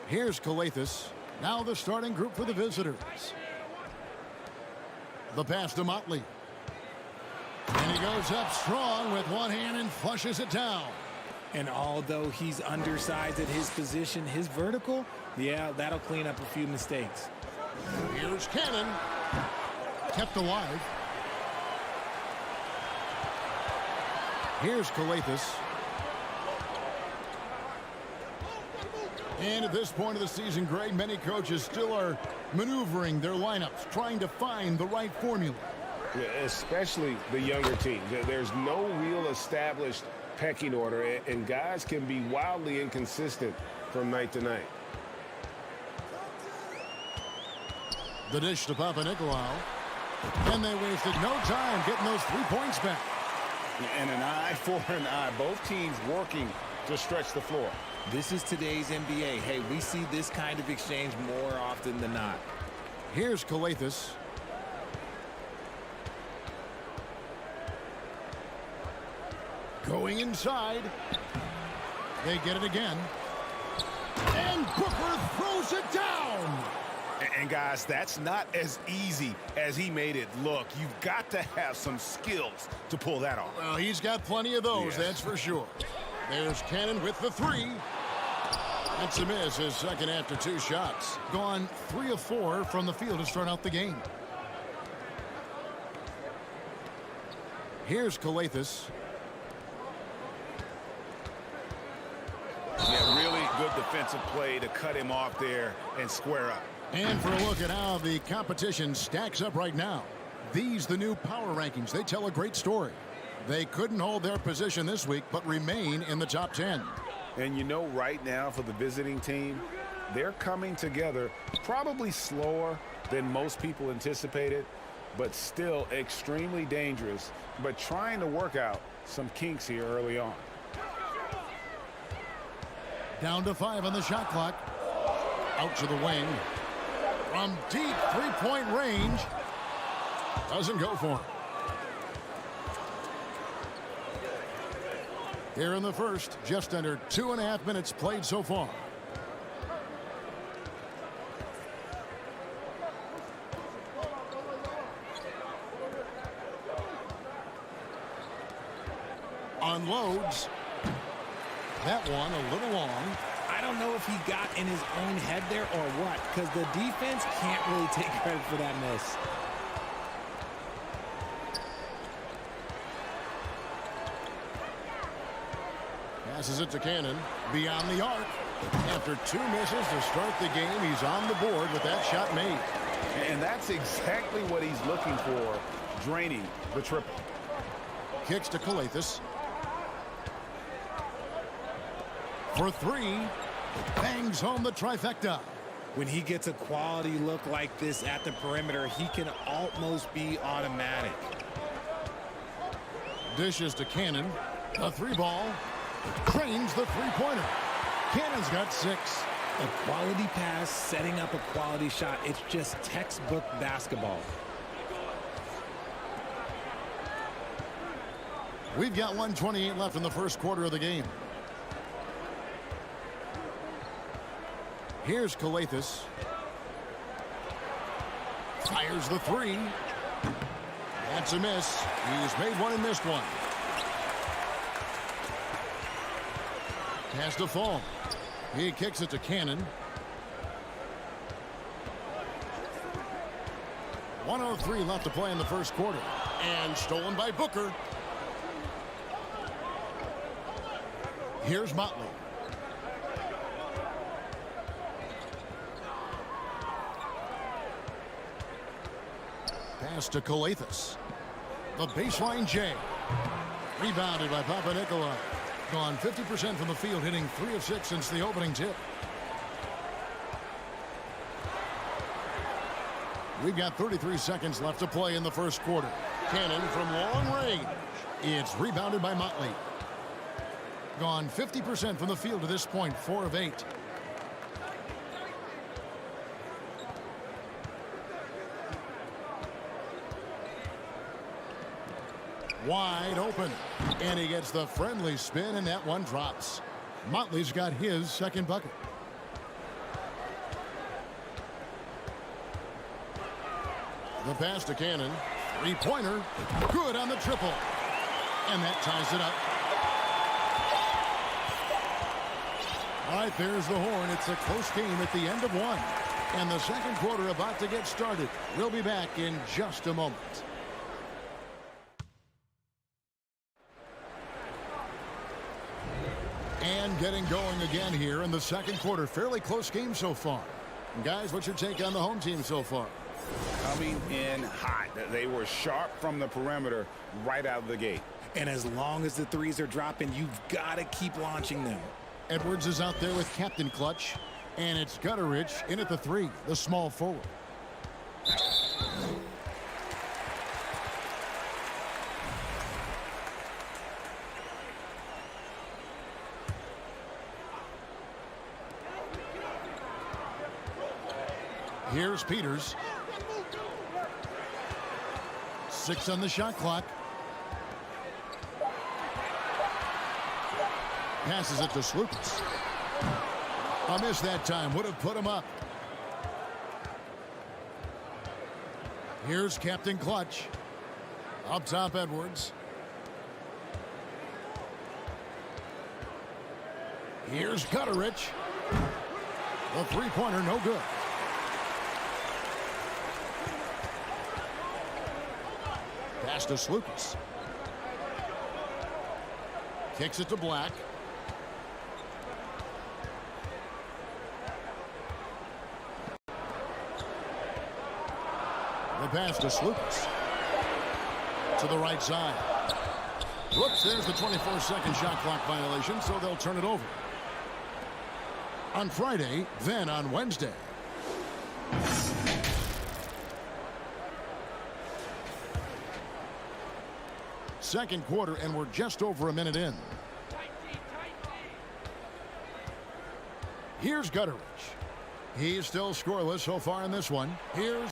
Here's Calathis. Now the starting group for the visitors. The pass to Motley. And he goes up strong with one hand and flushes it down. And although he's undersized at his position, his vertical, yeah, that'll clean up a few mistakes. Here's Cannon. Kept alive. Here's Calathis. And at this point of the season, Greg, many coaches still are maneuvering their lineups, trying to find the right formula. Yeah, especially the younger teams. There's no real established pecking order, and guys can be wildly inconsistent from night to night. The dish to Papanikolaou. And they wasted no time getting those 3 points back. And an eye for an eye. Both teams working to stretch the floor. This is today's NBA. Hey, we see this kind of exchange more often than not. Here's Calathis. Going inside. They get it again. And Booker throws it down. And guys, that's not as easy as he made it look. You've got to have some skills to pull that off. Well, he's got plenty of those, that's for sure. There's Cannon with the three. That's a miss, his second after 2 shots. Gone 3 of 4 from the field to start out the game. Here's Calathis. Yeah, really good defensive play to cut him off there and square up. And for a look at how the competition stacks up right now. These, the new power rankings, they tell a great story. They couldn't hold their position this week, but remain in the top 10. And you know, right now for the visiting team, they're coming together probably slower than most people anticipated, but still extremely dangerous, but trying to work out some kinks here early on. Down to 5 on the shot clock. Out to the wing. From deep 3-point range. Doesn't go for him. Here in the first, just under 2.5 minutes played so far. Unloads. That one a little long. I don't know if he got in his own head there or what, because the defense can't really take credit for that miss. Passes it to Cannon. Beyond the arc. After 2 misses to start the game, he's on the board with that shot made. And that's exactly what he's looking for, draining the triple. Kicks to Calathis. For 3. Bangs home the trifecta. When he gets a quality look like this at the perimeter, he can almost be automatic. Dishes to Cannon. The 3 ball. Trains the 3-pointer. Cannon's got 6. A quality pass, setting up a quality shot. It's just textbook basketball. We've got 1:28 left in the first quarter of the game. Here's Calathis. Fires the 3. That's a miss. He's made one and missed one. Has to fall. He kicks it to Cannon. 1:03 left to play in the first quarter. And stolen by Booker. Here's Motley. Pass to Calathis. The baseline J. Rebounded by Papanikolaou. Gone 50% from the field, hitting 3 of 6 since the opening tip. We've got 33 seconds left to play in the first quarter. Cannon from long range. It's rebounded by Motley. Gone 50% from the field to this point, 4 of 8. Wide open. And he gets the friendly spin, and that one drops. Motley's got his second bucket. The pass to Cannon. Three-pointer. Good on the triple. And that ties it up. All right, there's the horn. It's a close game at the end of one. And the second quarter about to get started. We'll be back in just a moment. And getting going again here in the second quarter. Fairly close game so far. And guys, what's your take on the home team so far? Coming in hot. They were sharp from the perimeter right out of the gate. And as long as the threes are dropping, you've got to keep launching them. Edwards is out there with Captain Clutch. And it's Gutteridge in at the three, the small forward. Here's Peters. 6 on the shot clock. Passes it to Slukas. A miss that time. Would have put him up. Here's Captain Clutch. Up top, Edwards. Here's Gutteridge. The three-pointer, no good. Pass to Slukas. Kicks it to Black. The pass to Slukas. To the right side. Whoops, there's the 24-second shot clock violation, so they'll turn it over. On Friday, then on Wednesday. Second quarter, and we're just over a minute in. Here's Gutteridge. He's still scoreless so far in this one. Here's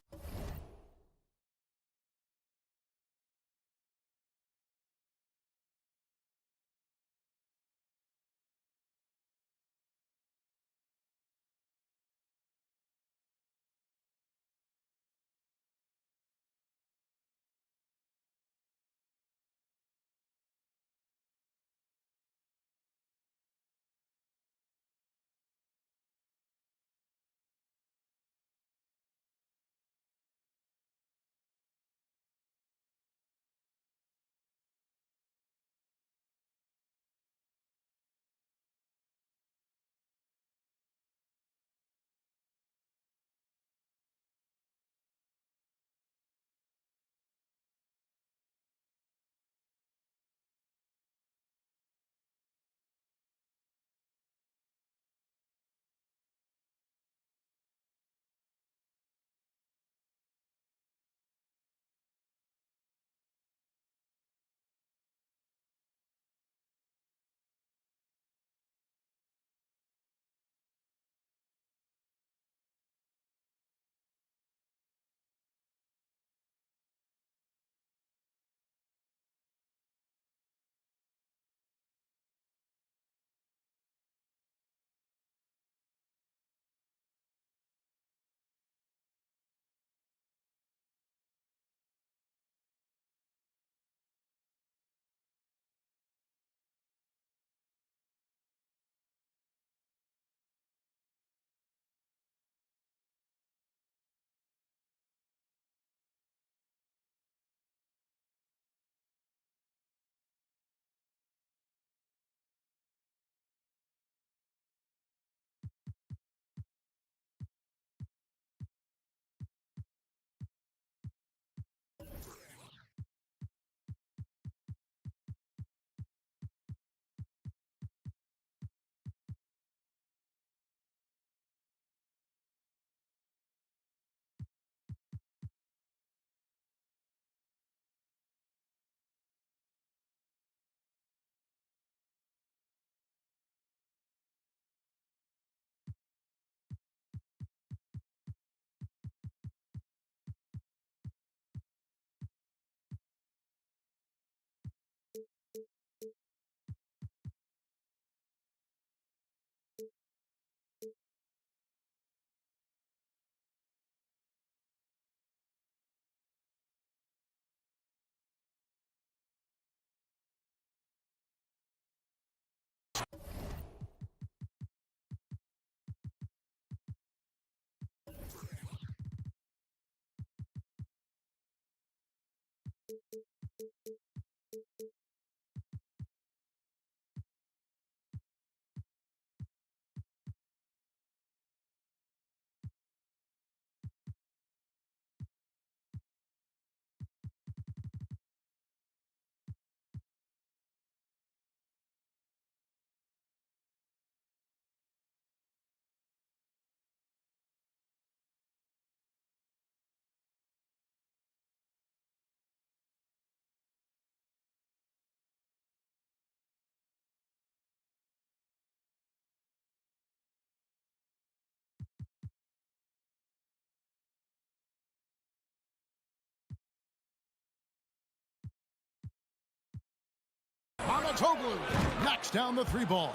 Toglu knocks down the 3 ball.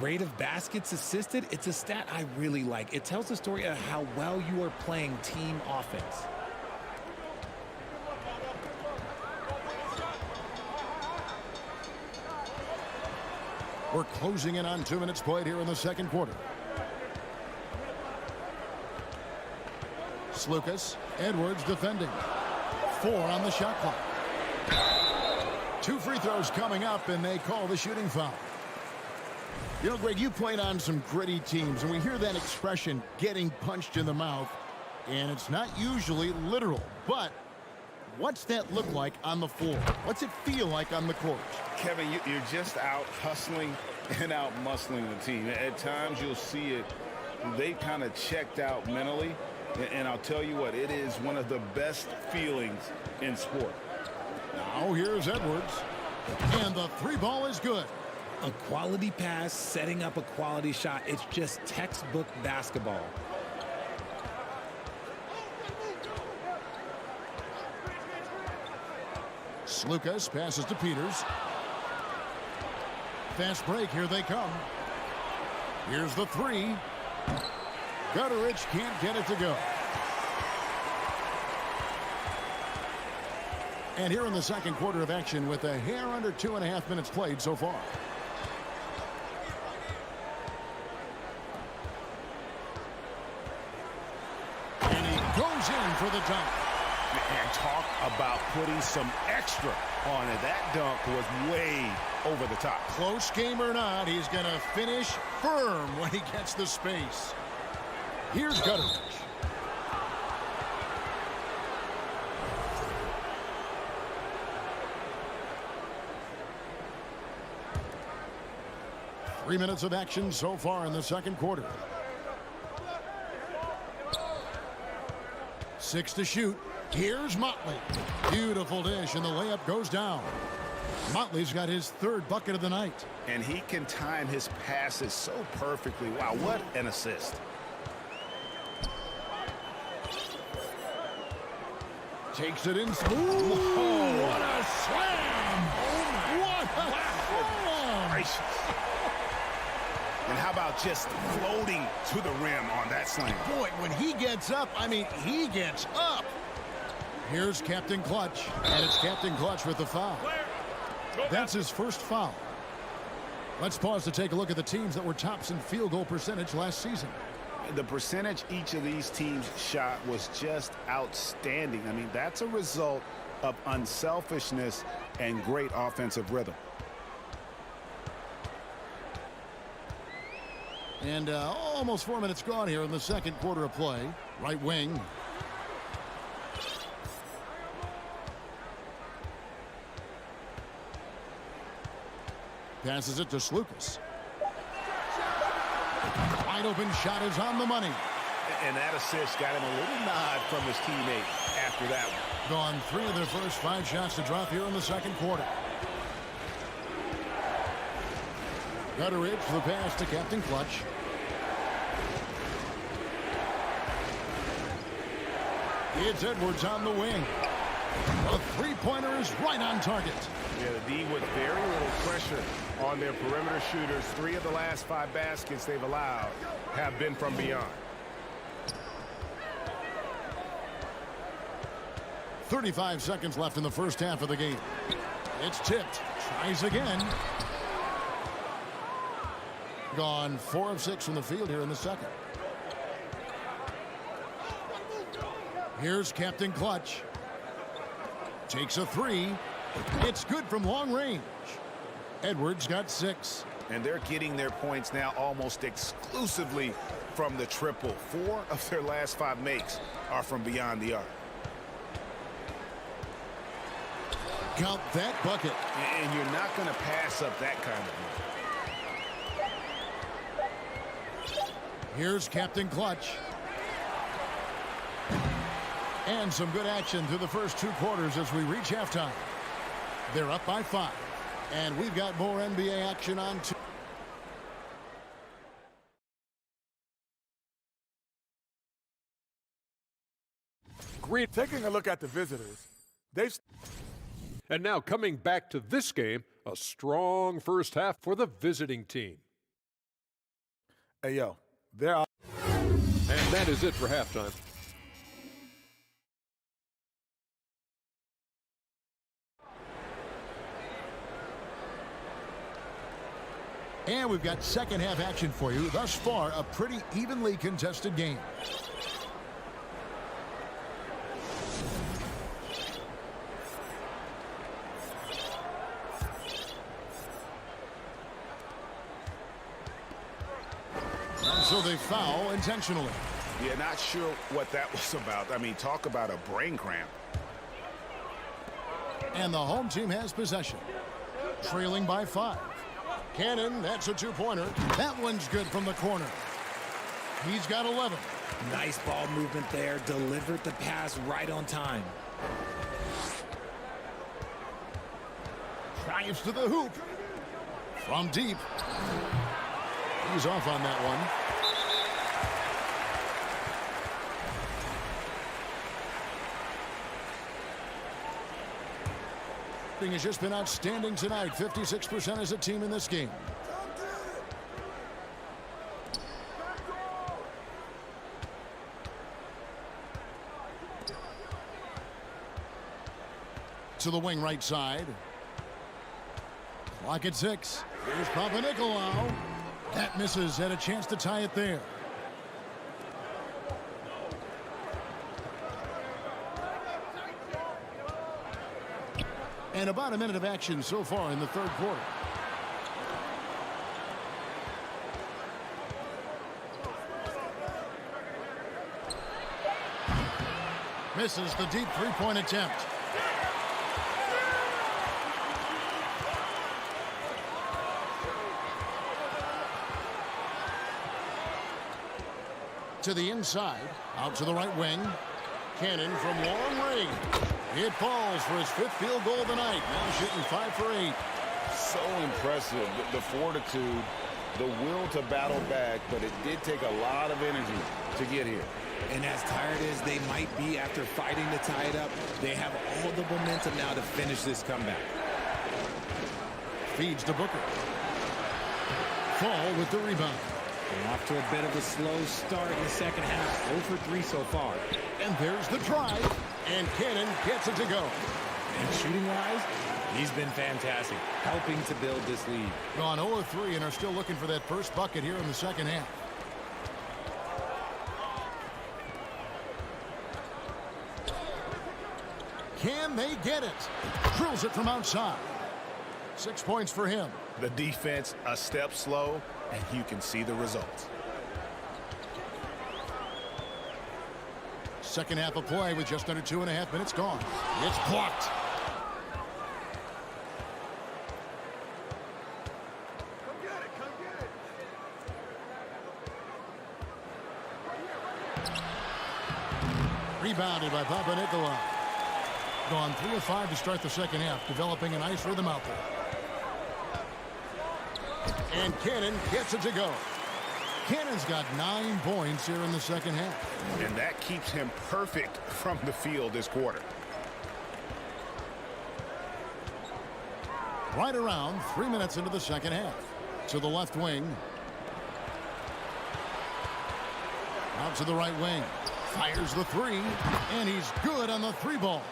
Rate of baskets assisted, it's a stat I really like. It tells the story of how well you are playing team offense. We're closing in on 2 minutes played here in the second quarter. Slucas, Edwards defending. 4 on the shot clock. 2 free throws coming up, and they call the shooting foul. You know, Greg, you played on some gritty teams, and we hear that expression, getting punched in the mouth, and it's not usually literal. But what's that look like on the floor? What's it feel like on the court? Kevin, you're just out hustling and out muscling the team. At times you'll see it, they kind of checked out mentally, and I'll tell you what, it is one of the best feelings in sport. Now here's Edwards, and the 3 ball is good. A quality pass, setting up a quality shot. It's just textbook basketball. Slucas passes to Peters. Fast break, here they come. Here's the 3. Gutteridge can't get it to go. And here in the second quarter of action with a hair under 2.5 minutes played so far. And he goes in for the dunk. And talk about putting some extra on it. That dunk was way over the top. Close game or not, he's going to finish firm when he gets the space. Here's Gutteridge. Three minutes of action so far in the second quarter. 6 to shoot. Here's Motley. Beautiful dish, and the layup goes down. Motley's got his 3rd bucket of the night. And he can time his passes so perfectly. Wow, what an assist. Takes it in smooth. Oh, what a slam! What a slam! Gracious. And how about just floating to the rim on that slam? Boy, when he gets up, I mean, he gets up. Here's Captain Clutch, and it's Captain Clutch with the foul. That's his first foul. Let's pause to take a look at the teams that were tops in field goal percentage last season. The percentage each of these teams shot was just outstanding. I mean, that's a result of unselfishness and great offensive rhythm. And almost 4 minutes gone here in the second quarter of play. Right wing. Passes it to Slucas. Wide open shot is on the money. And that assist got him a little nod from his teammate after that one. Gone 3 of their first 5 shots to drop here in the second quarter. Gutteridge, the pass to Captain Clutch. It's Edwards on the wing. A 3-pointer is right on target. Yeah, the D with very little pressure on their perimeter shooters. 3 of the last 5 baskets they've allowed have been from beyond. 35 seconds left in the first half of the game. It's tipped. Tries again. Gone 4 of 6 from the field here in the second. Here's Captain Clutch. Takes a three. It's good from long range. Edwards got 6. And they're getting their points now almost exclusively from the triple. 4 of their last 5 makes are from beyond the arc. Count that bucket. And you're not going to pass up that kind of move. Here's Captain Clutch. And some good action through the first 2 quarters as we reach halftime. They're up by 5. And we've got more NBA action on 2. Great. Taking a look at the visitors, they've... And now coming back to this game, a strong first half for the visiting team. Hey, yo, they're out. And that is it for halftime. And we've got second half action for you. Thus far, a pretty evenly contested game. So they foul intentionally. Yeah, not sure what that was about. I mean, talk about a brain cramp. And the home team has possession. Trailing by 5. Cannon, that's a 2-pointer. That one's good from the corner. He's got 11. Nice ball movement there. Delivered the pass right on time. Drives to the hoop. From deep. He's off on that one. Has just been outstanding tonight. 56% as a team in this game. To the wing right side. Clock at 6. Here's Papanikolaou. That misses. Had a chance to tie it there. And about a minute of action so far in the third quarter. Misses the deep 3-point attempt. To the inside, out to the right wing. Cannon from long range. It falls for his 5th field goal of the night. Now shooting 5 for 8. So impressive. The fortitude, the will to battle back, but it did take a lot of energy to get here. And as tired as they might be after fighting to tie it up, they have all the momentum now to finish this comeback. Feeds to Booker. Fall with the rebound. And off to a bit of a slow start in the second half. 0 for 3 so far. And there's the drive. And Cannon gets it to go. And shooting-wise, he's been fantastic, helping to build this lead. Gone 0-3 and are still looking for that first bucket here in the second half. Can they get it? Drills it from outside. 6 points for him. The defense a step slow, and you can see the results. Second half of play with just under 2.5 minutes gone. It's blocked. Rebounded by Papanikolaou. Gone 3 of 5 to start the second half, developing a nice rhythm out there. And Cannon gets it to go. Cannon's got 9 points here in the second half. And that keeps him perfect from the field this quarter. Right around 3 minutes into the second half. To the left wing. Out to the right wing. Fires the 3. And he's good on the 3-ball.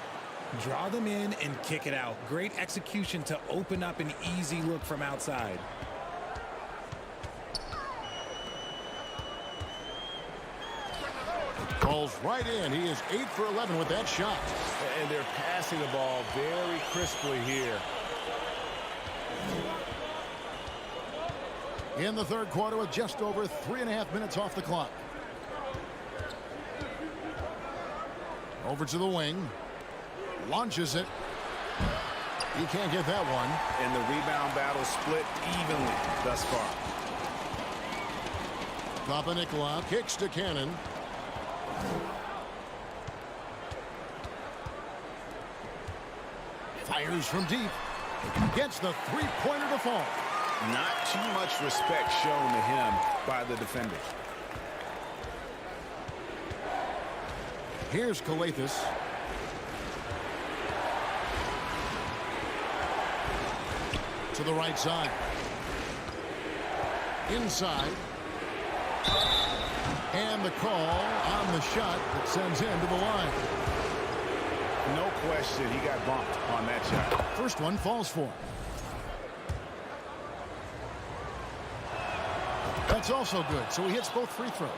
Draw them in and kick it out. Great execution to open up an easy look from outside. Falls right in. He is 8 for 11 with that shot. And they're passing the ball very crisply here. In the third quarter with just over 3.5 minutes off the clock. Over to the wing. Launches it. He can't get that one. And the rebound battle split evenly thus far. Papanikolaou kicks to Cannon. Fires from deep. Gets the three-pointer to fall. Not too much respect shown to him by the defenders. Here's Kalathis. To the right side. Inside. And the call on the shot that sends him to the line. No question, he got bumped on that shot. First one falls for him. That's also good, so he hits both free throws.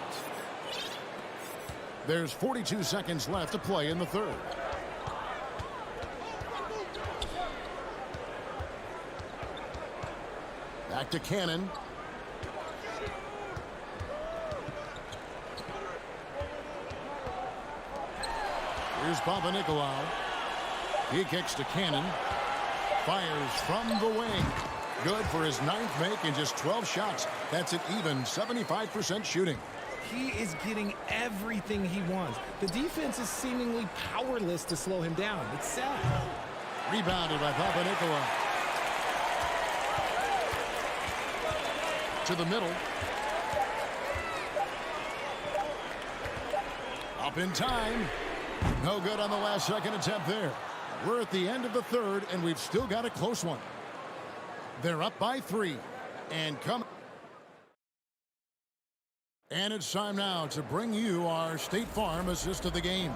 There's 42 seconds left to play in the third. Back to Cannon. Here's Papanikolaou. He kicks to Cannon. Fires from the wing. Good for his 9th make in just 12 shots. That's an even 75% shooting. He is getting everything he wants. The defense is seemingly powerless to slow him down. It's sad. Rebounded by Papanikolaou. To the middle. Up in time. No good on the last second attempt there. We're at the end of the third, and we've still got a close one. They're up by 3. And come. And it's time now to bring you our State Farm assist of the game.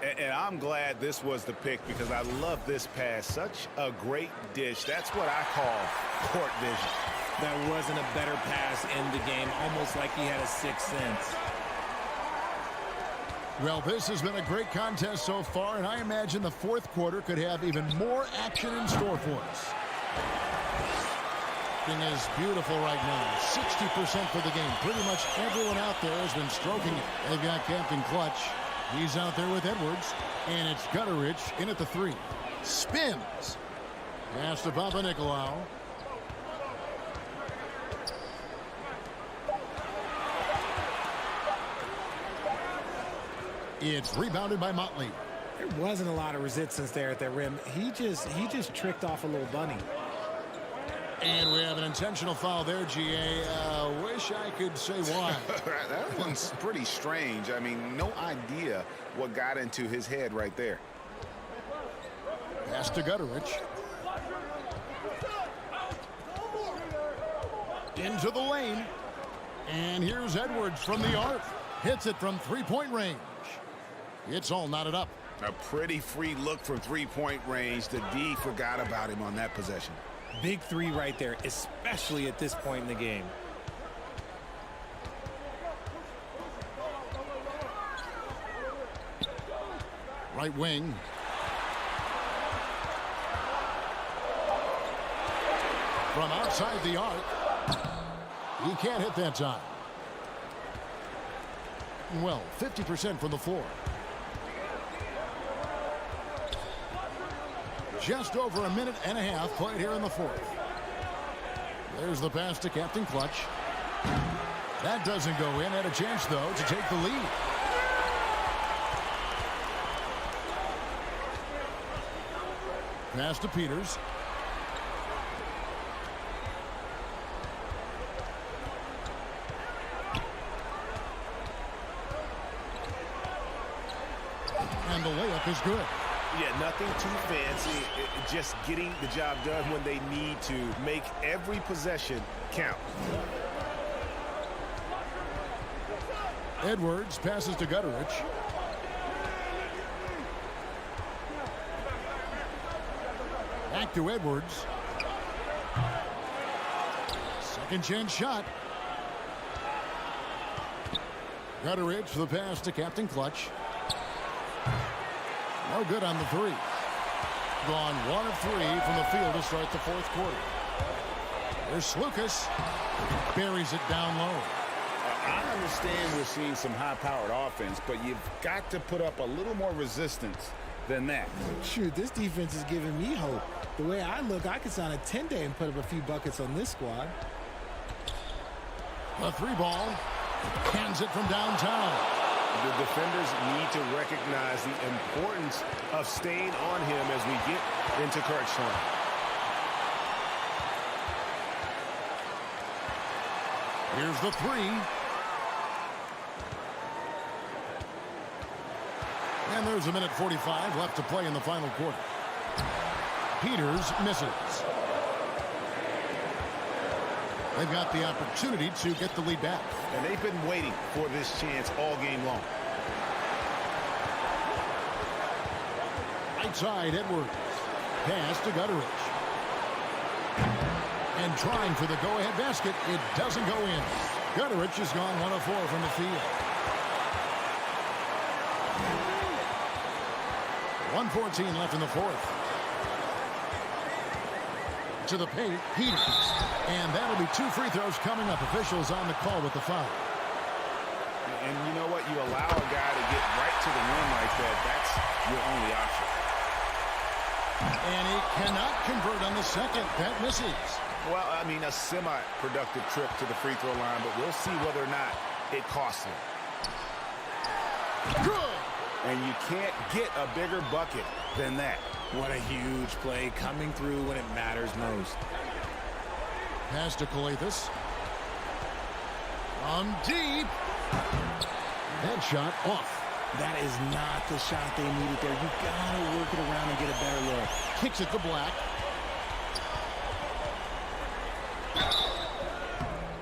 And I'm glad this was the pick because I love this pass. Such a great dish. That's what I call court vision. There wasn't a better pass in the game, almost like he had a sixth sense. Well, this has been a great contest so far, and I imagine the fourth quarter could have even more action in store for us. Thing is beautiful right now. 60% for the game. Pretty much everyone out there has been stroking it. They've got Captain Clutch. He's out there with Edwards. And it's Gutterich in at the 3. Spins. Pass to Papanikolaou. It's rebounded by Motley. There wasn't a lot of resistance there at the rim. He just tricked off a little bunny. And we have an intentional foul there, GA. Wish I could say why. That one's pretty strange. I mean, no idea what got into his head right there. Pass to Gutterich. Into the lane. And here's Edwards from the arc. Hits it from three-point range. It's all knotted up. A pretty free look from three-point range. The D forgot about him on that possession. Big 3 right there, especially at this point in the game. Right wing. From outside the arc. He can't hit that time. Well, 50% from the floor. Just over a minute and a half played here in the fourth. There's the pass to Captain Clutch. That doesn't go in. Had a chance, though, to take the lead. Pass to Peters. And the layup is good. Yeah, nothing too fancy. Just getting the job done when they need to. Make every possession count. Edwards passes to Gutterich. Back to Edwards. Second chance shot. Gutteridge for the pass to Captain Clutch. No good on the three. Gone 1 of 3 from the field to start the fourth quarter. There's Lucas. Buries it down low. I understand we're seeing some high-powered offense, but you've got to put up a little more resistance than that. Shoot, this defense is giving me hope. The way I look, I could sign a 10-day and put up a few buckets on this squad. The 3-ball. Hands it from downtown. The defenders need to recognize the importance of staying on him as we get into crunch time. Here's the 3. And there's 1:45 left to play in the final quarter. Peters misses. They've got the opportunity to get the lead back. And they've been waiting for this chance all game long. Right side, Edwards. Pass to Gutteridge. And trying for the go-ahead basket. It doesn't go in. Gutteridge has gone 1 of 4 from the field. 1:14 left in the fourth. To the paint, Peters. And that'll be 2 free throws coming up. Officials on the call with the foul. And you know what? You allow a guy to get right to the rim like that. That's your only option. And he cannot convert on the second. That misses. Well, I mean, a semi-productive trip to the free throw line, but we'll see whether or not it costs him. Good. And you can't get a bigger bucket than that. What a huge play coming through when it matters most. Pass to Calathis. On deep. That shot off. That is not the shot they needed there. You gotta work it around and get a better look. Kicks it to Black.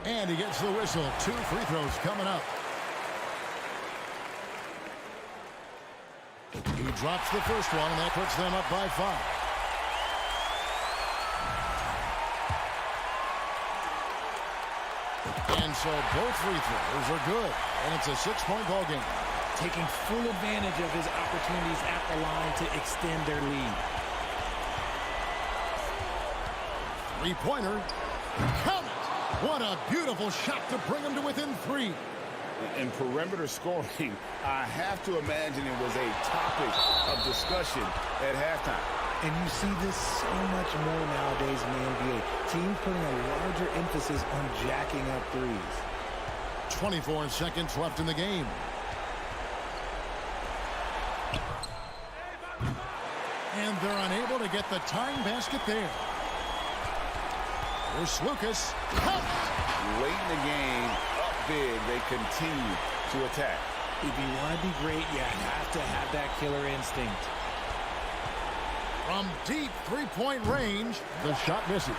And he gets the whistle. 2 free throws coming up. He drops the first one, and that puts them up by 5. And so both free throws are good. And it's a 6-point ball game. Taking full advantage of his opportunities at the line to extend their lead. 3-pointer. Count it! What a beautiful shot to bring him to within 3. In perimeter scoring, I have to imagine it was a topic of discussion at halftime. And you see this so much more nowadays in the NBA. Teams putting a larger emphasis on jacking up threes. 24 seconds left in the game. And they're unable to get the tying basket there. There's Lucas. Late in the game, up big, they continue to attack. If you want to be great, you have to have that killer instinct. From deep 3-point range, the shot misses.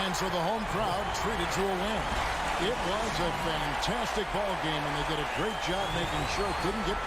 And so the home crowd treated to a win. It was a fantastic ball game, and they did a great job making sure it didn't get...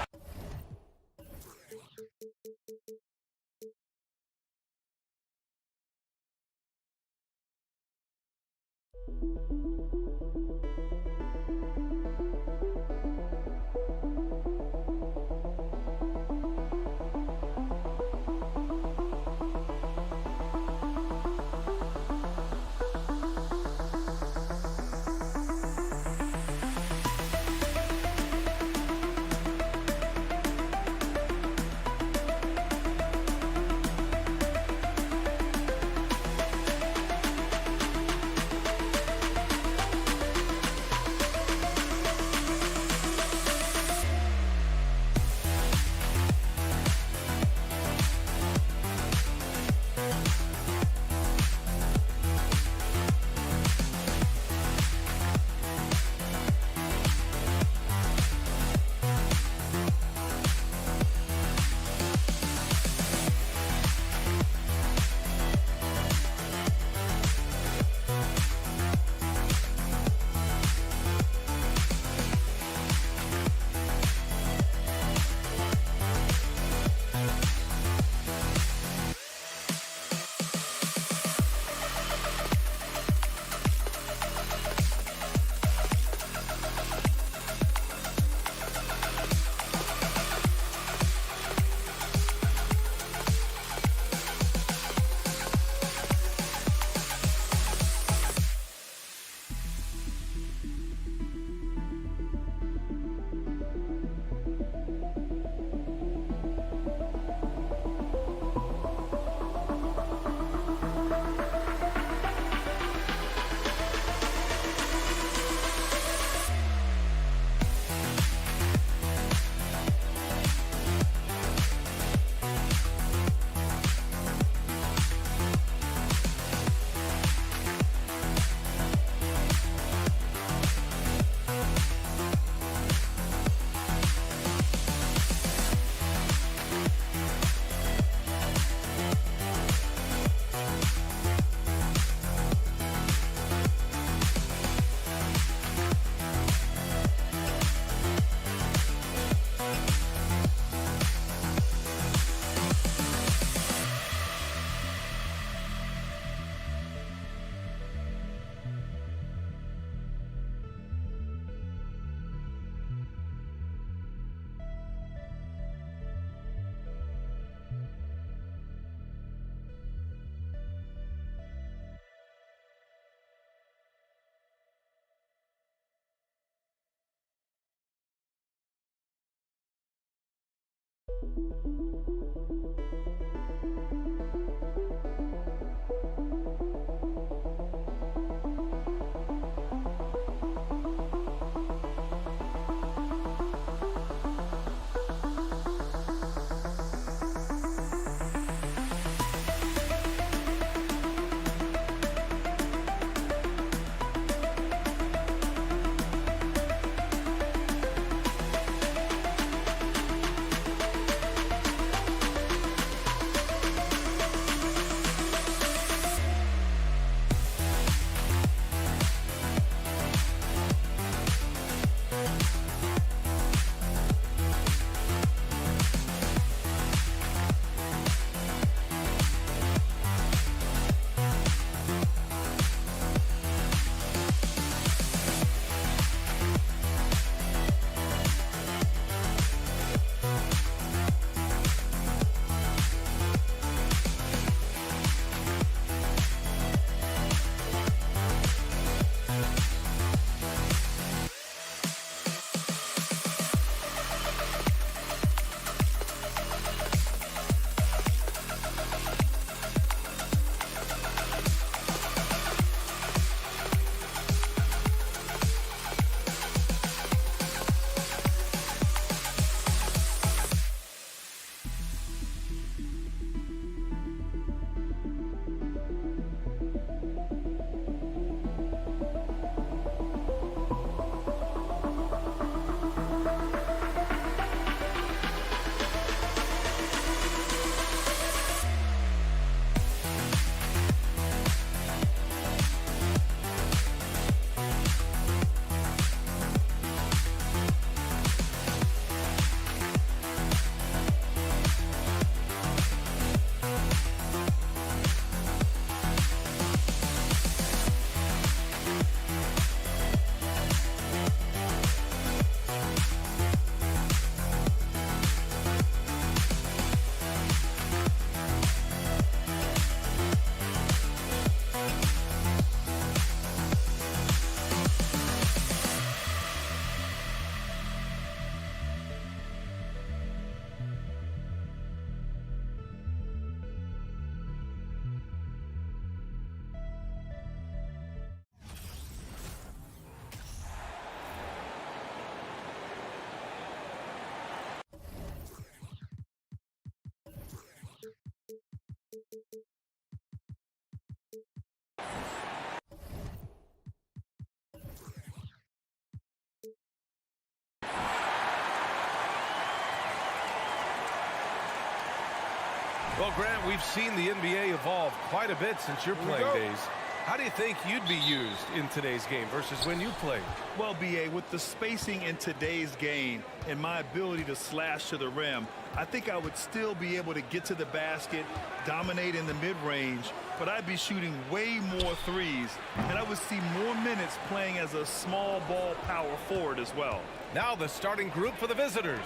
Well, Grant, we've seen the NBA evolve quite a bit since your playing days. How do you think you'd be used in today's game versus when you played? Well, B.A., with the spacing in today's game and my ability to slash to the rim, I think I would still be able to get to the basket, dominate in the mid-range, but I'd be shooting way more threes, and I would see more minutes playing as a small ball power forward as well. Now the starting group for the visitors.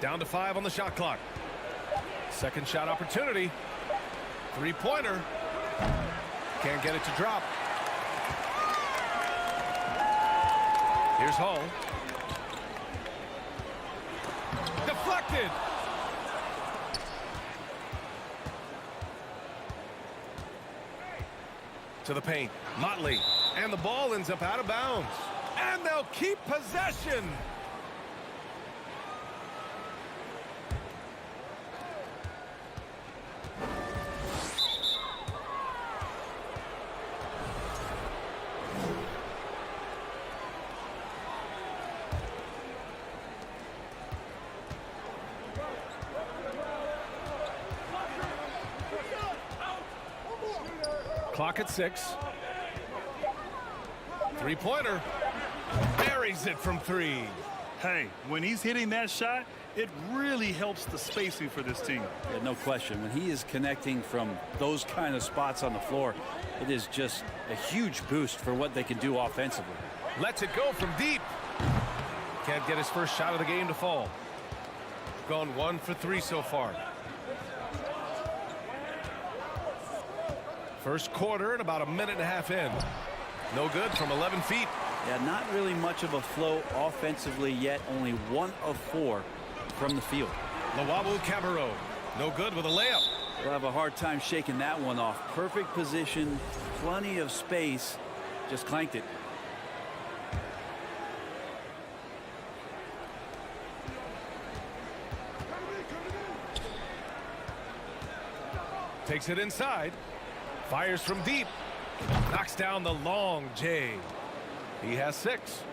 Down to 5 on the shot clock. Second shot opportunity. Three-pointer. Can't get it to drop. Here's Hull. Deflected. To the paint. Motley. And the ball ends up out of bounds. And they'll keep possession. Clock at 6. Three-pointer. Buries it from 3. Hey, when he's hitting that shot, it really helps the spacing for this team. Yeah, no question. When he is connecting from those kind of spots on the floor, it is just a huge boost for what they can do offensively. Lets it go from deep. Can't get his first shot of the game to fall. Gone 1 for 3 so far. First quarter and about a minute and a half in. No good from 11 feet. Yeah, not really much of a flow offensively yet. Only 1 of 4 from the field. Lawabu Cabarro, no good with a layup. We'll have a hard time shaking that one off. Perfect position, plenty of space, just clanked it. Takes it inside, fires from deep, knocks down the long J. He has 6.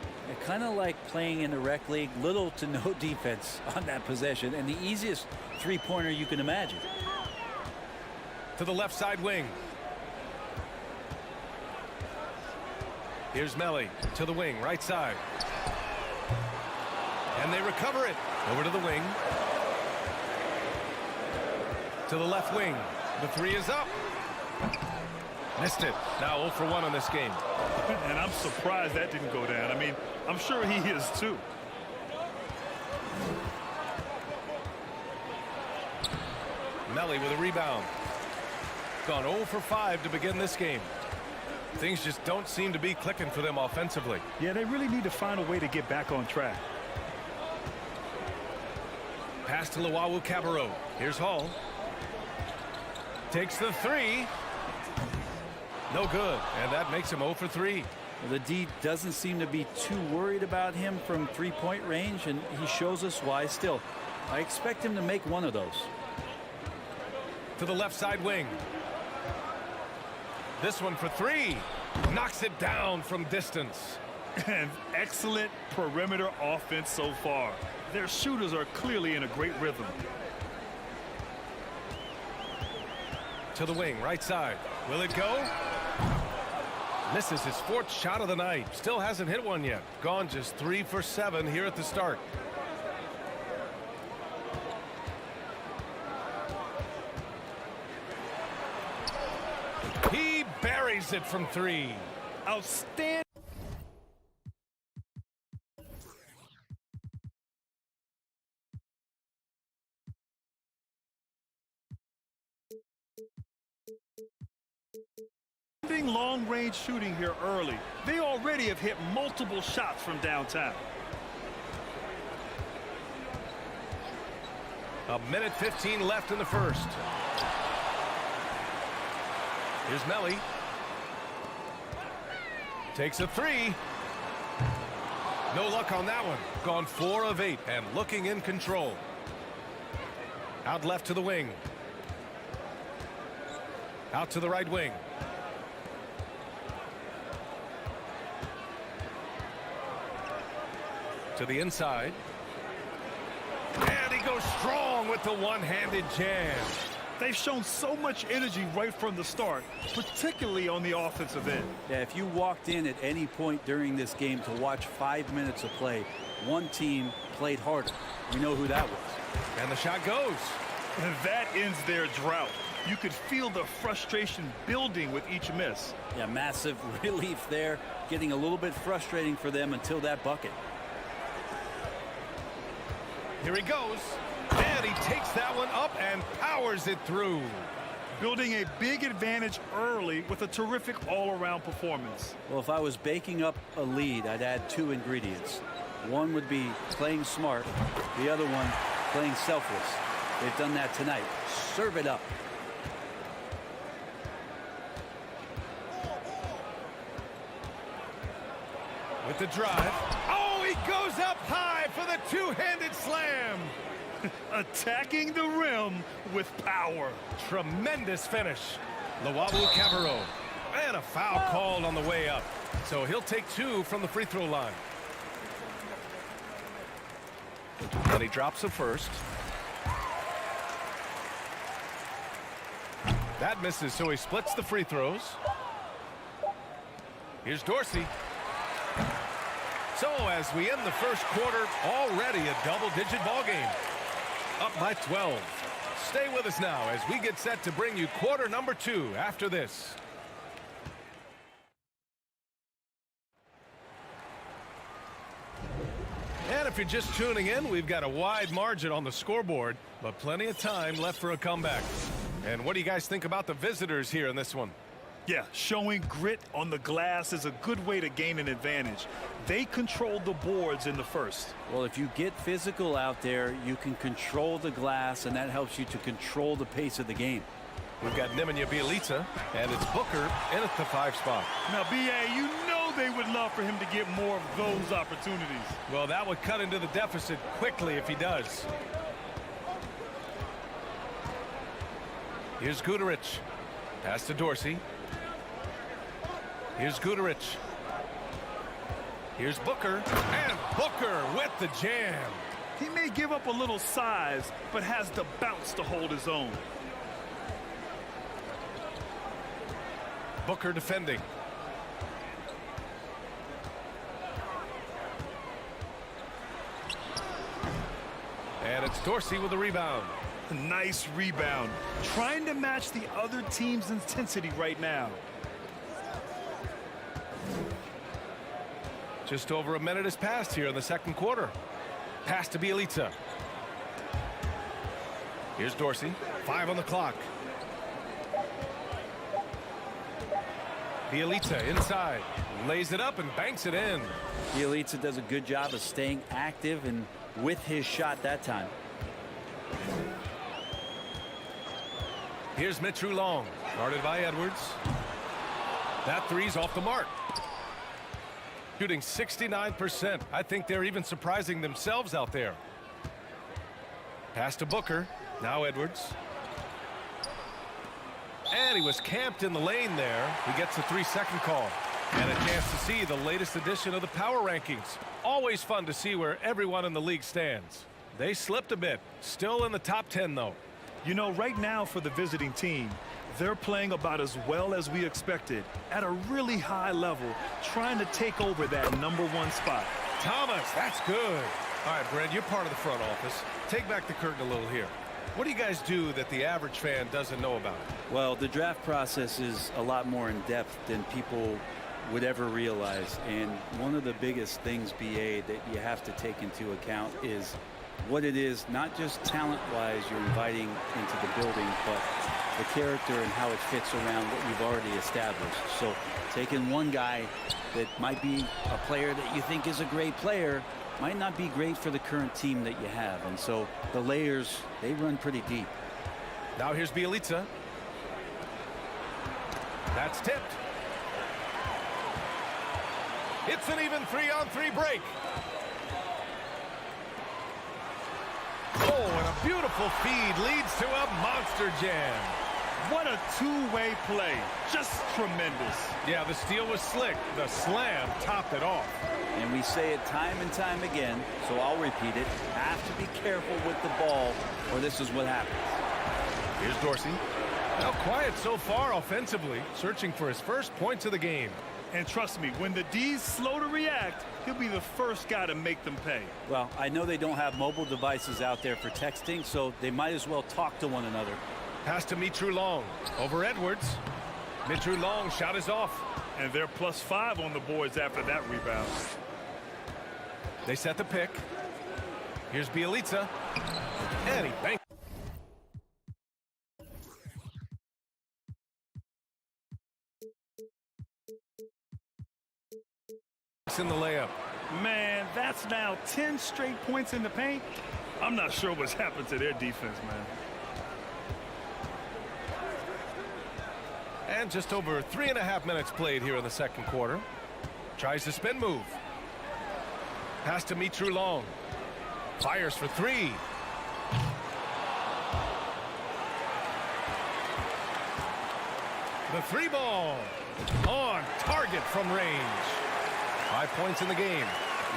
Kind of like playing in the rec league, little to no defense on that possession, and the easiest three-pointer you can imagine. To the left side wing. Here's Melly to the wing, right side. And they recover it. Over to the wing. To the left wing. The 3 is up. Missed it. Now 0 for 1 on this game. And I'm surprised that didn't go down. I mean, I'm sure he is too. Melly with a rebound. Gone 0 for 5 to begin this game. Things just don't seem to be clicking for them offensively. Yeah, they really need to find a way to get back on track. Pass to Lawawu Cabarro. Here's Hall. Takes the 3. No good, and that makes him 0 for 3. Well, the D doesn't seem to be too worried about him from three-point range, and he shows us why still. I expect him to make one of those. To the left side wing. This one for 3. Knocks it down from distance. And excellent perimeter offense so far. Their shooters are clearly in a great rhythm. To the wing, right side. Will it go? Misses his 4th shot of the night. Still hasn't hit one yet. Gone just 3 for 7 here at the start. He buries it from 3. Outstanding. Long-range shooting here early. They already have hit multiple shots from downtown. A minute 15 left in the first. Here's Melly. Takes a 3. No luck on that one. Gone 4 of 8 and looking in control. Out left to the wing. Out to the right wing. To the inside. And he goes strong with the one-handed jam. They've shown so much energy right from the start, particularly on the offensive end. Yeah, if you walked in at any point during this game to watch 5 minutes of play, one team played harder. We know who that was. And the shot goes. And that ends their drought. You could feel the frustration building with each miss. Yeah, massive relief there. Getting a little bit frustrating for them until that bucket. Here he goes, and he takes that one up and powers it through. Building a big advantage early with a terrific all-around performance. Well, if I was baking up a lead, I'd add 2 ingredients. One would be playing smart, the other one playing selfless. They've done that tonight. Serve it up. With the drive. Oh, he goes up high for the two-handed slam. Attacking the rim with power. Tremendous finish. Lawabu Cabarro. And a foul called on the way up. So he'll take 2 from the free throw line. And he drops the first. That misses, so he splits the free throws. Here's Dorsey. So as we end the first quarter, already a double-digit ball game. Up by 12. Stay with us now as we get set to bring you quarter number 2 after this. And if you're just tuning in, we've got a wide margin on the scoreboard, but plenty of time left for a comeback. And what do you guys think about the visitors here in this one? Yeah, showing grit on the glass is a good way to gain an advantage. They controlled the boards in the first. Well, if you get physical out there, you can control the glass, and that helps you to control the pace of the game. We've got Nemanja Bjelica, and it's Booker in at the 5 spot. Now, B.A., you know they would love for him to get more of those opportunities. Well, that would cut into the deficit quickly if he does. Here's Guduric. Pass to Dorsey. Here's Guduric. Here's Booker. And Booker with the jam. He may give up a little size, but has the bounce to hold his own. Booker defending. And it's Dorsey with the rebound. Nice rebound. Trying to match the other team's intensity right now. Just over a minute has passed here in the second quarter. Pass to Bjelica. Here's Dorsey. 5 on the clock. Bjelica inside. Lays it up and banks it in. Bjelica does a good job of staying active and with his shot that time. Here's Mitch Long, guarded by Edwards. That three's off the mark. Shooting 69%. I think they're even surprising themselves out there. Pass to Booker. Now Edwards. And he was camped in the lane there. He gets a 3-second call. And a chance to see the latest edition of the power rankings. Always fun to see where everyone in the league stands. They slipped a bit. Still in the top 10, though. You know, right now for the visiting team, they're playing about as well as we expected, at a really high level, trying to take over that #1 spot. Thomas, that's good. All right, Brent, you're part of the front office. Take back the curtain a little here. What do you guys do that the average fan doesn't know about? Well, the draft process is a lot more in depth than people would ever realize. And one of the biggest things, BA, that you have to take into account is what it is, not just talent-wise you're inviting into the building, but the character and how it fits around what you've already established. So taking one guy that might be a player that you think is a great player might not be great for the current team that you have. And so the layers, they run pretty deep. Now here's Bjelica. That's tipped. It's an even 3-on-3 break. Oh, and a beautiful feed leads to a monster jam. What a two-way play. Just tremendous. Yeah, the steal was slick. The slam topped it off. And we say it time and time again, so I'll repeat it. Have to be careful with the ball, or this is what happens. Here's Dorsey. Now quiet so far offensively, searching for his first points of the game. And trust me, when the D's slow to react, he'll be the first guy to make them pay. Well, I know they don't have mobile devices out there for texting, so they might as well talk to one another. Pass to Mitch Long. Over Edwards. Mitch Long shot is off. And they're +5 on the boards after that rebound. They set the pick. Here's Bjelica. And he banks. In the layup. Man, that's now 10 straight points in the paint. I'm not sure what's happened to their defense, man. And just over 3.5 minutes played here in the second quarter. Tries the spin move. Pass to Mitch Long. Fires for 3. The 3 ball. On target from range. 5 points in the game.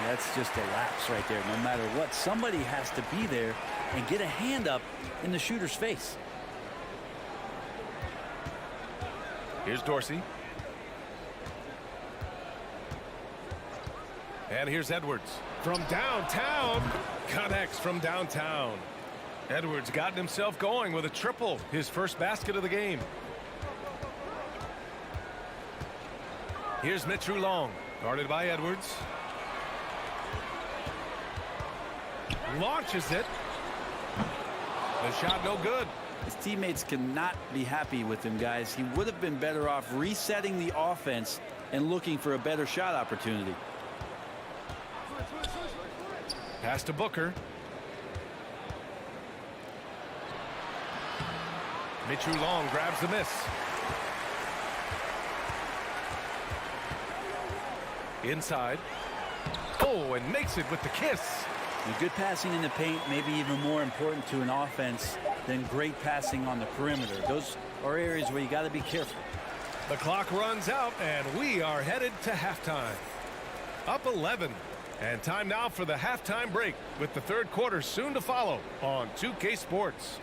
That's just a lapse right there. No matter what, somebody has to be there and get a hand up in the shooter's face. Here's Dorsey. And here's Edwards. From downtown. Connects from downtown. Edwards gotten himself going with a triple. His first basket of the game. Here's Mitch Long. Guarded by Edwards. Launches it. The shot no good. His teammates cannot be happy with him, guys. He would have been better off resetting the offense and looking for a better shot opportunity. Pass to Booker. Michu Long grabs the miss. Inside. Oh, and makes it with the kiss. And good passing in the paint may be even more important to an offense than great passing on the perimeter. Those are areas where you got to be careful. The clock runs out, and we are headed to halftime. Up 11. And time now for the halftime break, with the third quarter soon to follow on 2K Sports.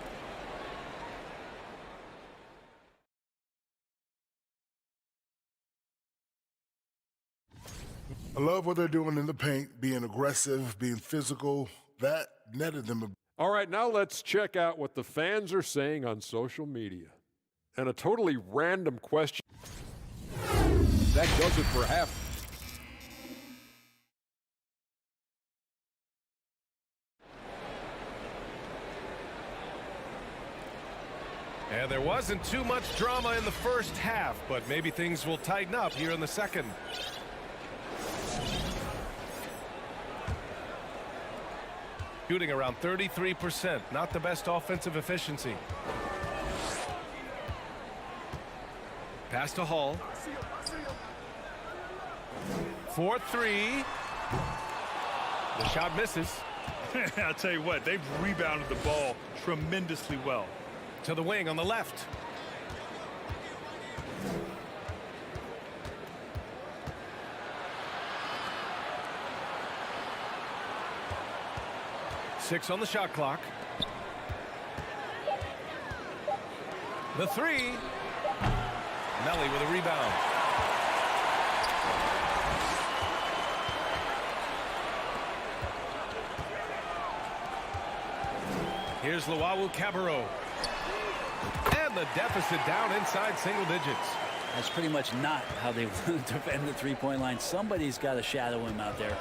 I love what they're doing in the paint, being aggressive, being physical. That netted them. All right, now let's check out what the fans are saying on social media. And a totally random question. That does it for half. And there wasn't too much drama in the first half, but maybe things will tighten up here in the second. Shooting around 33%, not the best offensive efficiency. Pass to Hall. 4-3. The shot misses. I'll tell you what, they've rebounded the ball tremendously well. To the wing on the left. Six on the shot clock. The three. Melly with a rebound. Here's Luau Cabarro. And the deficit down inside single digits. That's pretty much not how they want to defend the three-point line. Somebody's got to shadow him out there.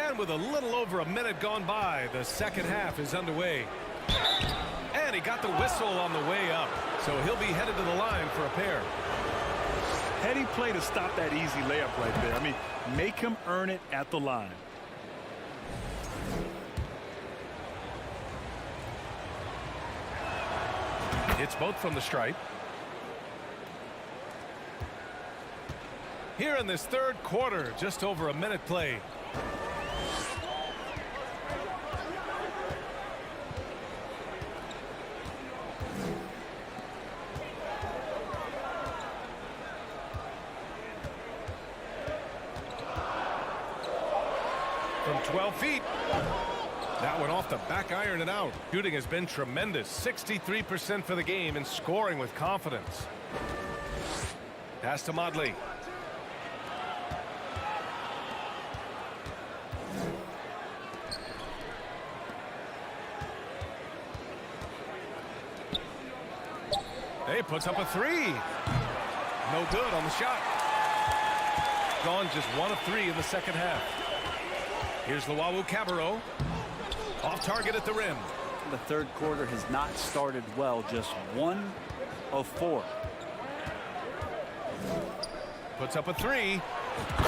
And with a little over a minute gone by, the second half is underway. And he got the whistle on the way up, so he'll be headed to the line for a pair. Heady play to stop that easy layup right there. I mean, make him earn it at the line. It's both from the stripe. Here in this third quarter, just over a minute play. From 12 feet. That one off the back iron and out. Shooting has been tremendous. 63% for the game and scoring with confidence. Pass to Modley. Hey, puts up a three. No good on the shot. Gone just 1 of 3 in the second half. Here's Luau Cabarro. Off target at the rim. The third quarter has not started well. Just 1 of 4. Puts up a three.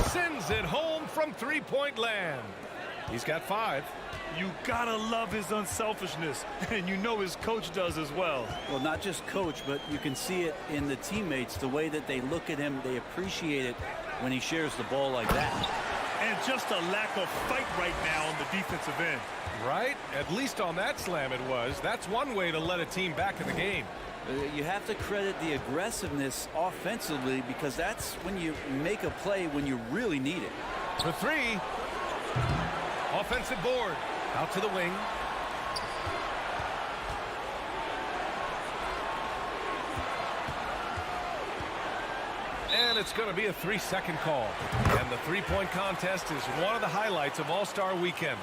Sends it home from three-point land. He's got 5. You gotta love his unselfishness, and you know his coach does as well. Well, not just coach, but you can see it in the teammates, the way that they look at him. They appreciate it when he shares the ball like that. And just a lack of fight right now on the defensive end. Right? At least on that slam it was. That's one way to let a team back in the game. You have to credit the aggressiveness offensively, because that's when you make a play when you really need it. For 3. Offensive board. Out to the wing. And it's going to be a 3-second call. And the three-point contest is one of the highlights of All-Star Weekend.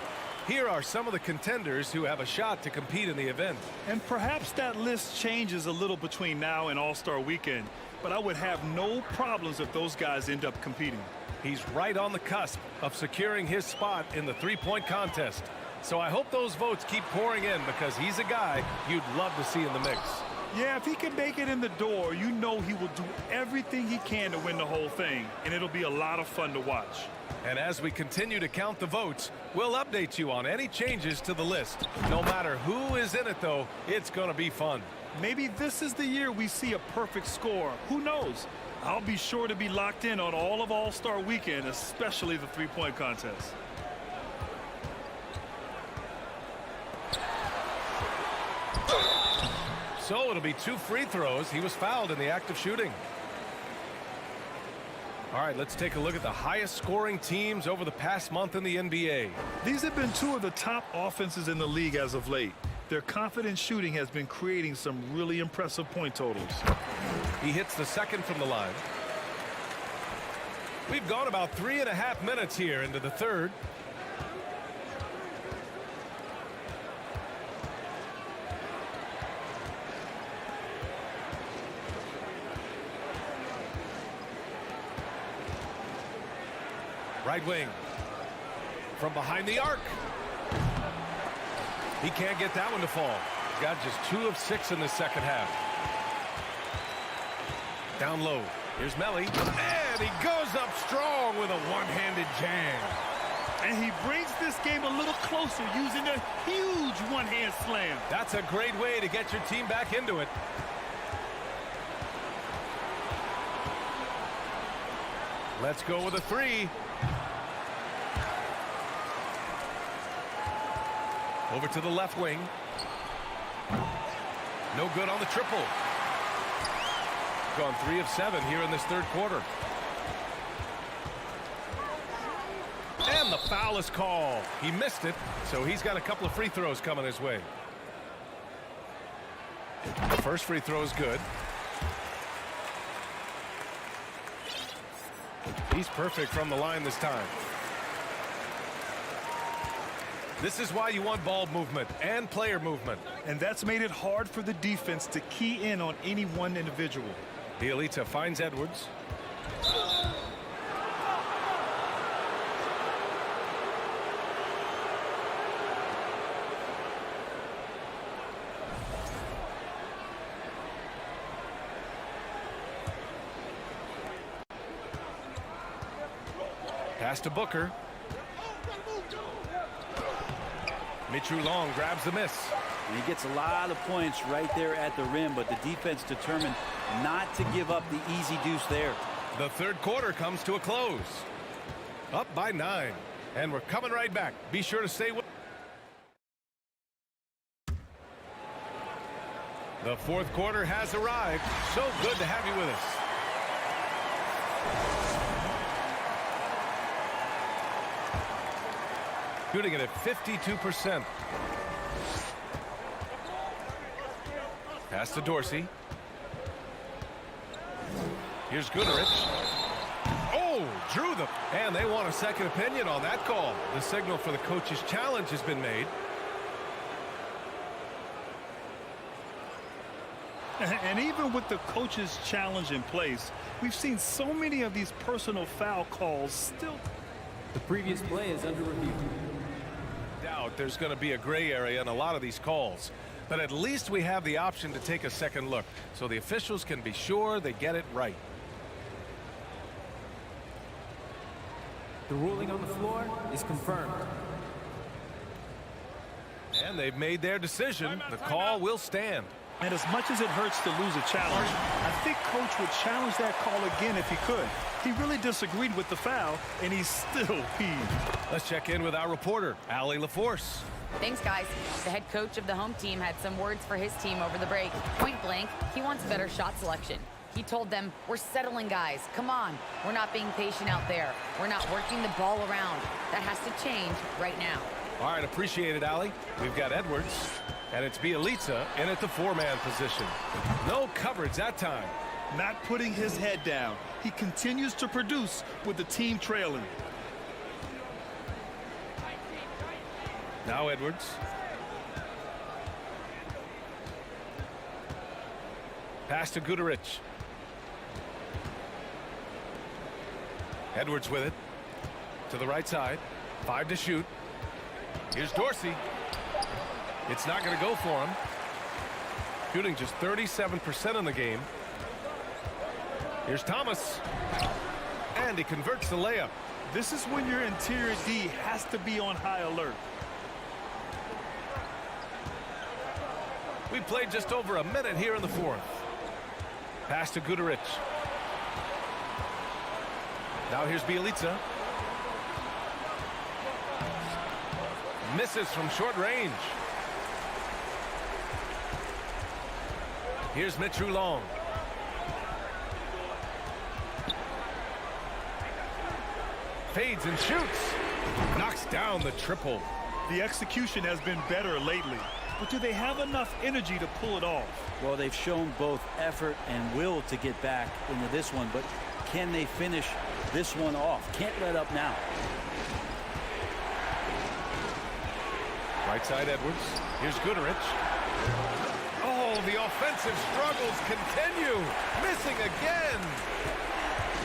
Here are some of the contenders who have a shot to compete in the event. And perhaps that list changes a little between now and All-Star Weekend, but I would have no problems if those guys end up competing. He's right on the cusp of securing his spot in the three-point contest. So I hope those votes keep pouring in because he's a guy you'd love to see in the mix. Yeah, if he can make it in the door, you know he will do everything he can to win the whole thing, and it'll be a lot of fun to watch. And as we continue to count the votes, we'll update you on any changes to the list. No matter who is in it, though, it's going to be fun. Maybe this is the year we see a perfect score. Who knows? I'll be sure to be locked in on all of All-Star Weekend, especially the three-point contest. So it'll be 2 free throws. He was fouled in the act of shooting. All right, let's take a look at the highest scoring teams over the past month in the NBA. These have been 2 of the top offenses in the league as of late. Their confident shooting has been creating some really impressive point totals. He hits the second from the line. We've gone about 3.5 minutes here into the third. Right wing. From behind the arc. He can't get that one to fall. He's got just 2 of 6 in the second half. Down low. Here's Melly. And he goes up strong with a one-handed jam. And he brings this game a little closer using a huge one-hand slam. That's a great way to get your team back into it. Let's go with a 3. Over to the left wing. No good on the triple. Gone 3 of 7 here in this third quarter. And the foul is called. He missed it, so he's got a couple of free throws coming his way. The first free throw is good. He's perfect from the line this time. This is why you want ball movement and player movement. And that's made it hard for the defense to key in on any one individual. Bielitsa finds Edwards. Pass to Booker. Mitchell Long grabs the miss. And he gets a lot of points right there at the rim, but the defense determined not to give up the easy deuce there. The third quarter comes to a close. Up by 9. And we're coming right back. Be sure to stay with. The fourth quarter has arrived. So good to have you with us. Shooting it at 52%. Pass to Dorsey. Here's Goodrich. Oh, drew them. And they want a second opinion on that call. The signal for the coach's challenge has been made. And even with the coach's challenge in place, we've seen so many of these personal foul calls still. The previous play is under review. Doubt there's going to be a gray area in a lot of these calls, but at least we have the option to take a second look so the officials can be sure they get it right. The ruling on the floor is confirmed. And they've made their decision. The call will stand. And as much as it hurts to lose a challenge, I think Coach would challenge that call again if he could. He really disagreed with the foul, and he's still peeved. Let's check in with our reporter, Allie LaForce. Thanks, guys. The head coach of the home team had some words for his team over the break. Point blank, he wants better shot selection. He told them, we're settling, guys. Come on. We're not being patient out there. We're not working the ball around. That has to change right now. All right, appreciate it, Allie. We've got Edwards, and it's Bielitsa in at the 4-man position. No coverage that time. Not putting his head down. He continues to produce with the team trailing. Now Edwards. Pass to Goodrich. Edwards with it. To the right side. 5 to shoot. Here's Dorsey. It's not going to go for him. Shooting just 37% in the game. Here's Thomas. And he converts the layup. This is when your interior D has to be on high alert. We played just over a minute here in the fourth. Pass to Guduric. Now here's Bielica. Misses from short range. Here's Mitchell Long. Fades and shoots. Knocks down the triple. The execution has been better lately, but do they have enough energy to pull it off? Well, they've shown both effort and will to get back into this one, but can they finish this one off? Can't let up now. Right side Edwards. Here's Guduric. Oh, the offensive struggles continue. Missing again.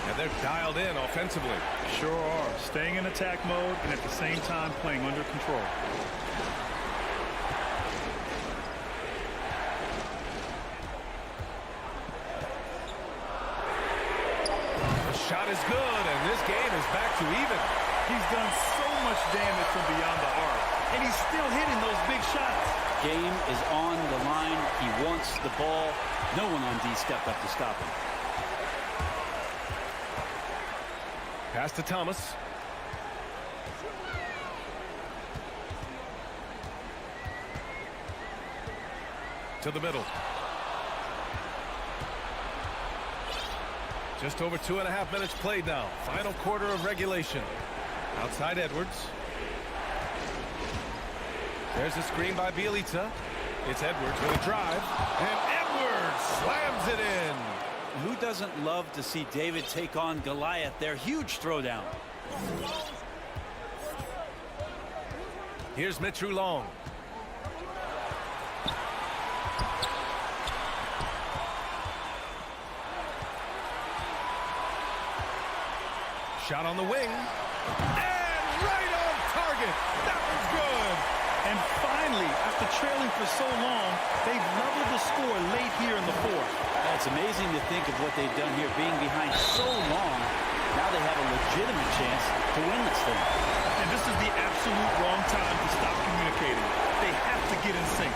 And they're dialed in offensively. Sure are. Staying in attack mode and at the same time playing under control. The shot is good, and this game is back to even. He's done so much damage from beyond the arc, and he's still hitting those big shots. Game is on the line. He wants the ball. No one on D stepped up to stop him. Pass to Thomas. To the middle. Just over 2.5 minutes played now. Final quarter of regulation. Outside Edwards. There's a screen by Bielica. It's Edwards with a drive. And Edwards slams it in. Who doesn't love to see David take on Goliath? Their huge throwdown. Here's Mitchell Long. Shot on the wing. And right on target. That was good. And finally, after trailing for so long, they've leveled the score late here in the fourth. It's amazing to think of what they've done here, being behind so long. Now they have a legitimate chance to win this thing. And this is the absolute wrong time to stop communicating. They have to get in sync.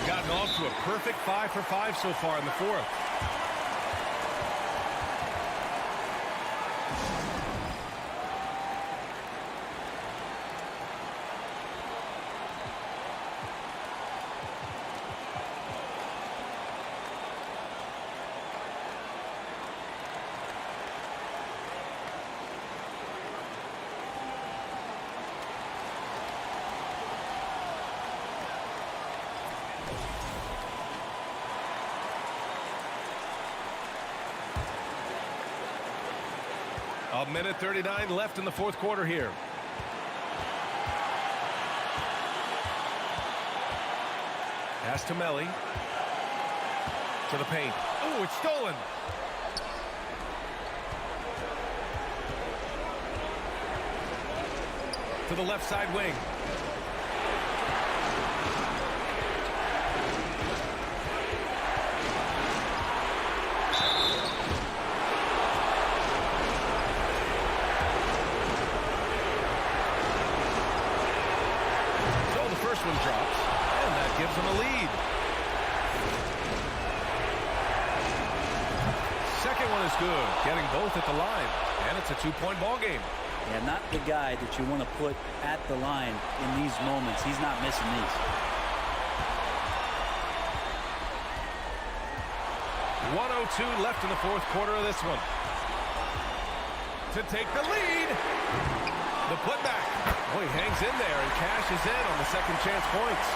Gotten off to a perfect 5 for 5 so far in the fourth. A minute 39 left in the fourth quarter here. Pass to Melly. To the paint. Oh, it's stolen. To the left side wing. One drops, and that gives them a lead. Second one is good, getting both at the line, and it's a 2-point ball game. Yeah, not the guy that you want to put at the line in these moments. He's not missing these. 1:02 left in the fourth quarter of this one. To take the lead. The putback. Boy, he hangs in there and cashes in on the second chance points.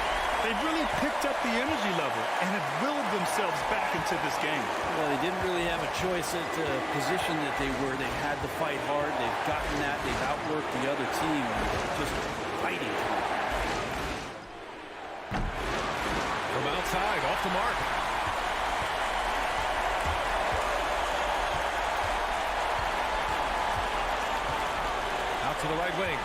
They've really picked up the energy level and have willed themselves back into this game. Well, they didn't really have a choice at the position that they were. They had to fight hard. They've gotten that. They've outworked the other team. Just fighting. From outside, off the mark. to the right wing.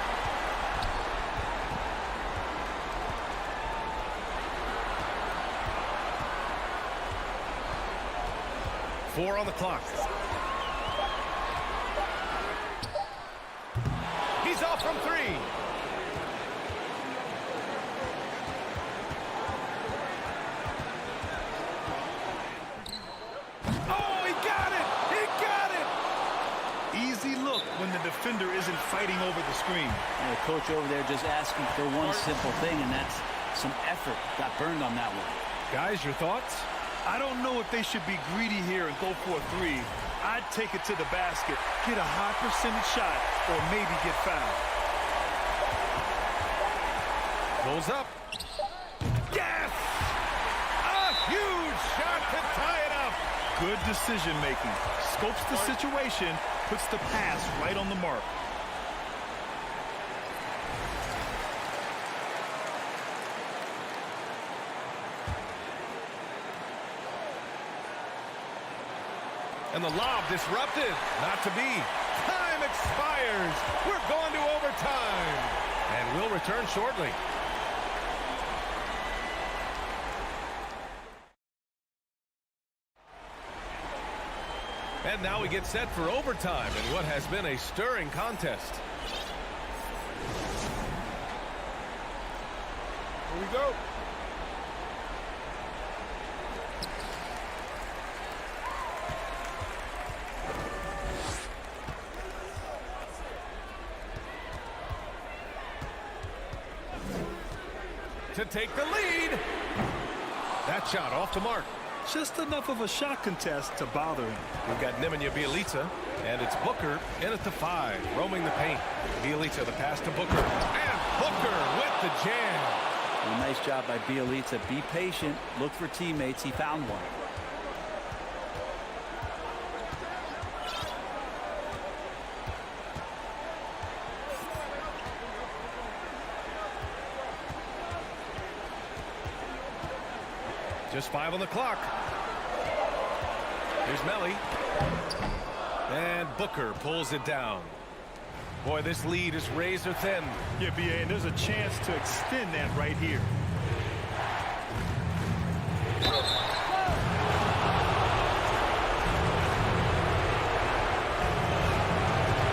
Four on the clock. He's off from three. Oh, he got it! He got it! Easy look when the defender isn't fighting over the screen. And the coach over there just asking for one simple thing, and that's some effort. Got burned on that one. Guys, your thoughts? I don't know if they should be greedy here and go for a three. I'd take it to the basket, get a high percentage shot, or maybe get fouled. Pulls up. Yes! A huge shot to tie it up. Good decision making. Scopes the situation, puts the pass right on the mark. And the lob disrupted. Not to be. Time expires. We're going to overtime. And we'll return shortly. And now we get set for overtime in what has been a stirring contest. Here we go. To take the lead. That shot off the mark. Just enough of a shot contest to bother him. We've got Nemanja Bjelica, and it's Booker in at the 5, roaming the paint. Bjelica, the pass to Booker, and Booker with the jam. A nice job by Bjelica. Be patient. Look for teammates. He found one. Just 5 on the clock. Here's Melly. And Booker pulls it down. Boy, this lead is razor thin. Yeah, BA, and there's a chance to extend that right here.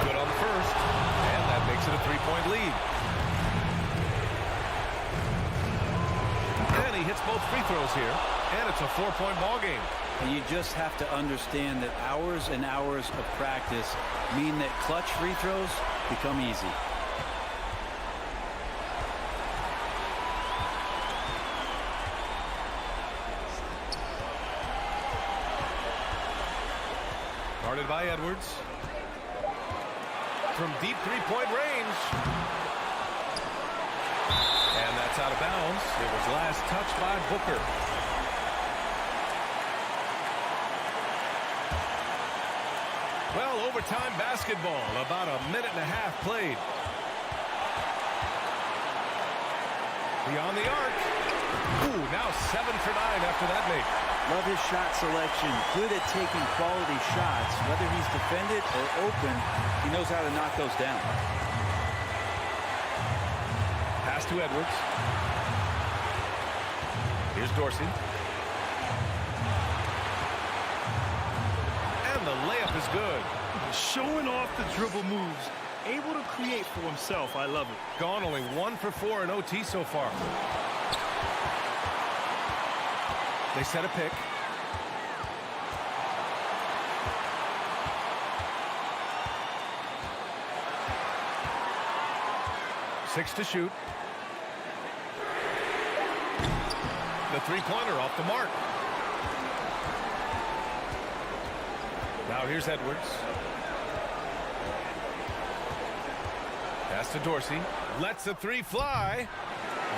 Good on the first. And that makes it a 3-point lead. And he hits both free throws here. And it's a 4-point ball game. And you just have to understand that hours and hours of practice mean that clutch free throws become easy. Guarded by Edwards. From deep three-point range. And that's out of bounds. It was last touched by Booker. Well, overtime basketball. About a minute and a half played. Beyond the arc. Ooh, now 7 for 9 after that make. Love his shot selection. Good at taking quality shots. Whether he's defended or open, he knows how to knock those down. Pass to Edwards. Here's Dorsey. And the layup is good. Showing off the dribble moves. Able to create for himself. I love it. Gone only 1 for 4 in OT so far. They set a pick. Six to shoot. The three-pointer off the mark. Now here's Edwards. Pass to Dorsey. Lets the three fly.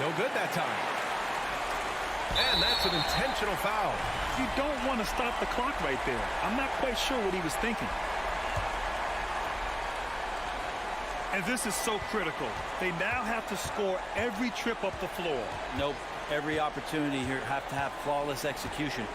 No good that time. And that's an intentional foul. You don't want to stop the clock right there. I'm not quite sure what he was thinking. And this is so critical. They now have to score every trip up the floor. Nope. Every opportunity here have to have flawless execution.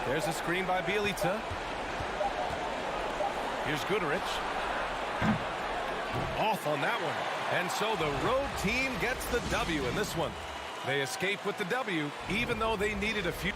There's a screen by Bielitsa. Here's Goodrich. Off on that one. And so the road team gets the W in this one. They escape with the W, even though they needed a few.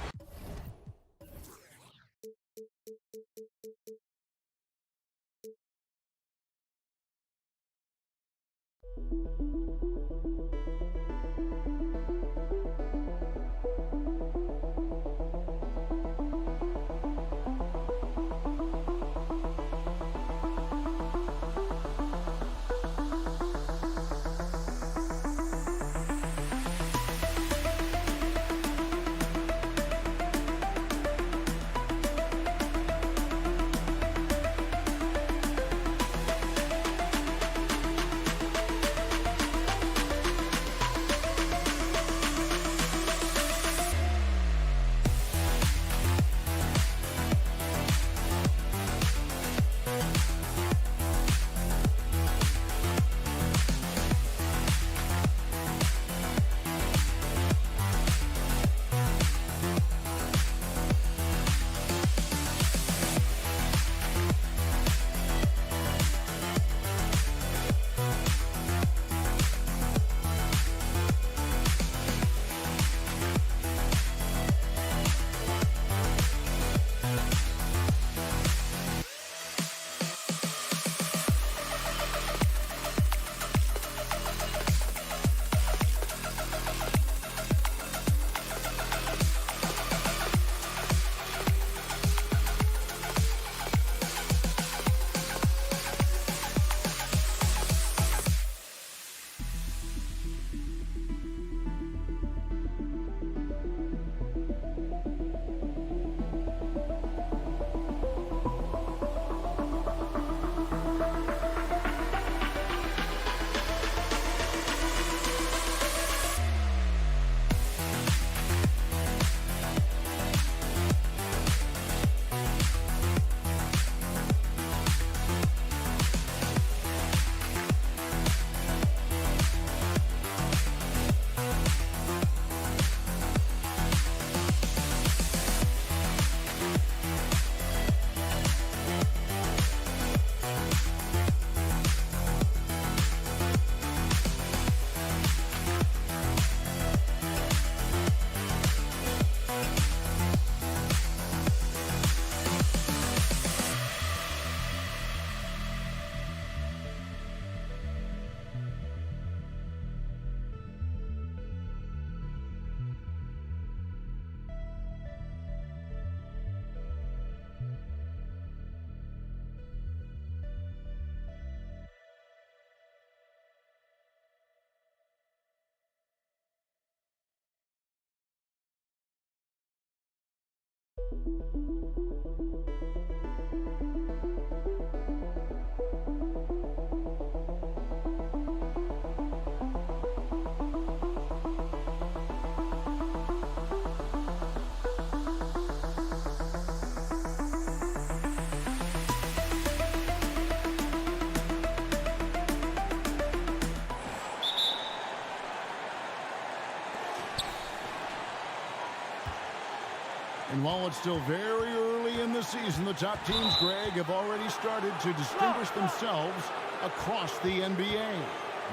And while it's still very early in the season, the top teams, Greg, have already started to distinguish themselves across the NBA.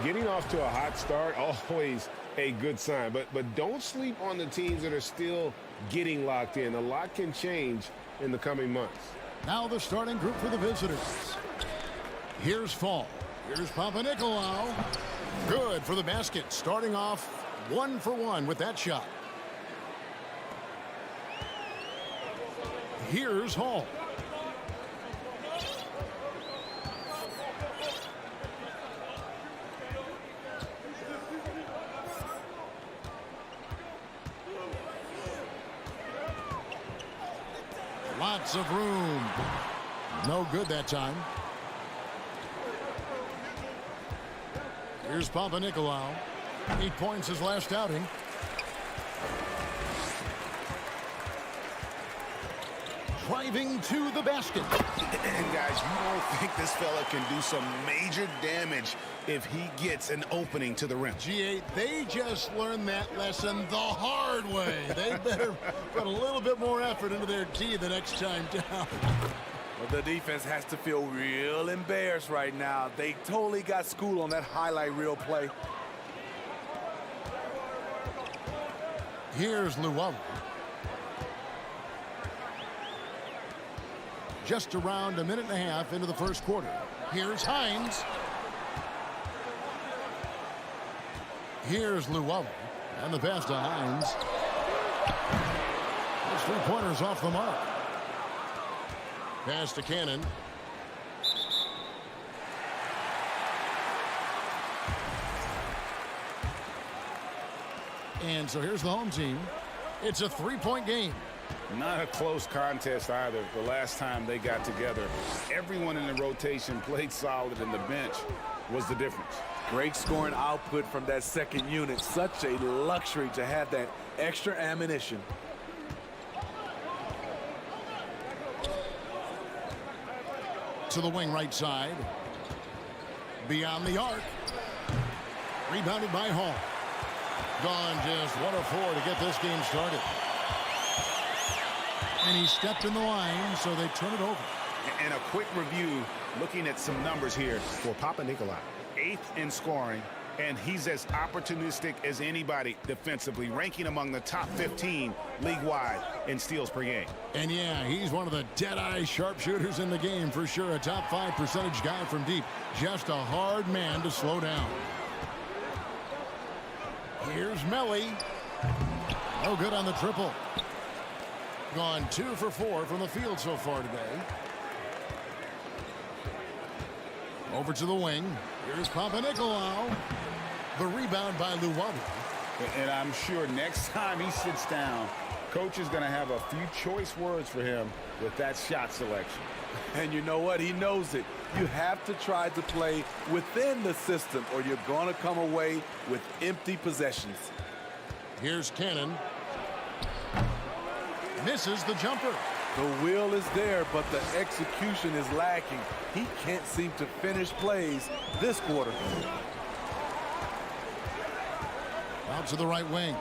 Getting off to a hot start, always a good sign. But don't sleep on the teams that are still getting locked in. A lot can change in the coming months. Now the starting group for the visitors. Here's Fall. Here's Papanikolaou. Good for the basket. Starting off 1 for 1 with that shot. Here's Hall. Lots of room. No good that time. Here's Papanikolaou. 8 points his last driving to the basket. And guys, you don't think this fella can do some major damage if he gets an opening to the rim. G8, they just learned that lesson the hard way. They better put a little bit more effort into their key the next time down. Well, the defense has to feel real embarrassed right now. They totally got schooled on that highlight reel play. Here's Llewellyn. Just around a minute and a half into the first quarter. Here's Hines. Here's Llewellyn. And the pass to Hines. Those three-pointers off the mark. Pass to Cannon. And so here's the home team. It's a three-point game. Not a close contest either. The last time they got together, everyone in the rotation played solid, and the bench was the difference. Great scoring output from that second unit. Such a luxury to have that extra ammunition. To the wing right side. Beyond the arc. Rebounded by Hall. Gone just 1 of 4 to get this game started. And he stepped in the line, so they turn it over. And a quick review, looking at some numbers here for Papanikolaou. 8th in scoring, and he's as opportunistic as anybody defensively, ranking among the top 15 league-wide in steals per game. And yeah, he's one of the dead-eye sharpshooters in the game for sure. A top 5 percentage guy from deep. Just a hard man to slow down. Here's Melly. No good on the triple. Gone 2 for 4 from the field so far today. Over to the wing. Here's Papanikolaou. The rebound by Llewellyn. And I'm sure next time he sits down, coach is going to have a few choice words for him with that shot selection. And you know what? He knows it. You have to try to play within the system, or you're going to come away with empty possessions. Here's Cannon. Misses the jumper. The will is there, but the execution is lacking. He can't seem to finish plays this quarter. Out to the right wing.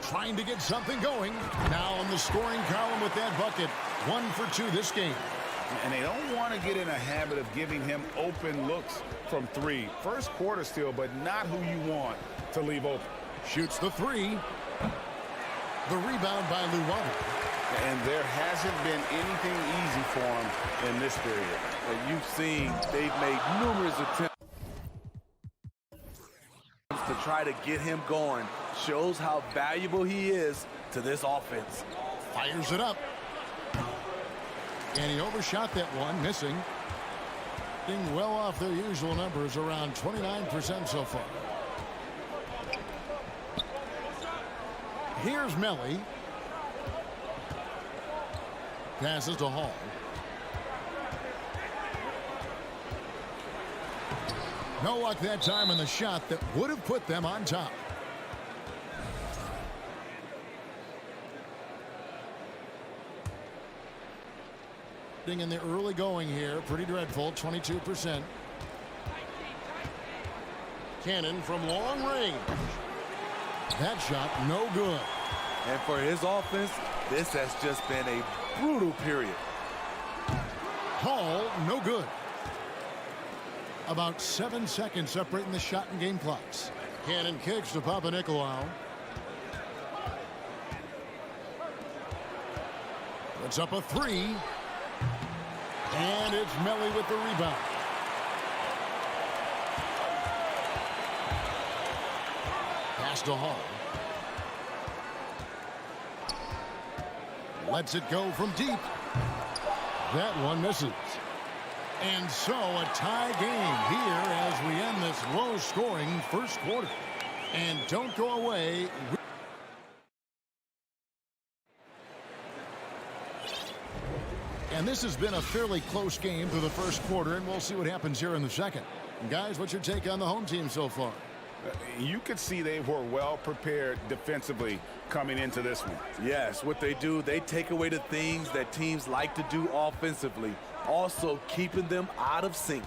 Trying to get something going. Now on the scoring column with that bucket. 1 for 2 this game. And they don't want to get in a habit of giving him open looks from 3. First quarter still, but not who you want to leave open. Shoots the 3. The rebound by Llewellyn. And there hasn't been anything easy for him in this period. And you've seen they've made numerous attempts to try to get him going. Shows how valuable he is to this offense. Fires it up. And he overshot that one, missing. Being well off their usual numbers, around 29% so far. Here's Melly. Passes to Hall. No luck that time on the shot that would have put them on top. In the early going here, pretty dreadful, 22%. Cannon from long range. That shot, no good. And for his offense, this has just been a brutal period. Hall, no good. About 7 seconds separating the shot and game clocks. Cannon kicks to Papanikolaou. Puts up a 3. And it's Melly with the rebound. Pass to Hall. Lets it go from deep. That one misses. And so a tie game here as we end this low-scoring first quarter. And don't go away. And this has been a fairly close game through the first quarter, and we'll see what happens here in the second. And guys, what's your take on the home team so far? You could see they were well prepared defensively coming into this one. Yes, what they do, they take away the things that teams like to do offensively, also keeping them out of sync.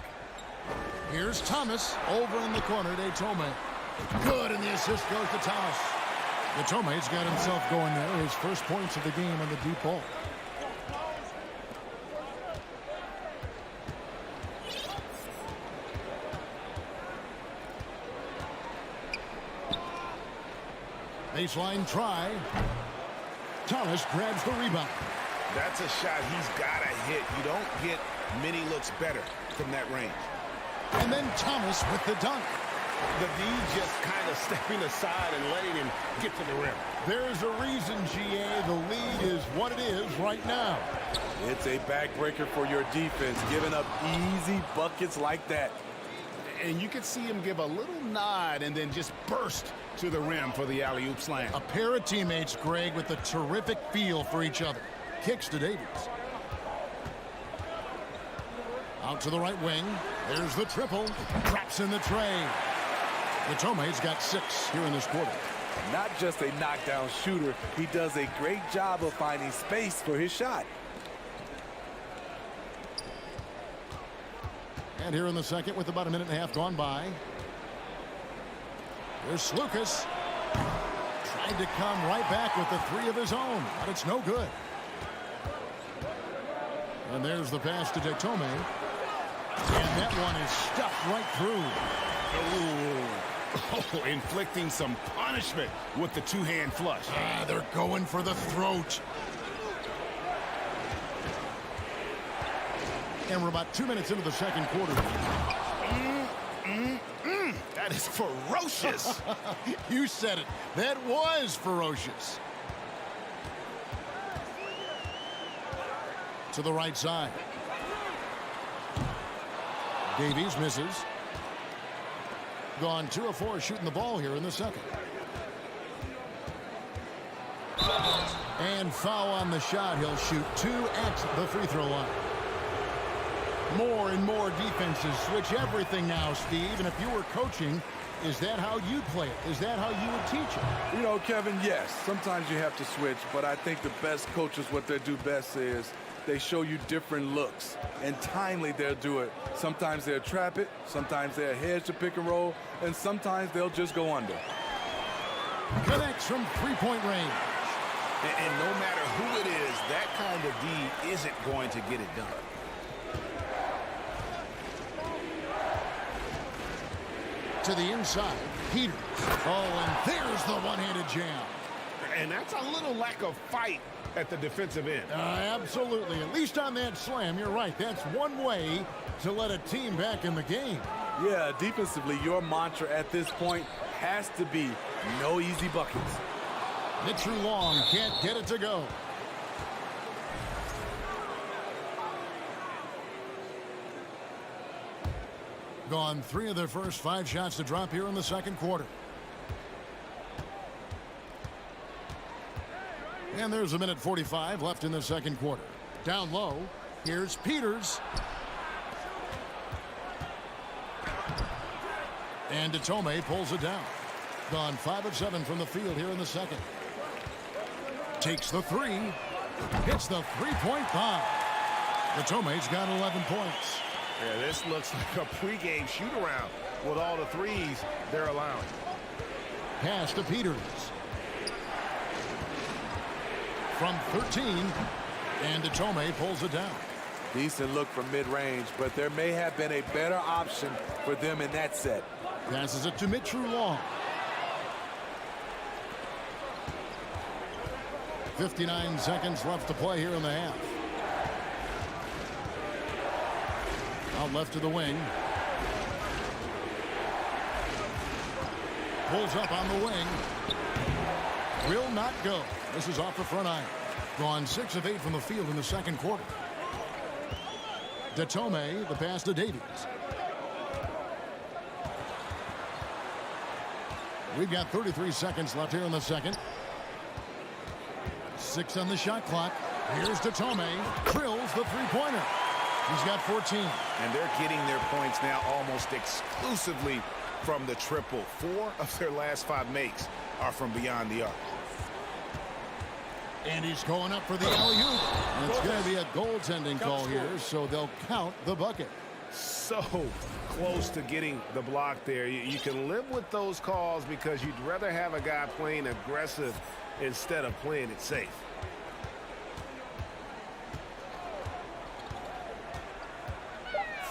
Here's Thomas over in the corner. Detome. Good, and the assist goes to Thomas. Detome's got himself going there. His first points of the game on the deep ball. Baseline try. Thomas grabs the rebound. That's a shot he's got to hit. You don't get many looks better from that range. And then Thomas with the dunk. The D just kind of stepping aside and letting him get to the rim. There's a reason, GA, the lead is what it is right now. It's a backbreaker for your defense, giving up easy buckets like that. And you could see him give a little nod and then just burst to the rim for the alley-oop slam. A pair of teammates, Greg, with a terrific feel for each other. Kicks to Davies. Out to the right wing. There's the triple. Drops in the tray. Detome's got 6 here in this quarter. Not just a knockdown shooter, he does a great job of finding space for his shot. And here in the second with about a minute and a half gone by. There's Lucas. Tried to come right back with the 3 of his own, but it's no good. And there's the pass to Detome. And that one is stuffed right through. Oh, inflicting some punishment with the two-hand flush. They're going for the throat. And we're about 2 minutes into the second quarter. That is ferocious. You said it. That was ferocious. To the right side. Davies misses. Gone 2 of 4 shooting the ball here in the second. And foul on the shot. He'll shoot 2 at the free throw line. More and more defenses switch everything now, Steve. And if you were coaching, is that how you play it? Is that how you would teach it? You know, Kevin, yes. Sometimes you have to switch, but I think the best coaches, what they do best is they show you different looks. And timely, they'll do it. Sometimes they'll trap it. Sometimes they'll hedge the pick and roll. And sometimes they'll just go under. Connects from three-point range. And no matter who it is, that kind of D isn't going to get it done. To the inside, Peters. Oh, and there's the one-handed jam. And that's a little lack of fight at the defensive end. Absolutely. At least on that slam, you're right. That's one way to let a team back in the game. Yeah, defensively, your mantra at this point has to be no easy buckets. Mitchell Long can't get it to go. Gone 3 of their first 5 shots to drop here in the second quarter. And there's a minute 45 left in the second quarter. Down low, here's Peters. And Detome pulls it down. Gone 5 of 7 from the field here in the second. Takes the 3. Hits the three-point bomb. Detome's got 11 points. Yeah, this looks like a pregame shoot-around with all the threes they're allowing. Pass to Peters. From 13, and Detome pulls it down. Decent look from mid-range, but there may have been a better option for them in that set. Passes it to Mitchell Long. 59 seconds left to play here in the half. Out left to the wing. Pulls up on the wing. Will not go. This is off the front iron. Gone 6 of 8 from the field in the second quarter. Detome, the pass to Davies. We've got 33 seconds left here in the second. 6 on the shot clock. Here's Detome. Drills the three-pointer. He's got 14. And they're getting their points now almost exclusively from the triple. 4 of their last 5 makes are from beyond the arc. And he's going up for the alley-oop. It's going to be a goaltending call here, so they'll count the bucket. So close to getting the block there. You can live with those calls because you'd rather have a guy playing aggressive instead of playing it safe.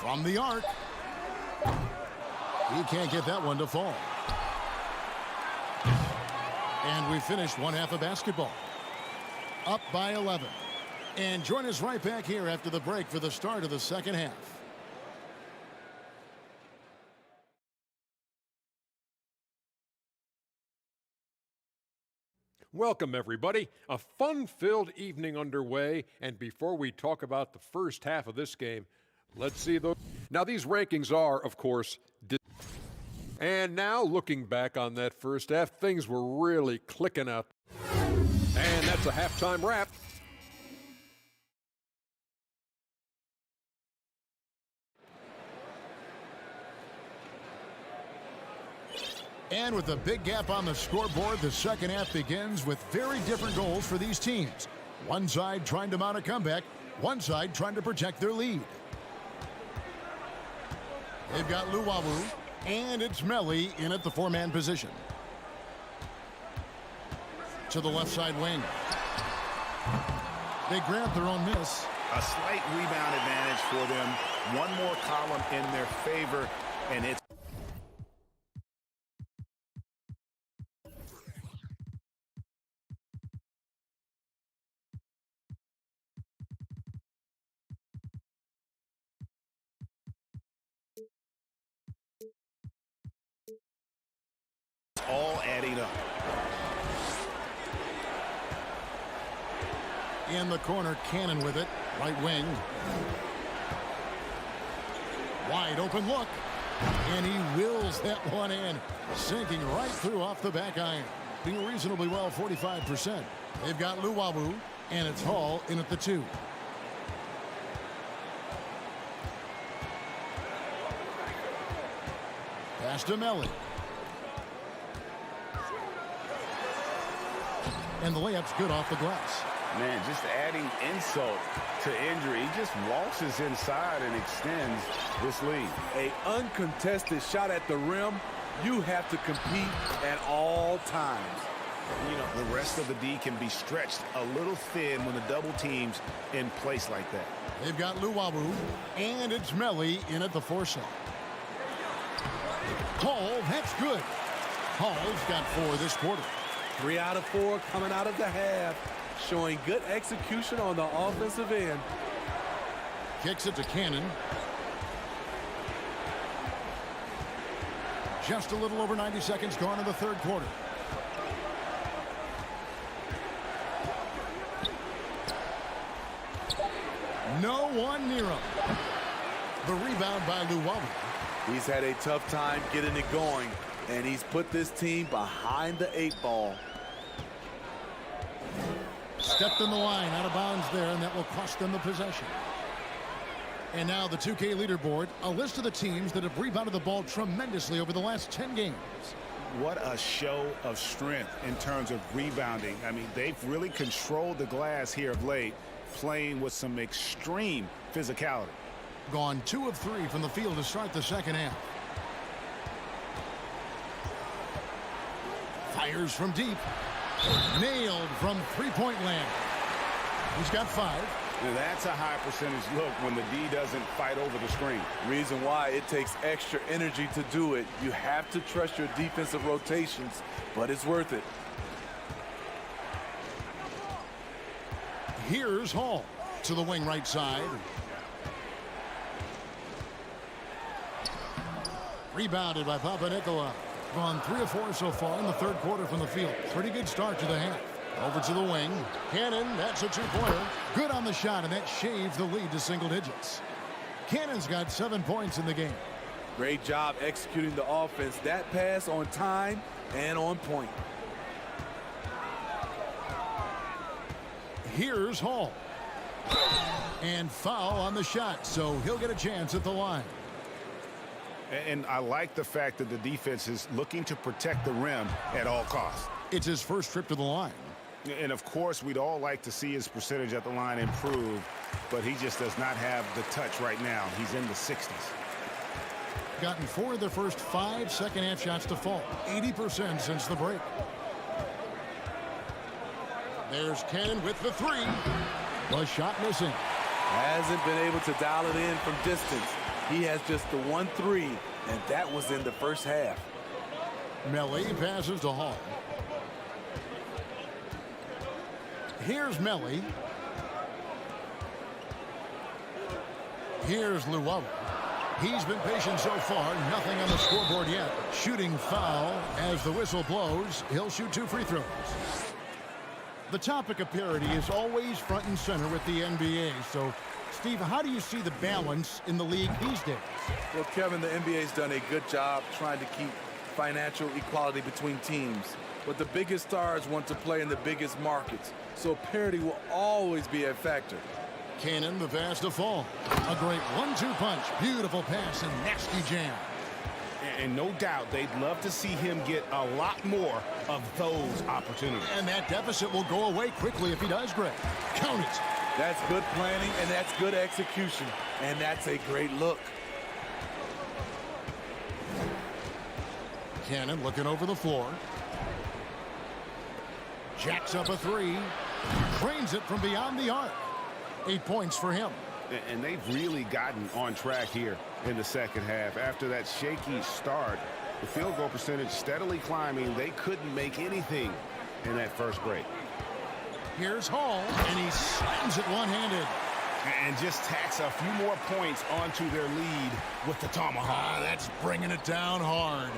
From the arc. He can't get that one to fall. And we finished one half of basketball. Up by 11. And join us right back here after the break for the start of the second half. Welcome, everybody. A fun-filled evening underway. And before we talk about the first half of this game, let's see those. Now, these rankings are, of course, and now looking back on that first half, things were really clicking out. And that's a halftime wrap. And with a big gap on the scoreboard, the second half begins with very different goals for these teams. One side trying to mount a comeback, one side trying to protect their lead. They've got Luwawu, and it's Melli in at the 4-man position. To the left side wing. They grab their own miss. A slight rebound advantage for them. One more column in their favor, and it's all adding up. In the corner, Cannon with it. Right wing. Wide open look. And he wills that one in. Sinking right through off the back iron. Being reasonably well, 45%. They've got Luwawu. And it's Hall in at the 2. Pass to Melli. And the layup's good off the glass. Man, just adding insult to injury. He just waltzes inside and extends this lead. An uncontested shot at the rim, you have to compete at all times. You know, the rest of the D can be stretched a little thin when the double team's in place like that. They've got Luwawu, and it's Melli in at the 4 side. Hall, that's good. Hall's got 4 this quarter. 3 out of 4 coming out of the half, showing good execution on the offensive end. Kicks it to Cannon. Just a little over 90 seconds gone in the third quarter. No one near him. The rebound by Luwawu. He's had a tough time getting it going, and he's put this team behind the 8 ball. Stepped in the line, out of bounds there, and that will cost them the possession. And now the 2K leaderboard, a list of the teams that have rebounded the ball tremendously over the last 10 games. What a show of strength in terms of rebounding. I mean, they've really controlled the glass here of late, playing with some extreme physicality. Gone 2 of 3 from the field to start the second half. Fires from deep. Nailed from three-point land. He's got 5. Now that's a high percentage look when the D doesn't fight over the screen. Reason why it takes extra energy to do it. You have to trust your defensive rotations, but it's worth it. Here's Hall to the wing right side. Rebounded by Papanikolaou. Gone 3 of 4 so far in the third quarter from the field. Pretty good start to the half. Over to the wing. Cannon, that's a 2-pointer. Good on the shot, and that shaved the lead to single digits. Cannon's got 7 points in the game. Great job executing the offense. That pass on time and on point. Here's Hall. And foul on the shot, so he'll get a chance at the line. And I like the fact that the defense is looking to protect the rim at all costs. It's his first trip to the line. And, of course, we'd all like to see his percentage at the line improve, but he just does not have the touch right now. He's in the 60s. Gotten 4 of the first 5 second-half shots to fall. 80% since the break. There's Ken with the 3. The shot missing. Hasn't been able to dial it in from distance. He has just the 1 3, and that was in the first half. Melly passes to Hall. Here's Melly. Here's Luau. He's been patient so far. Nothing on the scoreboard yet. Shooting foul as the whistle blows. He'll shoot 2 free throws. The topic of parity is always front and center with the NBA. So, Steve, how do you see the balance in the league these days? Well, Kevin, the NBA's done a good job trying to keep financial equality between teams. But the biggest stars want to play in the biggest markets. So parity will always be a factor. Cannon, the pass to Fall. A great 1-2 punch. Beautiful pass and nasty jam. And no doubt they'd love to see him get a lot more of those opportunities. And that deficit will go away quickly if he does, Greg. Count it. That's good planning, and that's good execution. And that's a great look. Cannon looking over the floor. Jacks up a 3. Drains it from beyond the arc. 8 points for him. And they've really gotten on track here in the second half. After that shaky start, the field goal percentage steadily climbing. They couldn't make anything in that first break. Here's Hall, and he slams it one-handed. And just tacks a few more points onto their lead with the tomahawk. That's bringing it down hard.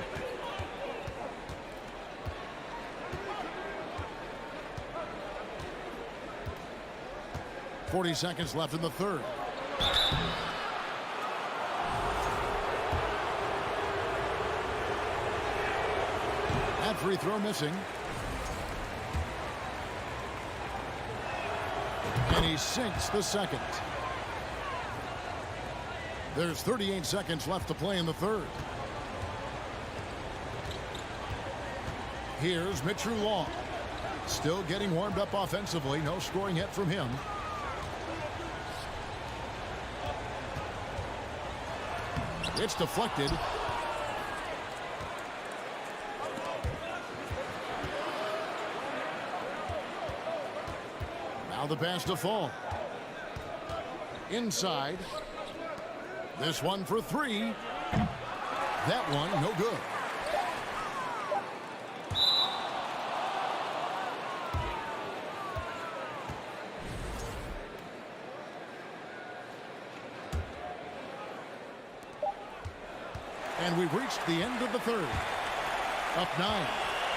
.40 seconds left in the third. That free throw missing. And he sinks the second. There's 38 seconds left to play in the third. Here's Mitchell Long. Still getting warmed up offensively. No scoring yet from him. It's deflected. Now the pass to Fall. Inside. This one for 3. That one no good. And we've reached the end of the third. Up 9.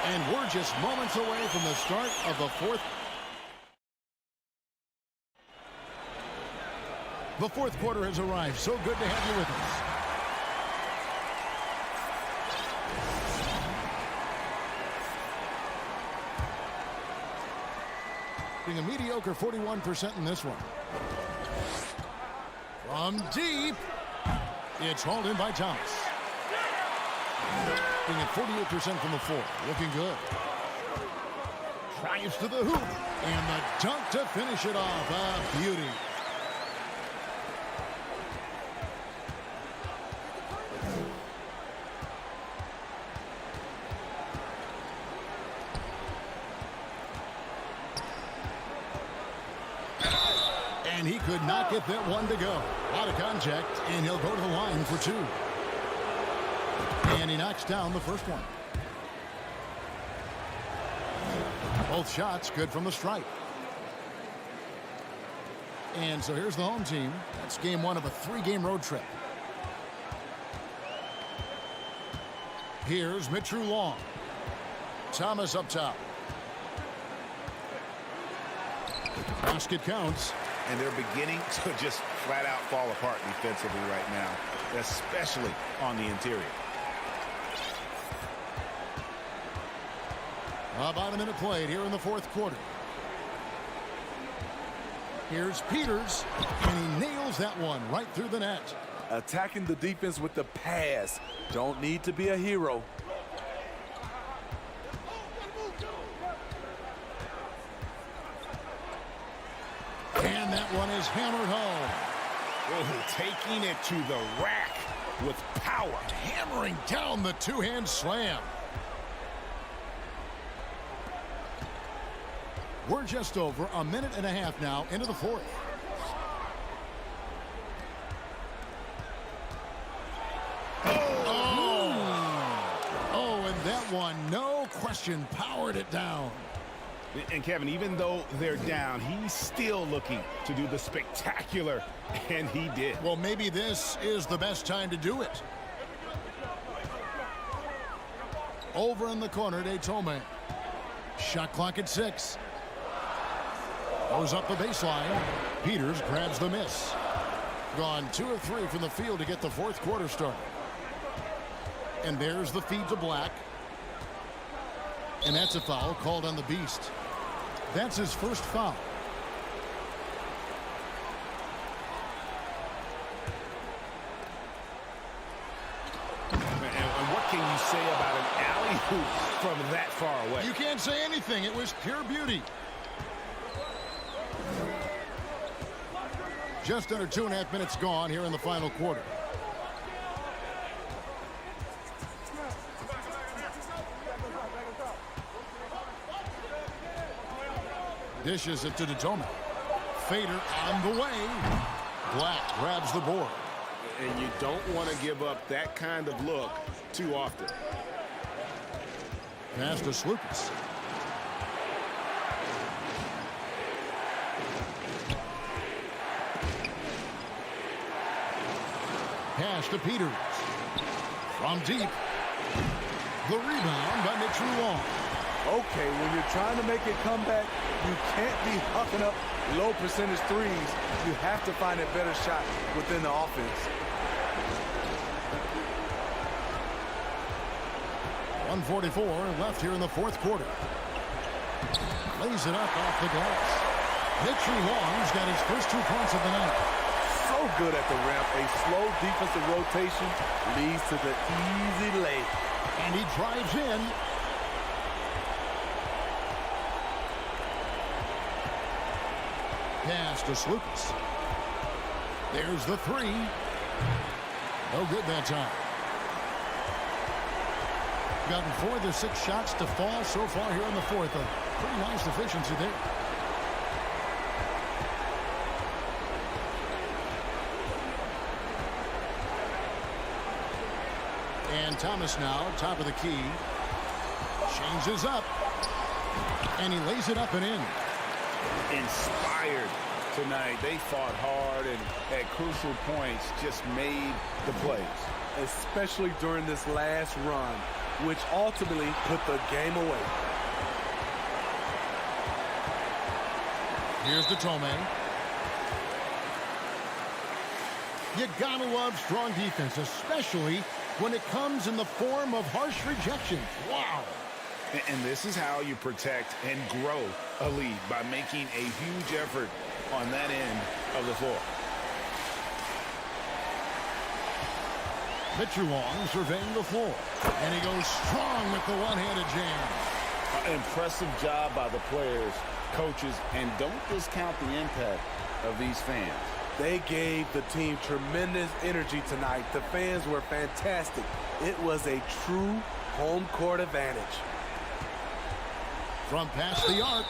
And we're just moments away from the start of the fourth. The fourth quarter has arrived. So good to have you with us. Being a mediocre 41% in this one. From deep. It's hauled in by Thomas. Being at 48% from the floor. Looking good. Drives to the hoop. And the dunk to finish it off. A beauty. And he could not get that one to go. Out of contact, and he'll go to the line for 2. And he knocks down the first one. Both shots good from the stripe. And so here's the home team. That's game 1 of a 3-game road trip. Here's Mitchell Long. Thomas up top. Basket counts. And they're beginning to just flat out fall apart defensively right now, especially on the interior. About a minute played here in the fourth quarter. Here's Peters, and he nails that one right through the net. Attacking the defense with the pass. Don't need to be a hero. And that one is hammered home. Oh, taking it to the rack with power. Hammering down the two-hand slam. We're just over a minute and a half now into the fourth. Oh, and that one, no question, powered it down. And Kevin, even though they're down, he's still looking to do the spectacular, and he did. Well, maybe this is the best time to do it. Over in the corner, Tome. Shot clock at 6. Goes up the baseline. Peters grabs the miss. Gone 2 of 3 from the field to get the fourth quarter started. And there's the feed to Black. And that's a foul called on the Beast. That's his first foul. And what can you say about an alley-oop from that far away? You can't say anything. It was pure beauty. Just under 2.5 minutes gone here in the final quarter. Dishes it to Tome. Fader on the way. Black grabs the board. And you don't want to give up that kind of look too often. Pass to Slukas. Pass to Peters. From deep. The rebound by Mitchell Long. Okay, when you're trying to make a comeback, you can't be hucking up low percentage threes. You have to find a better shot within the offense. 1:44 left here in the fourth quarter. Lays it up off the glass. Mitchell Long's got his first 2 points of the night. So good at the rim. A slow defensive rotation leads to the easy lay. And he drives in. Pass to Slukas. There's the 3. No good that time. Gotten 4 of their 6 shots to fall so far here in the fourth. A pretty nice efficiency there. And Thomas now, top of the key. Changes up. And he lays it up and in. Inspired tonight. They fought hard and at crucial points just made the plays. Especially during this last run, which ultimately put the game away. Here's the Tome. You gotta love strong defense, especially when it comes in the form of harsh rejection. Wow. And this is how you protect and grow a lead, by making a huge effort on that end of the floor. Mitchell Long surveying the floor. And he goes strong with the one-handed jam. Impressive job by the players, coaches, and don't discount the impact of these fans. They gave the team tremendous energy tonight. The fans were fantastic. It was a true home court advantage. From past the arc.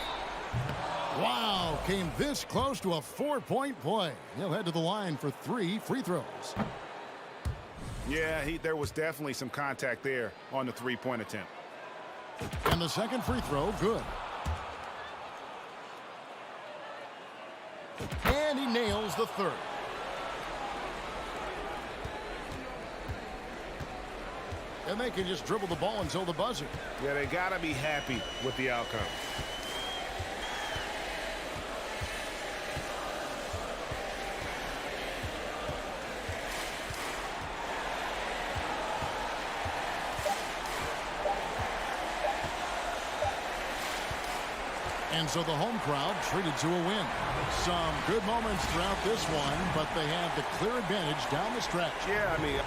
Wow, came this close to a 4-point play. He'll head to the line for 3 free throws. Yeah, there was definitely some contact there on the three-point attempt. And the second free throw, good. And he nails the third. And they can just dribble the ball until the buzzer. Yeah, they got to be happy with the outcome. And so the home crowd treated to a win. Some good moments throughout this one, but they had the clear advantage down the stretch. Yeah, I mean...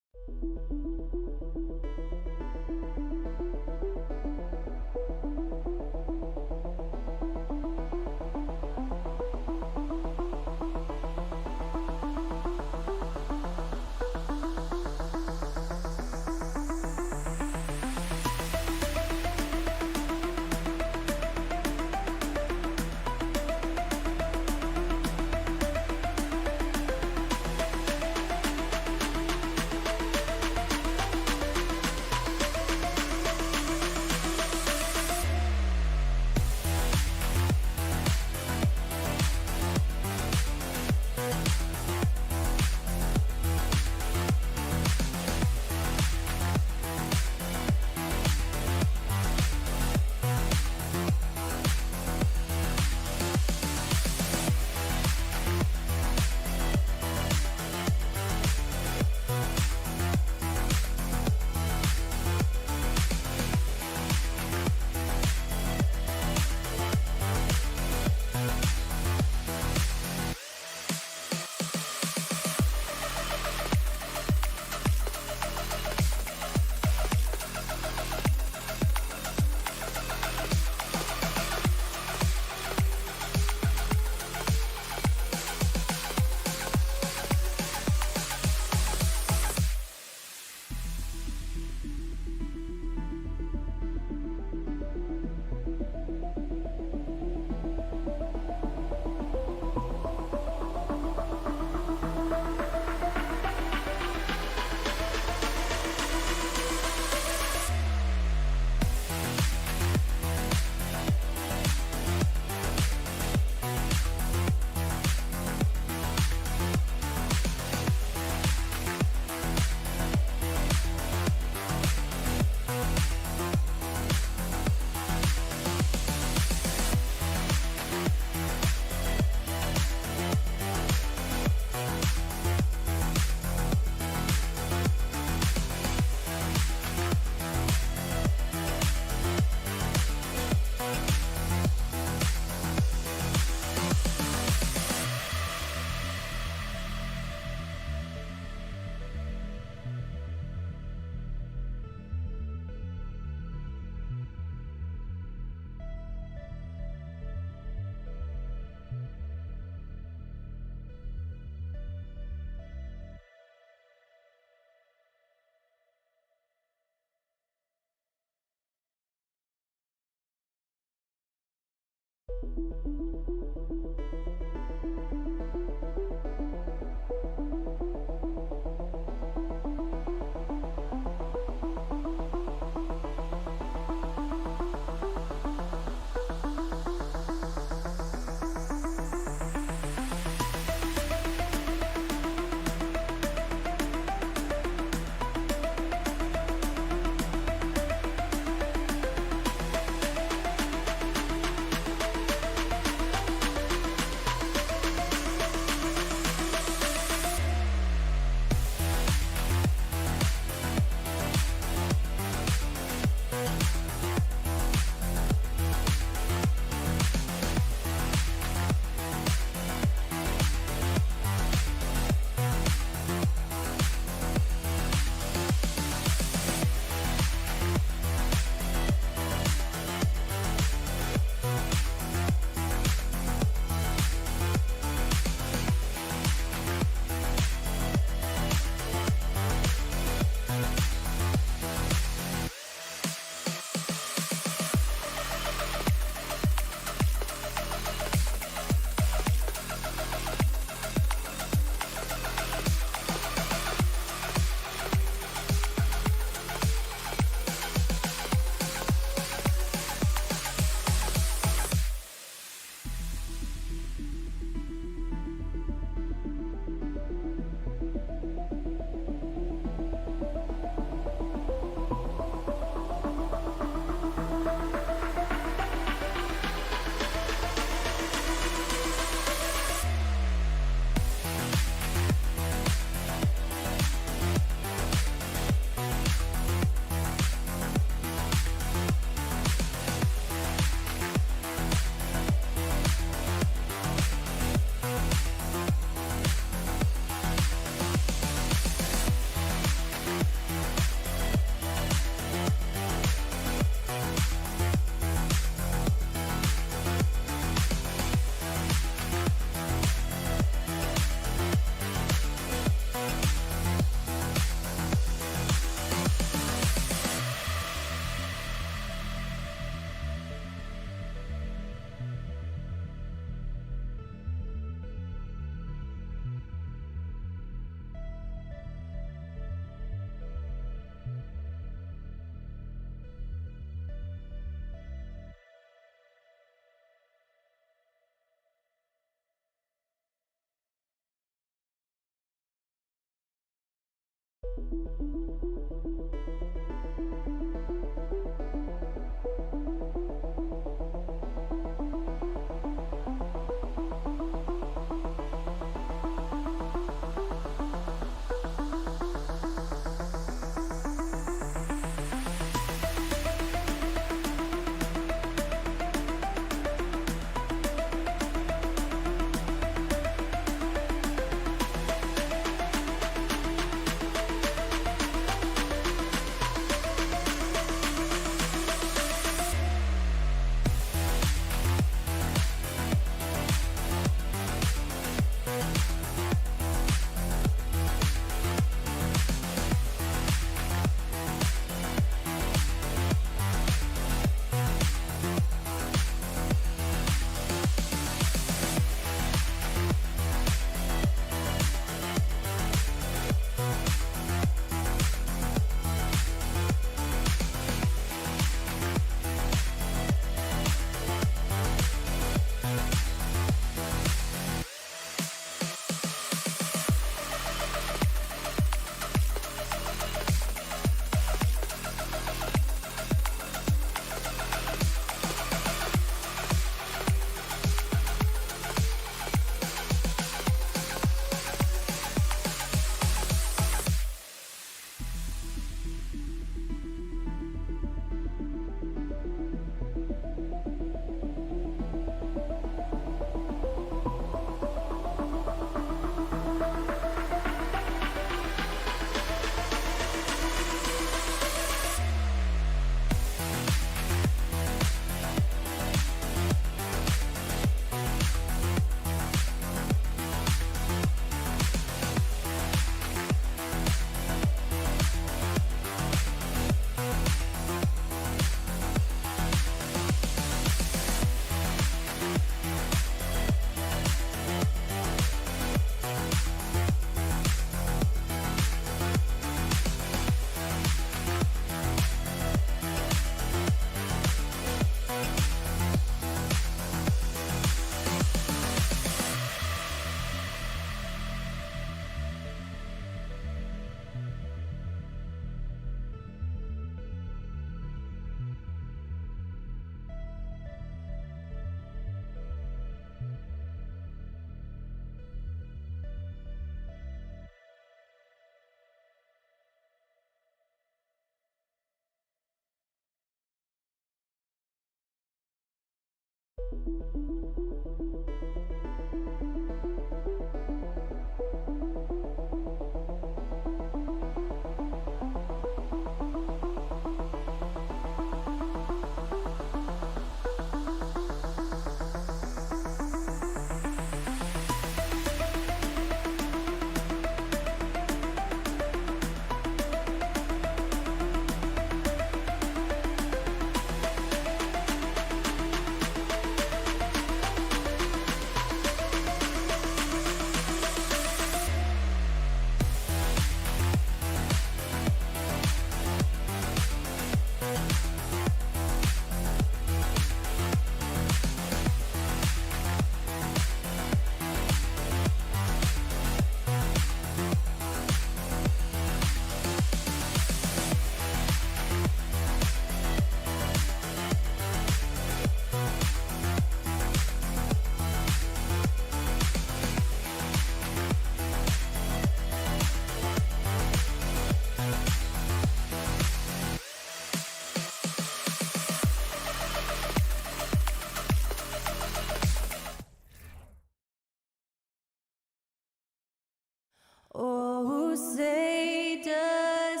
Oh, say does.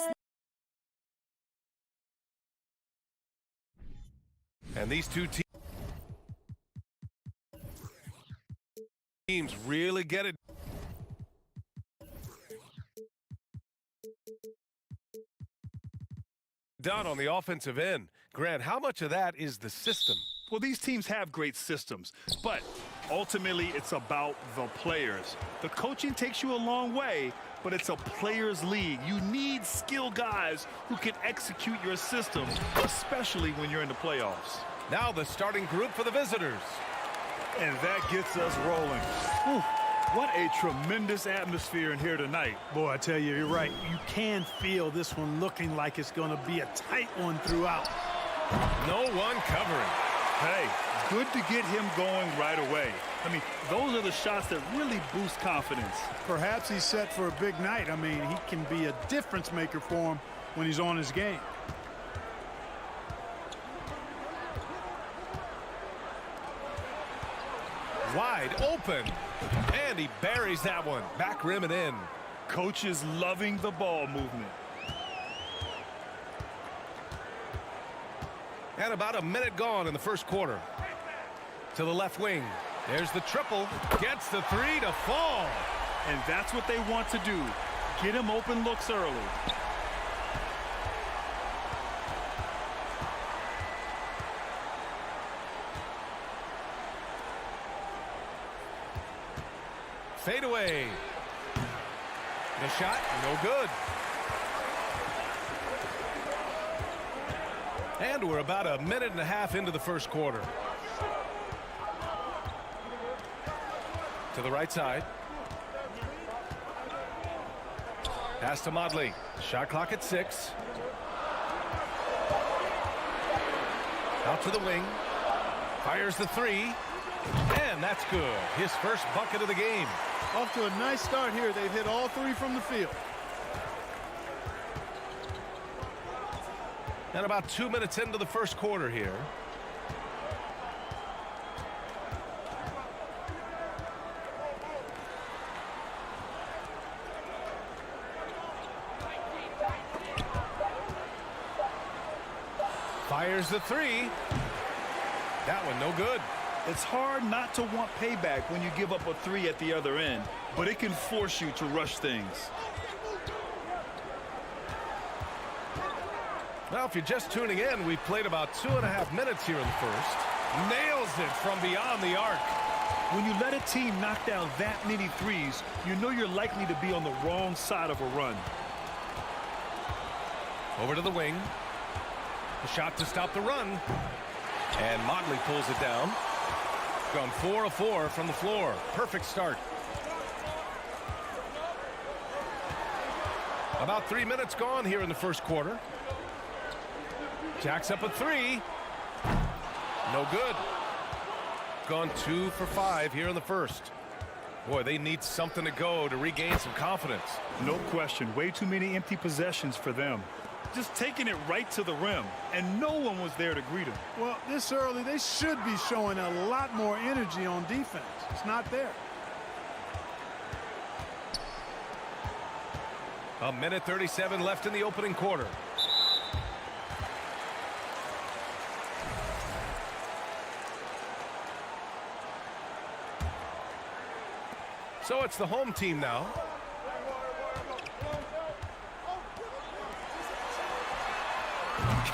And these two teams really get it done on the offensive end. Grant, how much of that is the system? Well, these teams have great systems, but ultimately it's about the players. The coaching takes you a long way, but it's a players' league. You need skilled guys who can execute your system, especially when you're in the playoffs. Now the starting group for the visitors. And that gets us rolling. Whew. What a tremendous atmosphere in here tonight. Boy, I tell you, you're right. You can feel this one looking like it's going to be a tight one throughout. No one covering. Hey, good to get him going right away. I mean, those are the shots that really boost confidence. Perhaps he's set for a big night. I mean, he can be a difference maker for him when he's on his game. Wide open. And he buries that one. Back rim and in. Coach is loving the ball movement. And about a minute gone in the first quarter. To the left wing. There's the triple. Gets the three to fall. And that's what they want to do. Get him open looks early. Fade away. The shot, no good. And we're about a minute and a half into the first quarter. To the right side. Pass to Modley. Shot clock at 6. Out to the wing. Fires the 3. And that's good. His first bucket of the game. Off to a nice start here. They've hit all 3 from the field. And about 2 minutes into the first quarter here. Fires the 3. That one no good. It's hard not to want payback when you give up a 3 at the other end, but it can force you to rush things. Well, if you're just tuning in, we played about 2.5 minutes here in the first. Nails it from beyond the arc. When you let a team knock down that many threes, you know you're likely to be on the wrong side of a run. Over to the wing. A shot to stop the run. And Motley pulls it down. Gone 4 of 4 from the floor. Perfect start. About 3 minutes gone here in the first quarter. Jacks up a 3. No good. Gone 2 for 5 here in the first. Boy, they need something to go to regain some confidence. No question. Way too many empty possessions for them. Just taking it right to the rim, and no one was there to greet him. Well, this early, they should be showing a lot more energy on defense. It's not there. A minute 37 left in the opening quarter. So it's the home team now.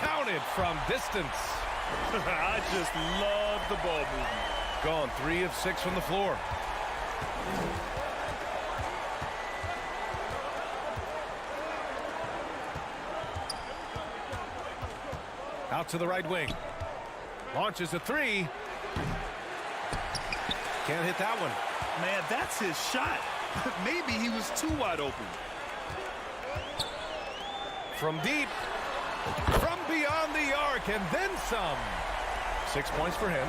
Counted from distance. I just love the ball movement. Gone 3 of 6 from the floor. Out to the right wing. Launches a 3. Can't hit that one. Man, that's his shot. Maybe he was too wide open. From deep. From beyond the arc, and then some. 6 points for him.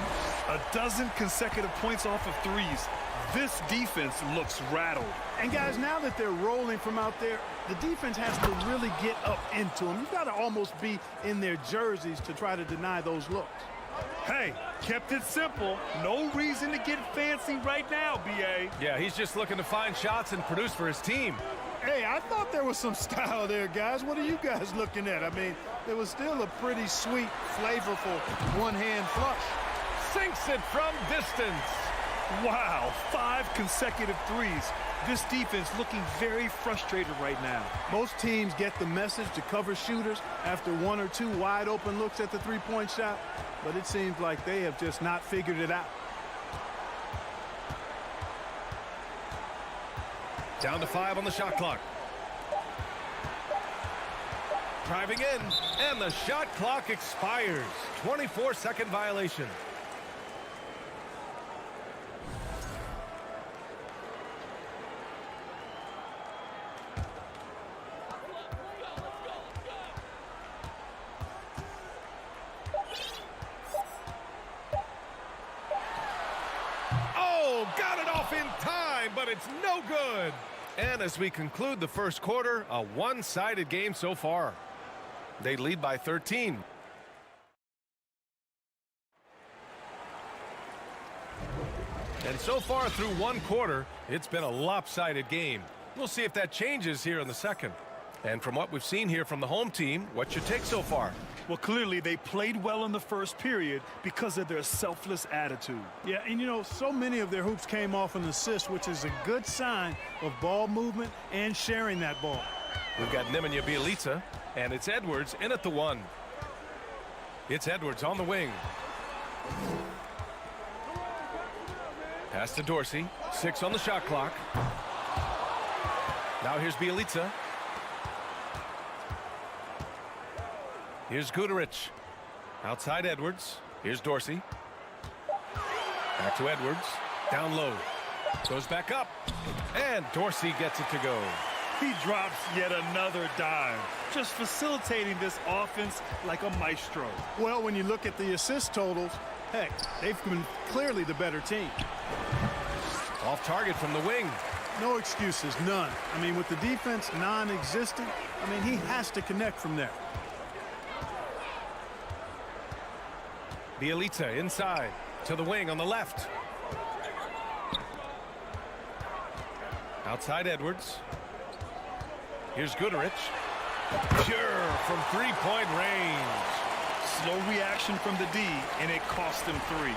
12 consecutive points off of threes. This defense looks rattled. And guys, now that they're rolling from out there, the defense has to really get up into them. You've got to almost be in their jerseys to try to deny those looks. Hey, kept it simple. No reason to get fancy right now, B.A. Yeah, he's just looking to find shots and produce for his team. Hey, I thought there was some style there, guys. What are you guys looking at? I mean, there was still a pretty sweet, flavorful one-hand flush. Sinks it from distance. Wow, 5 consecutive threes. This defense looking very frustrated right now. Most teams get the message to cover shooters after 1 or 2 wide open looks at the three-point shot, but it seems like they have just not figured it out. Down to 5 on the shot clock. Driving in, and the shot clock expires. 24-second violation. but it's no good. And as we conclude the first quarter, a one-sided game so far. They lead by 13. And so far through one quarter, it's been a lopsided game. We'll see if that changes here in the second. And from what we've seen here from the home team, what's your take so far? Well, clearly they played well in the first period because of their selfless attitude. Yeah, and you know, so many of their hoops came off an assist, which is a good sign of ball movement and sharing that ball. We've got Nemanja Bjelica, and it's Edwards in at the one. It's Edwards on the wing. Pass to Dorsey. 6 on the shot clock. Now here's Bjelica. Here's Guduric. Outside Edwards. Here's Dorsey. Back to Edwards. Down low. Goes back up. And Dorsey gets it to go. He drops yet another dime, just facilitating this offense like a maestro. Well, when you look at the assist totals, heck, they've been clearly the better team. Off target from the wing. No excuses, none. I mean, with the defense non-existent, I mean, he has to connect from there. Bjelica inside to the wing on the left. Outside Edwards. Here's Guduric. Pure from three-point range. Slow reaction from the D, and it cost them 3.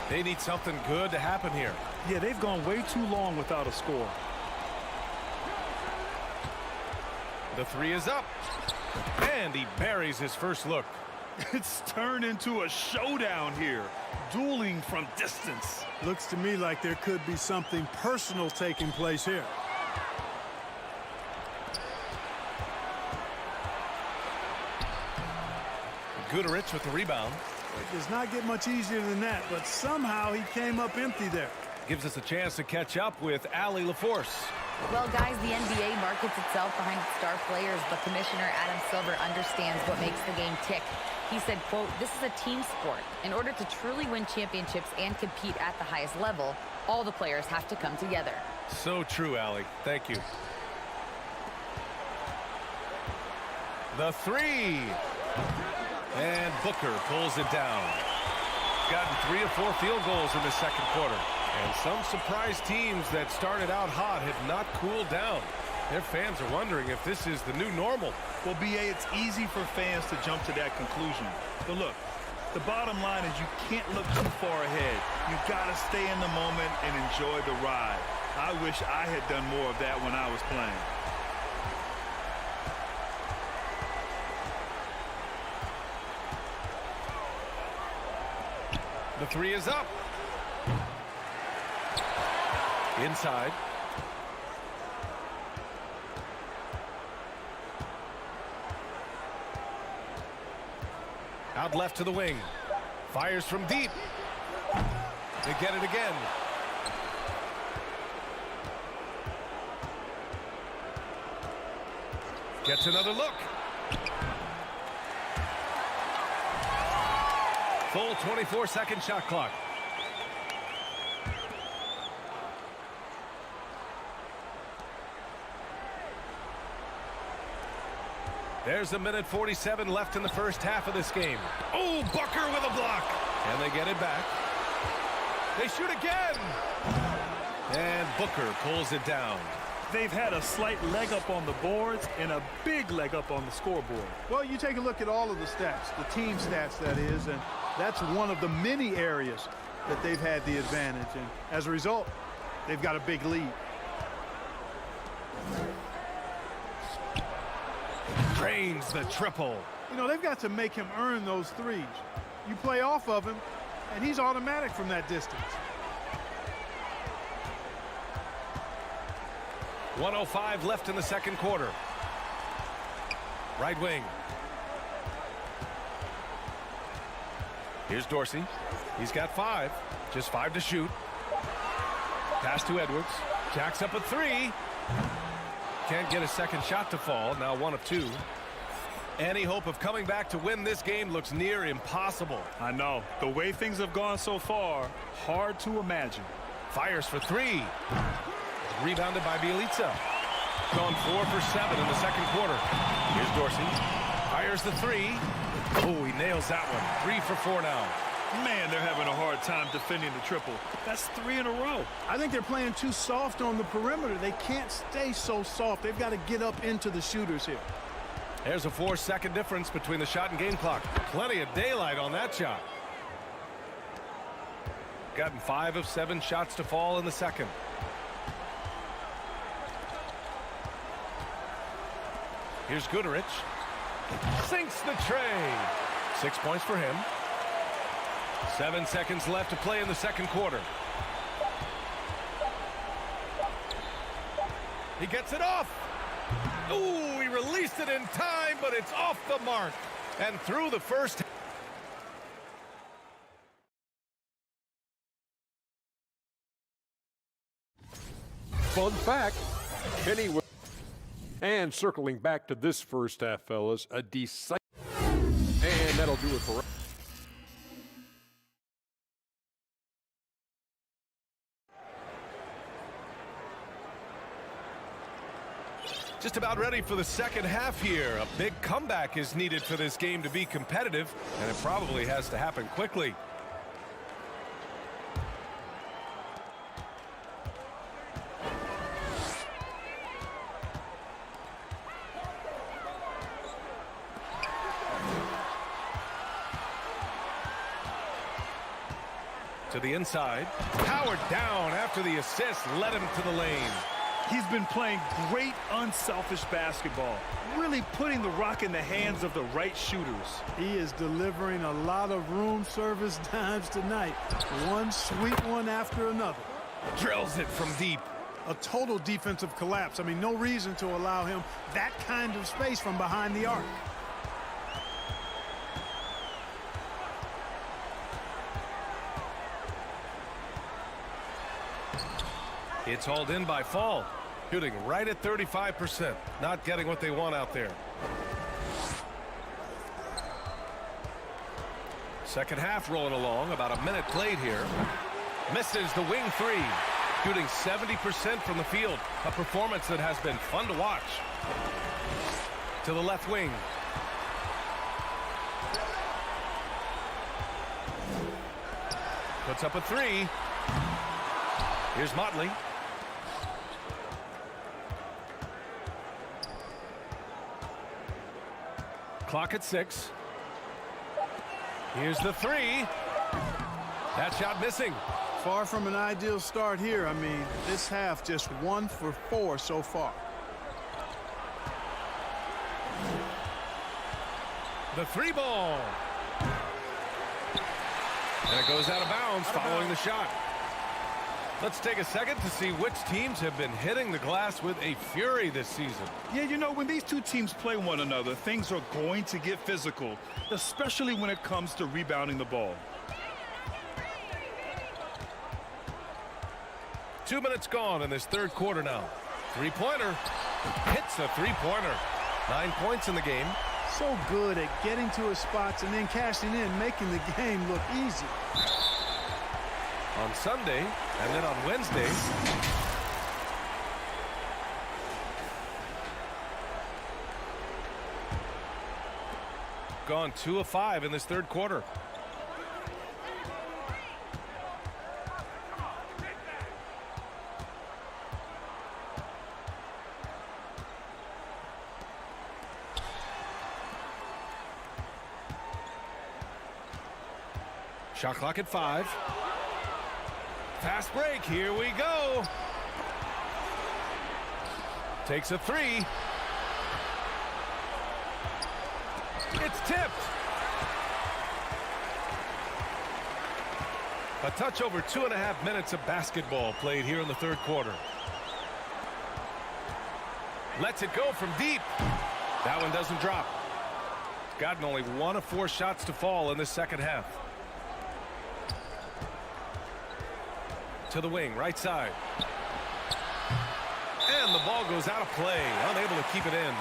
They need something good to happen here. Yeah, they've gone way too long without a score. The 3 is up. And he buries his first look. It's turned into a showdown here. Dueling from distance. Looks to me like there could be something personal taking place here. Guduric with the rebound. It does not get much easier than that, but somehow he came up empty there. Gives us a chance to catch up with Allie LaForce. Well, guys, the NBA markets itself behind its star players, but Commissioner Adam Silver understands what makes the game tick. He said, quote, "This is a team sport. In order to truly win championships and compete at the highest level, all the players have to come together." So true, Allie. Thank you. The 3. And Booker pulls it down. Gotten 3 or 4 field goals in the second quarter. And some surprise teams that started out hot have not cooled down. Their fans are wondering if this is the new normal. Well, BA, it's easy for fans to jump to that conclusion. But look, the bottom line is you can't look too far ahead. You got to stay in the moment and enjoy the ride. I wish I had done more of that when I was playing. The 3 is up. Inside. Out left to the wing. Fires from deep. They get it again. Gets another look. Full 24-second shot clock. There's a minute 47 left in the first half of this game. Oh, Booker with a block. And they get it back. They shoot again. And Booker pulls it down. They've had a slight leg up on the boards and a big leg up on the scoreboard. Well, you take a look at all of the stats, the team stats, that is, and that's one of the many areas that they've had the advantage. And as a result, they've got a big lead. Drains the triple. You know, they've got to make him earn those threes. You play off of him, and he's automatic from that distance. 1:05 left in the second quarter. Right wing. Here's Dorsey. He's got 5. Just 5 to shoot. Pass to Edwards. Jacks up a 3. Can't get a second shot to fall. Now 1 of 2. Any hope of coming back to win this game looks near impossible. I know. The way things have gone so far, hard to imagine. Fires for three. Rebounded by Bielitsa. Gone 4 for 7 in the second quarter. Here's Dorsey. Fires the three. Oh, he nails that one. 3 for 4 now. Man, they're having a hard time defending the triple. That's 3 in a row. I think they're playing too soft on the perimeter. They can't stay so soft. They've got to get up into the shooters here. There's a 4-second difference between the shot and game clock. Plenty of daylight on that shot. Gotten 5 of 7 shots to fall in the second. Here's Goodrich. Sinks the tray. 6 points for him. 7 seconds left to play in the second quarter. He gets it off. Ooh, he released it in time, but it's off the mark. And through the first. Fun fact, Kenny was. And circling back to this first half, fellas, a decisive. And that'll do it for. Just about ready for the second half here. A big comeback is needed for this game to be competitive, and it probably has to happen quickly. To the inside. Powered down after the assist led him to the lane. He's been playing great unselfish basketball, really putting the rock in the hands of the right shooters. He is delivering a lot of room service dimes tonight. One sweet one after another. Drills it from deep. A total defensive collapse. I mean, no reason to allow him that kind of space from behind the arc. It's hauled in by Fall. Shooting right at 35%. Not getting what they want out there. Second half rolling along. About a minute played here. Misses the wing three. Shooting 70% from the field. A performance that has been fun to watch. To the left wing. Puts up a three. Here's Motley. Clock at 6. Here's the three. That shot missing. Far from an ideal start here. I mean, this half just 1 for 4 so far. The three ball. And it goes out of bounds following the shot. Let's take a second to see which teams have been hitting the glass with a fury this season. Yeah, you know, when these two teams play one another, things are going to get physical, especially when it comes to rebounding the ball. 2 minutes gone in this third quarter now. Three-pointer. Hits a three-pointer. 9 points in the game. So good at getting to his spots and then cashing in, making the game look easy. On Sunday, and then on Wednesdays. Gone 2 of 5 in this third quarter. Shot clock at 5. Fast break, here we go. Takes a three. It's tipped. A touch over 2.5 minutes of basketball played here in the third quarter. Lets it go from deep. That one doesn't drop. Gotten only 1 of 4 shots to fall in this second half. To the wing, right side. And the ball goes out of play, unable to keep it in.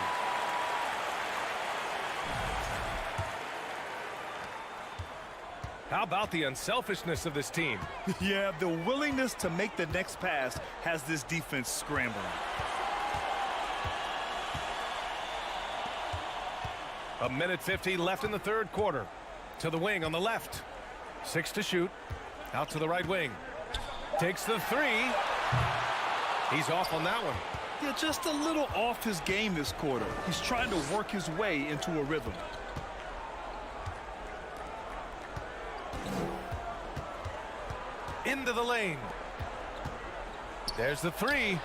How about the unselfishness of this team? Yeah, the willingness to make the next pass has this defense scrambling. A minute 50 left in the third quarter. To the wing on the left. 6 to shoot. Out to the right wing. Takes the three. He's off on that one. Yeah, just a little off his game this quarter. He's trying to work his way into a rhythm. Into the lane. There's the three.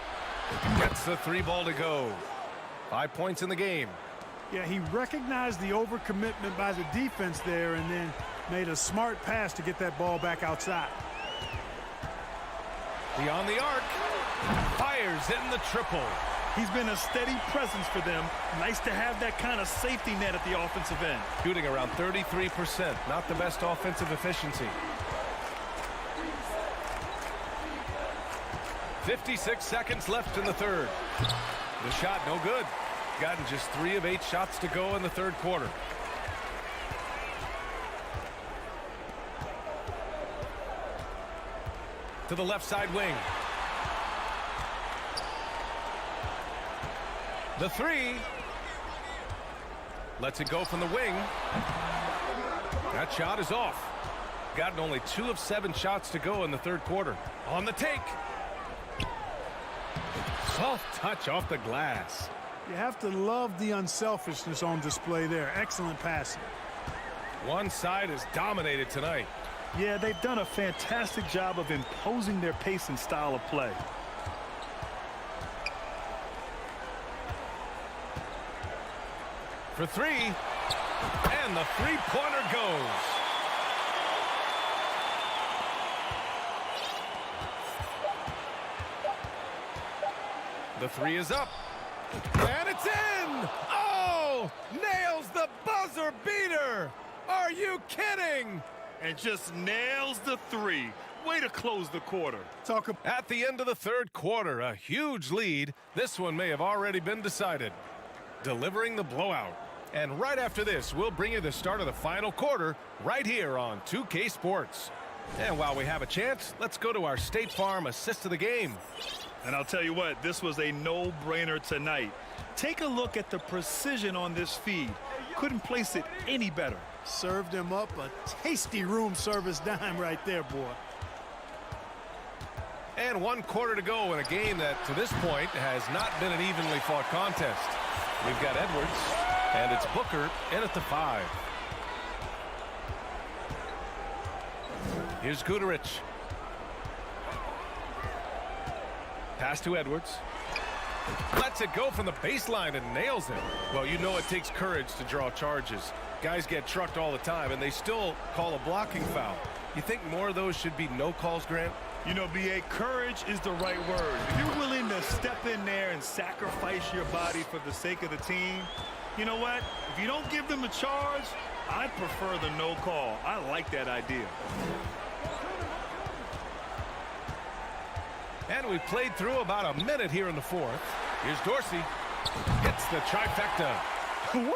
Gets the three ball to go. 5 points in the game. Yeah, he recognized the overcommitment by the defense there and then made a smart pass to get that ball back outside. Beyond the arc. Fires in the triple. He's been a steady presence for them. Nice to have that kind of safety net at the offensive end. Shooting around 33%. Not the best offensive efficiency. 56 seconds left in the third. The shot no good. Gotten just 3 of 8 shots to go in the third quarter. To the left side wing. The three. Lets it go from the wing. That shot is off. Gotten only 2 of 7 shots to go in the third quarter. On the take. Soft touch off the glass. You have to love the unselfishness on display there. Excellent passing. One side is dominated tonight. Yeah, they've done a fantastic job of imposing their pace and style of play. For three, and the three-pointer goes. The three is up, and it's in! Oh, nails the buzzer beater! Are you kidding? And just nails the three. Way to close the quarter. At the end of the third quarter, a huge lead. This one may have already been decided. Delivering the blowout. And right after this, we'll bring you the start of the final quarter right here on 2K Sports. And while we have a chance, let's go to our State Farm assist of the game. And I'll tell you what, this was a no-brainer tonight. Take a look at the precision on this feed. Couldn't place it any better. Served him up a tasty room service dime right there, boy. And 1 quarter to go in a game that, to this point, has not been an evenly fought contest. We've got Edwards, and it's Booker in at the 5. Here's Guterich. Pass to Edwards. Lets it go from the baseline and nails it. Well, you know it takes courage to draw charges. Guys get trucked all the time, and they still call a blocking foul. You think more of those should be no calls, Grant? You know, B.A., courage is the right word. If you're willing to step in there and sacrifice your body for the sake of the team, you know what? If you don't give them a charge, I prefer the no call. I like that idea. And we played through about a minute here in the fourth. Here's Dorsey. Hits the trifecta. Woo!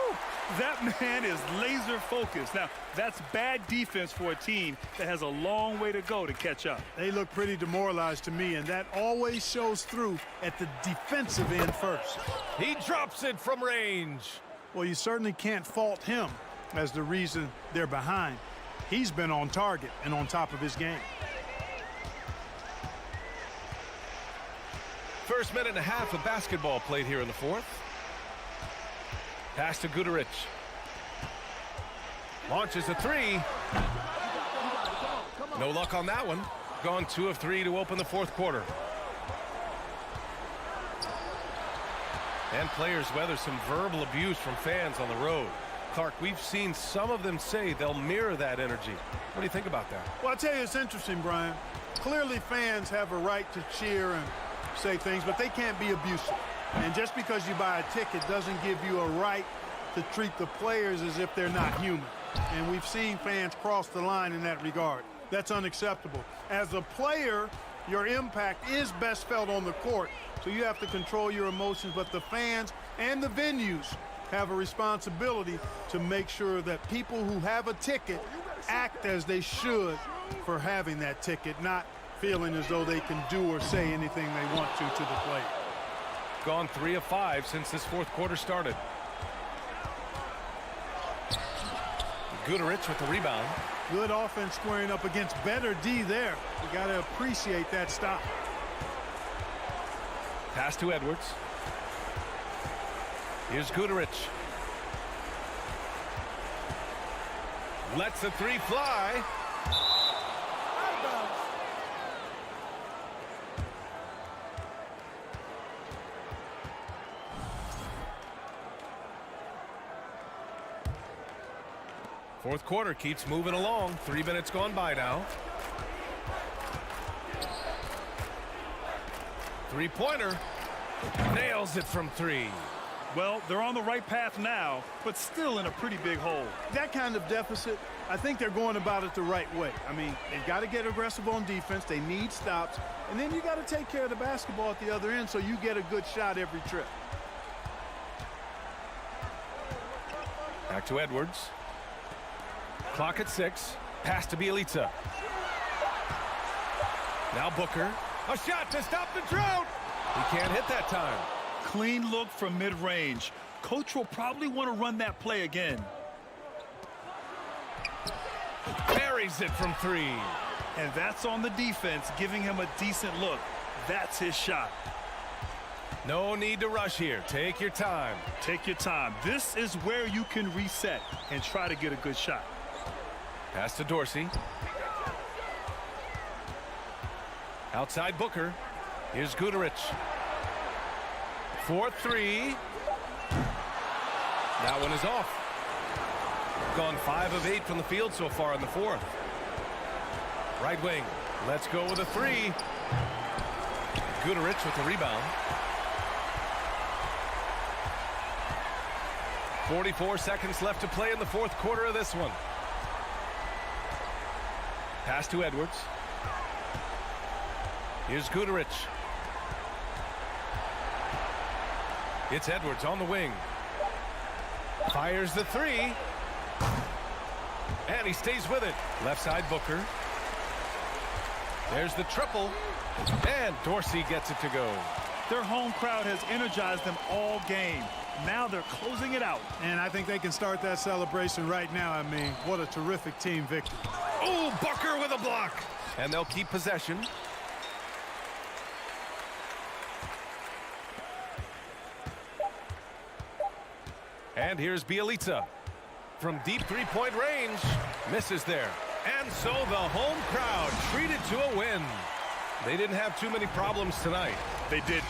That man is laser focused. Now, that's bad defense for a team that has a long way to go to catch up. They look pretty demoralized to me, and that always shows through at the defensive end first. He drops it from range. Well, you certainly can't fault him as the reason they're behind. He's been on target and on top of his game. First minute and a half of basketball played here in the fourth. Pass to Guterich. Launches a three. No luck on that one. Gone 2 of 3 to open the fourth quarter. And players weather some verbal abuse from fans on the road. Clark, we've seen some of them say they'll mirror that energy. What do you think about that? Well, I'll tell you, it's interesting, Brian. Clearly fans have a right to cheer and say things, but they can't be abusive. And just because you buy a ticket doesn't give you a right to treat the players as if they're not human. And we've seen fans cross the line in that regard. That's unacceptable. As a player, your impact is best felt on the court, so you have to control your emotions, but the fans and the venues have a responsibility to make sure that people who have a ticket act as they should for having that ticket, not feeling as though they can do or say anything they want to the player. Gone 3 of 5 since this fourth quarter started. Guduric with the rebound. Good offense squaring up against better D there. You got to appreciate that stop. Pass to Edwards. Here's Guduric. Lets the three fly. Fourth quarter keeps moving along. 3 minutes gone by now. Three-pointer. Nails it from 3. Well, they're on the right path now, but still in a pretty big hole. That kind of deficit, I think they're going about it the right way. I mean, they've got to get aggressive on defense. They need stops. And then you got to take care of the basketball at the other end so you get a good shot every trip. Back to Edwards. Clock at 6. Pass to Bielitsa. Now Booker. A shot to stop the drought. He can't hit that time. Clean look from mid-range. Coach will probably want to run that play again. Buries it from 3. And that's on the defense, giving him a decent look. That's his shot. No need to rush here. Take your time. Take your time. This is where you can reset and try to get a good shot. Pass to Dorsey. Outside Booker. Here's Guduric. 4-3. That one is off. Gone 5 of 8 from the field so far in the fourth. Right wing. Let's go with a 3. Guduric with the rebound. 44 seconds left to play in the fourth quarter of this one. Pass to Edwards. Here's Guduric. It's Edwards on the wing. Fires the 3. And he stays with it. Left side Booker. There's the triple. And Dorsey gets it to go. Their home crowd has energized them all game. Now they're closing it out. And I think they can start that celebration right now. I mean, what a terrific team victory. Oh, Booker with a block. And they'll keep possession. And here's Bielitsa. From deep three-point range. Misses there. And so the home crowd treated to a win. They didn't have too many problems tonight. They did.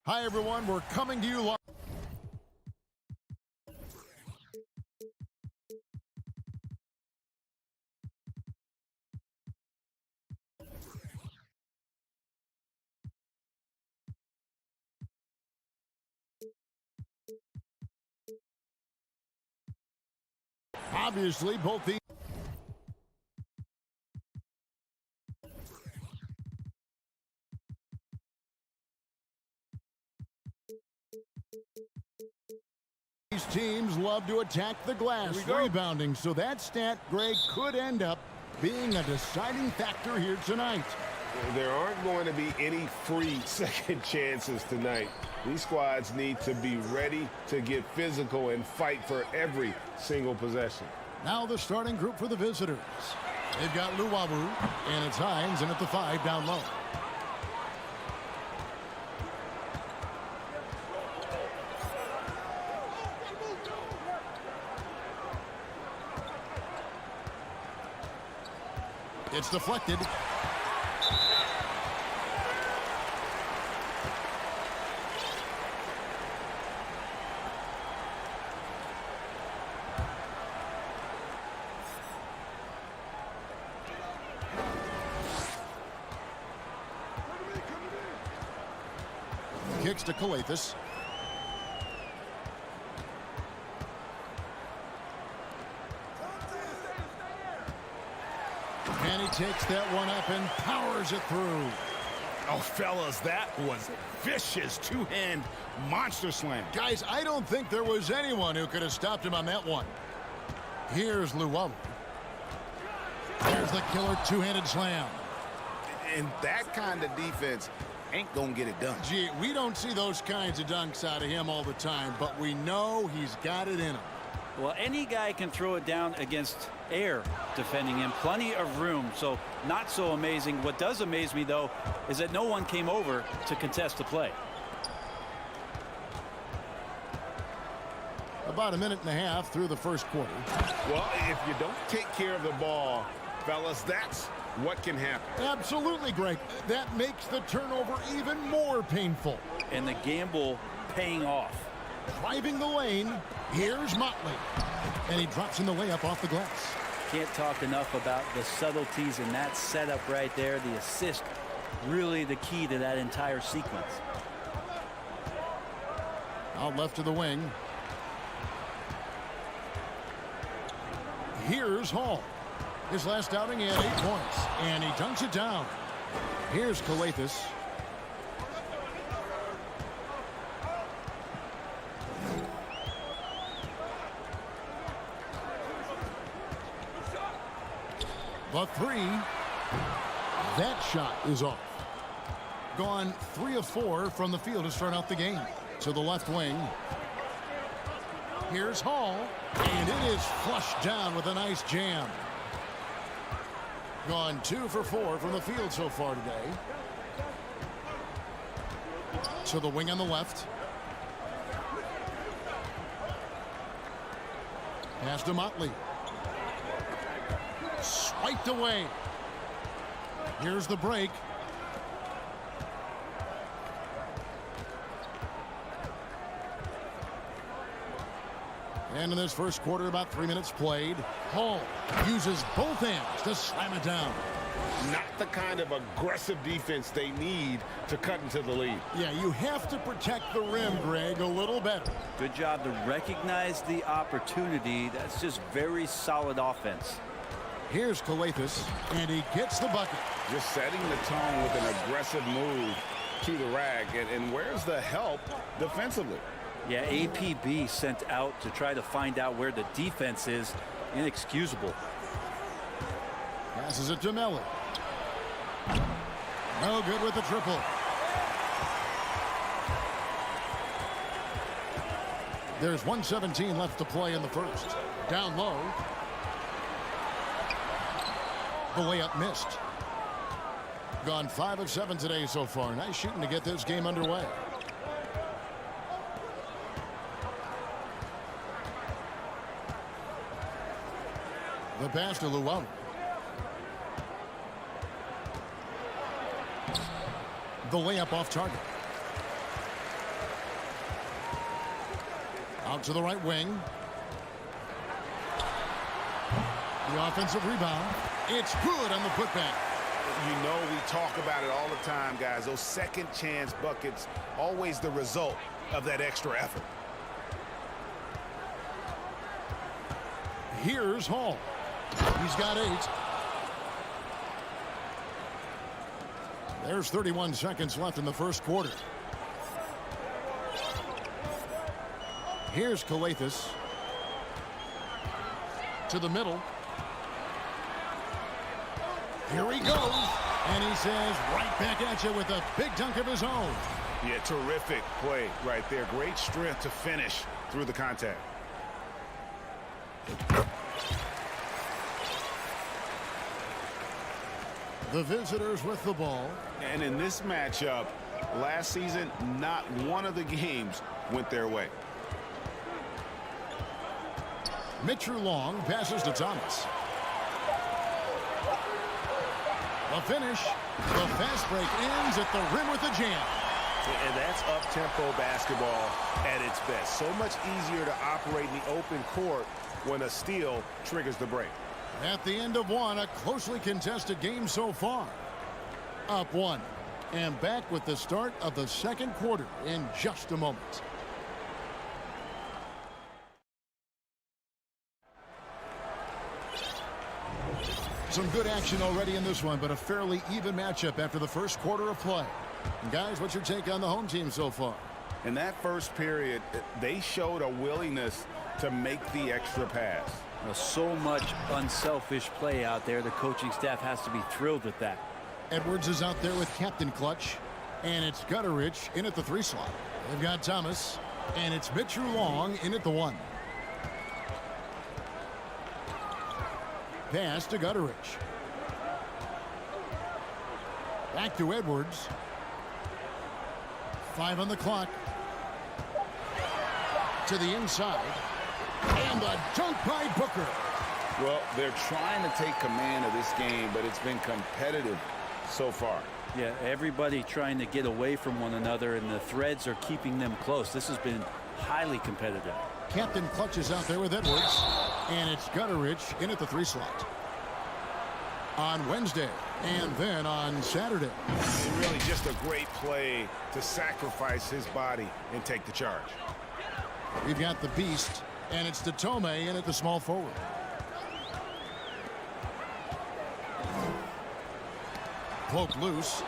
Hi, everyone. We're coming to you live. Obviously, both these teams love to attack the glass, rebounding, so that stat, Greg, could end up being a deciding factor here tonight. There aren't going to be any free second chances tonight. These squads need to be ready to get physical and fight for every single possession. Now the starting group for the visitors. They've got Luwawu, and it's Hines, and at the 5 down low. It's deflected. Kicks to Calathis. And he takes that one up and powers it through. Oh, fellas, that was vicious two-hand monster slam. Guys, I don't think there was anyone who could have stopped him on that one. Here's Luwawu. There's the killer two-handed slam. And that kind of defense ain't gonna get it done. Gee, we don't see those kinds of dunks out of him all the time, but we know he's got it in him. Well, any guy can throw it down against air defending him. Plenty of room, so not so amazing. What does amaze me, though, is that no one came over to contest the play. About a minute and a half through the first quarter. Well, if you don't take care of the ball, fellas, that's what can happen. Absolutely, Greg. That makes the turnover even more painful. And the gamble paying off. Driving the lane, here's Motley. And he drops in the layup off the glass. Can't talk enough about the subtleties in that setup right there. The assist, really the key to that entire sequence. Out left to the wing. Here's Hall. His last outing, he had 8 points. And he dunks it down. Here's Calathis. The three. That shot is off. Gone 3 of 4 from the field to start out the game. To the left wing. Here's Hall. And it is flushed down with a nice jam. Gone 2 for 4 from the field so far today. To the wing on the left. Pass to Motley. Swiped away. Here's the break. And in this first quarter, about 3 minutes played. Hall uses both hands to slam it down. Not the kind of aggressive defense they need to cut into the lead. Yeah, you have to protect the rim, Greg, a little better. Good job to recognize the opportunity. That's just very solid offense. Here's Calathis, and he gets the bucket. Just setting the tone with an aggressive move to the rack. And where's the help defensively? Yeah, APB sent out to try to find out where the defense is. Inexcusable. Passes it to Melly. No good with the triple. There's 1:17 left to play in the first. Down low. The layup missed. Gone 5 of 7 today so far. Nice shooting to get this game underway. The pass to Luwawu. The layup off target. Out to the right wing. The offensive rebound. It's good on the putback. You know, we talk about it all the time, guys. Those second chance buckets, always the result of that extra effort. Here's Hall. He's got 8. There's 31 seconds left in the first quarter. Here's Calathis. To the middle. Here he goes. And he says right back at you with a big dunk of his own. Yeah, terrific play right there. Great strength to finish through the contact. The visitors with the ball. And in this matchup, last season, not one of the games went their way. Mitchell Long passes to Thomas. The finish. The fast break ends at the rim with a jam. And that's up-tempo basketball at its best. So much easier to operate in the open court when a steal triggers the break. At the end of one, a closely contested game so far. Up 1. And back with the start of the second quarter in just a moment. Some good action already in this one, but a fairly even matchup after the first quarter of play. And guys, what's your take on the home team so far? In that first period, they showed a willingness to make the extra pass. Well, so much unselfish play out there. The coaching staff has to be thrilled with that. Edwards is out there with Captain Clutch, and it's Gutterich in at the 3 slot. They've got Thomas, and it's Mitchell Long in at the 1. Pass to Gutterich. Back to Edwards. 5 on the clock. To the inside. And a dunk by Booker. Well, they're trying to take command of this game, but it's been competitive so far. Yeah, everybody trying to get away from one another, and the threads are keeping them close. This has been highly competitive. Captain Clutch is out there with Edwards. And it's Gutterich in at the 3 slot. On Wednesday and then on Saturday. And really just a great play to sacrifice his body and take the charge. We've got the beast, and it's Tome in at the small forward. Poke loose.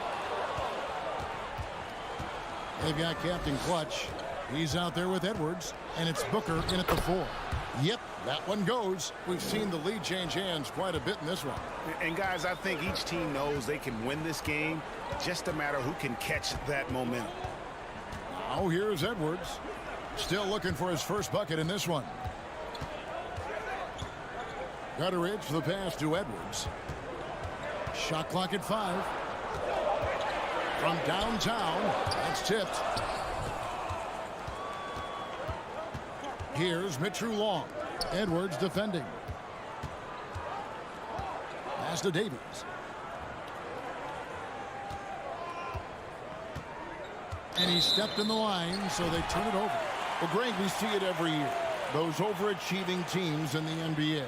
They've got Captain Clutch. He's out there with Edwards, and it's Booker in at the 4. Yep, that one goes. We've seen the lead change hands quite a bit in this one. And guys, I think each team knows they can win this game. Just a matter who can catch that momentum. Now here's Edwards. Still looking for his first bucket in this one. Gutterich for the pass to Edwards. Shot clock at 5. From downtown, that's tipped. Here's Mitchell Long. Edwards defending. Pass to Davies. And he stepped in the line, so they turn it over. Well, Greg, we see it every year. Those overachieving teams in the NBA.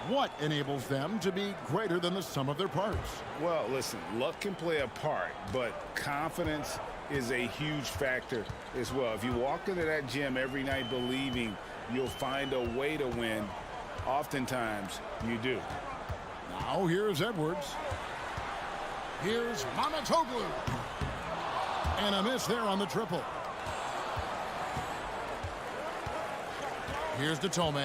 What enables them to be greater than the sum of their parts? Well, listen, luck can play a part, but confidence is a huge factor as well. If you walk into that gym every night believing you'll find a way to win, oftentimes you do. Now here's Edwards. Here's Mamatoglu. And a miss there on the triple. Here's Tome.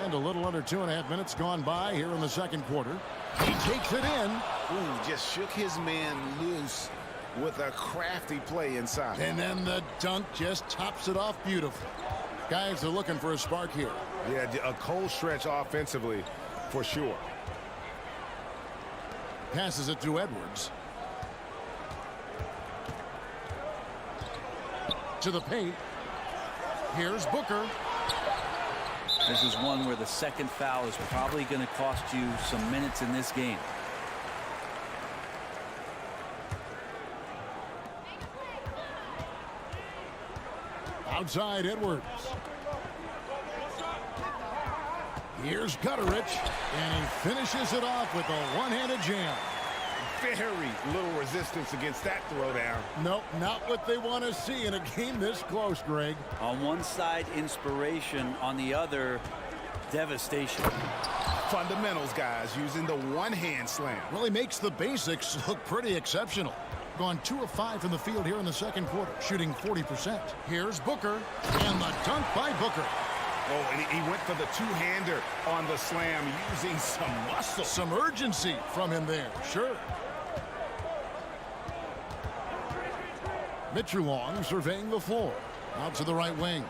And a little under 2.5 minutes gone by here in the second quarter. He takes it in. Ooh, just shook his man loose with a crafty play inside. And then the dunk just tops it off beautifully. Guys are looking for a spark here. Yeah, a cold stretch offensively for sure. Passes it to Edwards. To the paint. Here's Booker. This is one where the second foul is probably going to cost you some minutes in this game. Outside Edwards. Here's Gutterich, and he finishes it off with a one-handed jam. Very little resistance against that throwdown. Nope, not what they want to see in a game this close, Greg. On one side, inspiration. On the other, devastation. Fundamentals, guys, using the one-hand slam. Well, he makes the basics look pretty exceptional. Gone 2 of 5 from the field here in the second quarter, shooting 40%. Here's Booker, and the dunk by Booker. Oh, and he went for the two-hander on the slam, using some muscle. Some urgency from him there, sure. Mitchell Long surveying the floor. Out to the right wing.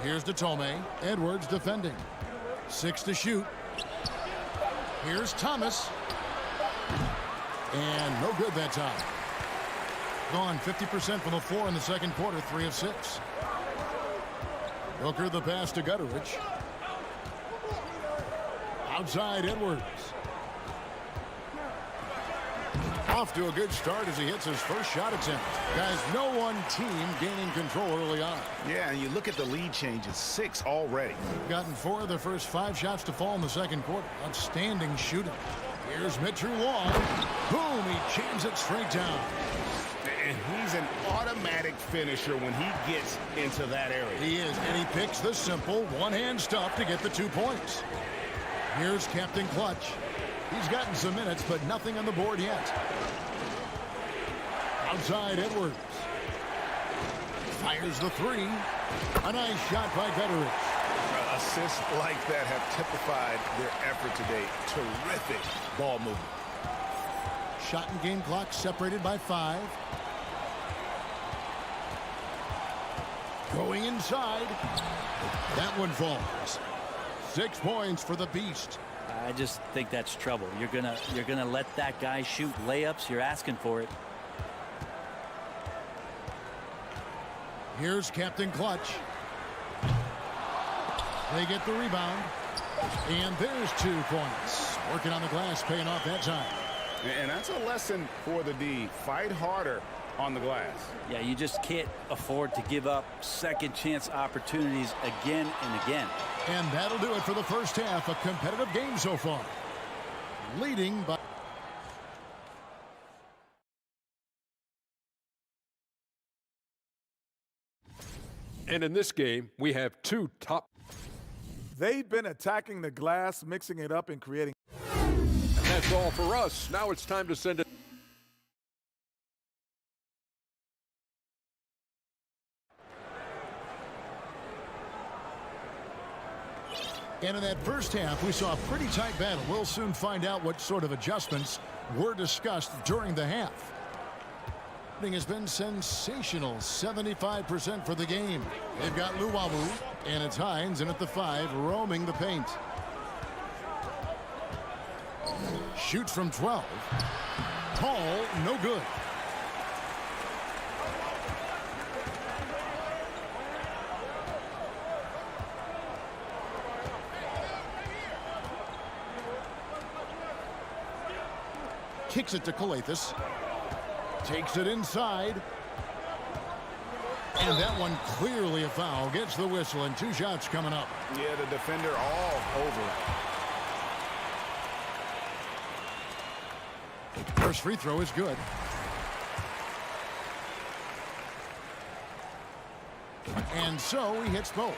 Here's Tome. Edwards defending. 6 to shoot. Here's Thomas. And no good that time. Gone 50% from the floor in the second quarter, 3 of 6. Booker the pass to Gutterich. Outside Edwards. Off to a good start as he hits his first shot attempt. Guys, no one team gaining control early on. Yeah, and you look at the lead changes, 6 already. Gotten 4 of their first 5 shots to fall in the second quarter. Outstanding shooting. Here's Mitchell Long. Boom, he jams it straight down. And he's an automatic finisher when he gets into that area. He is, and he picks the simple one-hand stuff to get the 2 points. Here's Captain Clutch. He's gotten some minutes, but nothing on the board yet. Outside Edwards. Fires the 3. A nice shot by Betteridge. Assists like that have typified their effort today. Terrific ball movement. Shot and game clock separated by 5. Going inside. That one falls. 6 points for the Beast. I just think that's trouble. You're gonna let that guy shoot layups. You're asking for it. Here's Captain Clutch. They get the rebound. And there's 2 points. Working on the glass, paying off that time. And that's a lesson for the D. Fight harder on the glass. Yeah, you just can't afford to give up second chance opportunities again and again. And that'll do it for the first half. A competitive game so far. Leading by... And in this game, we have 2 top... They've been attacking the glass, mixing it up and creating. And that's all for us. Now it's time to send it. And in that first half, we saw a pretty tight battle. We'll soon find out what sort of adjustments were discussed during the half. It has been sensational. 75% for the game. They've got Luwawu, and it's Hines in at the 5, roaming the paint. Shoots from 12. Paul, no good. Kicks it to Calathis. Takes it inside. And that one clearly a foul. Gets the whistle, and 2 shots coming up. Yeah, the defender all over. First free throw is good. And so he hits both.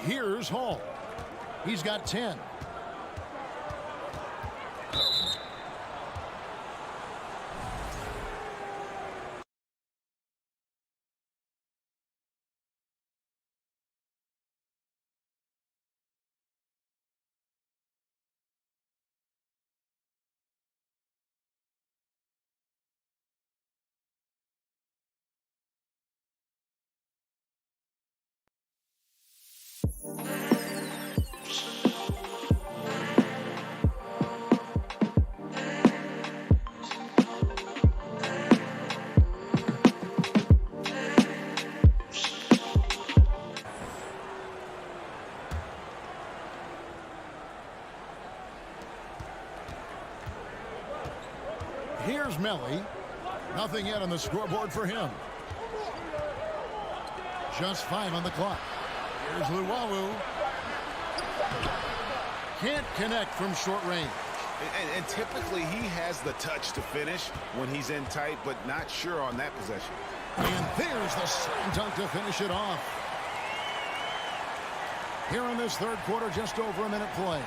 Here's Hall. He's got 10. Here's Melly. Nothing yet on the scoreboard for him. Just 5 on the clock. Here's Luwawu. Can't connect from short range. And typically he has the touch to finish when he's in tight, but not sure on that possession. And there's the slam dunk to finish it off. Here in this third quarter, just over a minute play.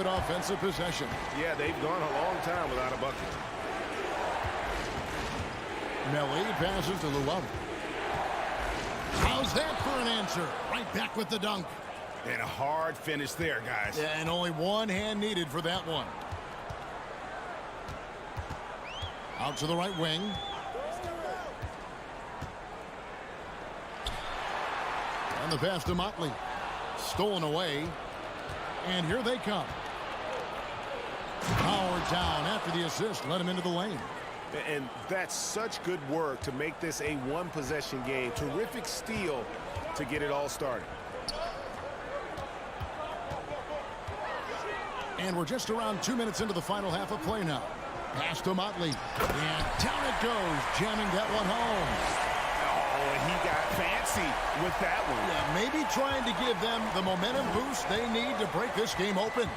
Offensive possession. Yeah, they've gone a long time without a bucket. Melly passes to Luwawu. How's that for an answer? Right back with the dunk. And a hard finish there, guys. Yeah, and only one hand needed for that one. Out to the right wing. On the pass to Motley. Stolen away. And here they come. Powered down after the assist. Let him into the lane. And that's such good work to make this a one-possession game. Terrific steal to get it all started. And we're just around 2 minutes into the final half of play now. Pass to Motley. And down it goes, jamming that one home. Oh, he got fancy with that one. Yeah, maybe trying to give them the momentum boost they need to break this game open.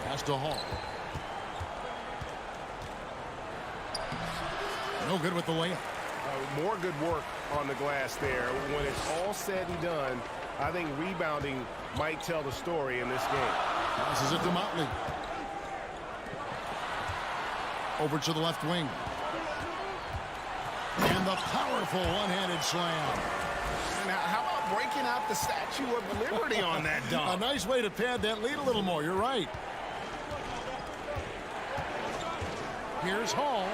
Pass to Hall. No good with the layup. More good work on the glass there. When it's all said and done, I think rebounding might tell the story in this game. Passes it to Motley. Over to the left wing. And the powerful one-handed slam. Now, how about breaking out the Statue of Liberty on that dunk? A nice way to pad that lead a little more. You're right. Here's Hall.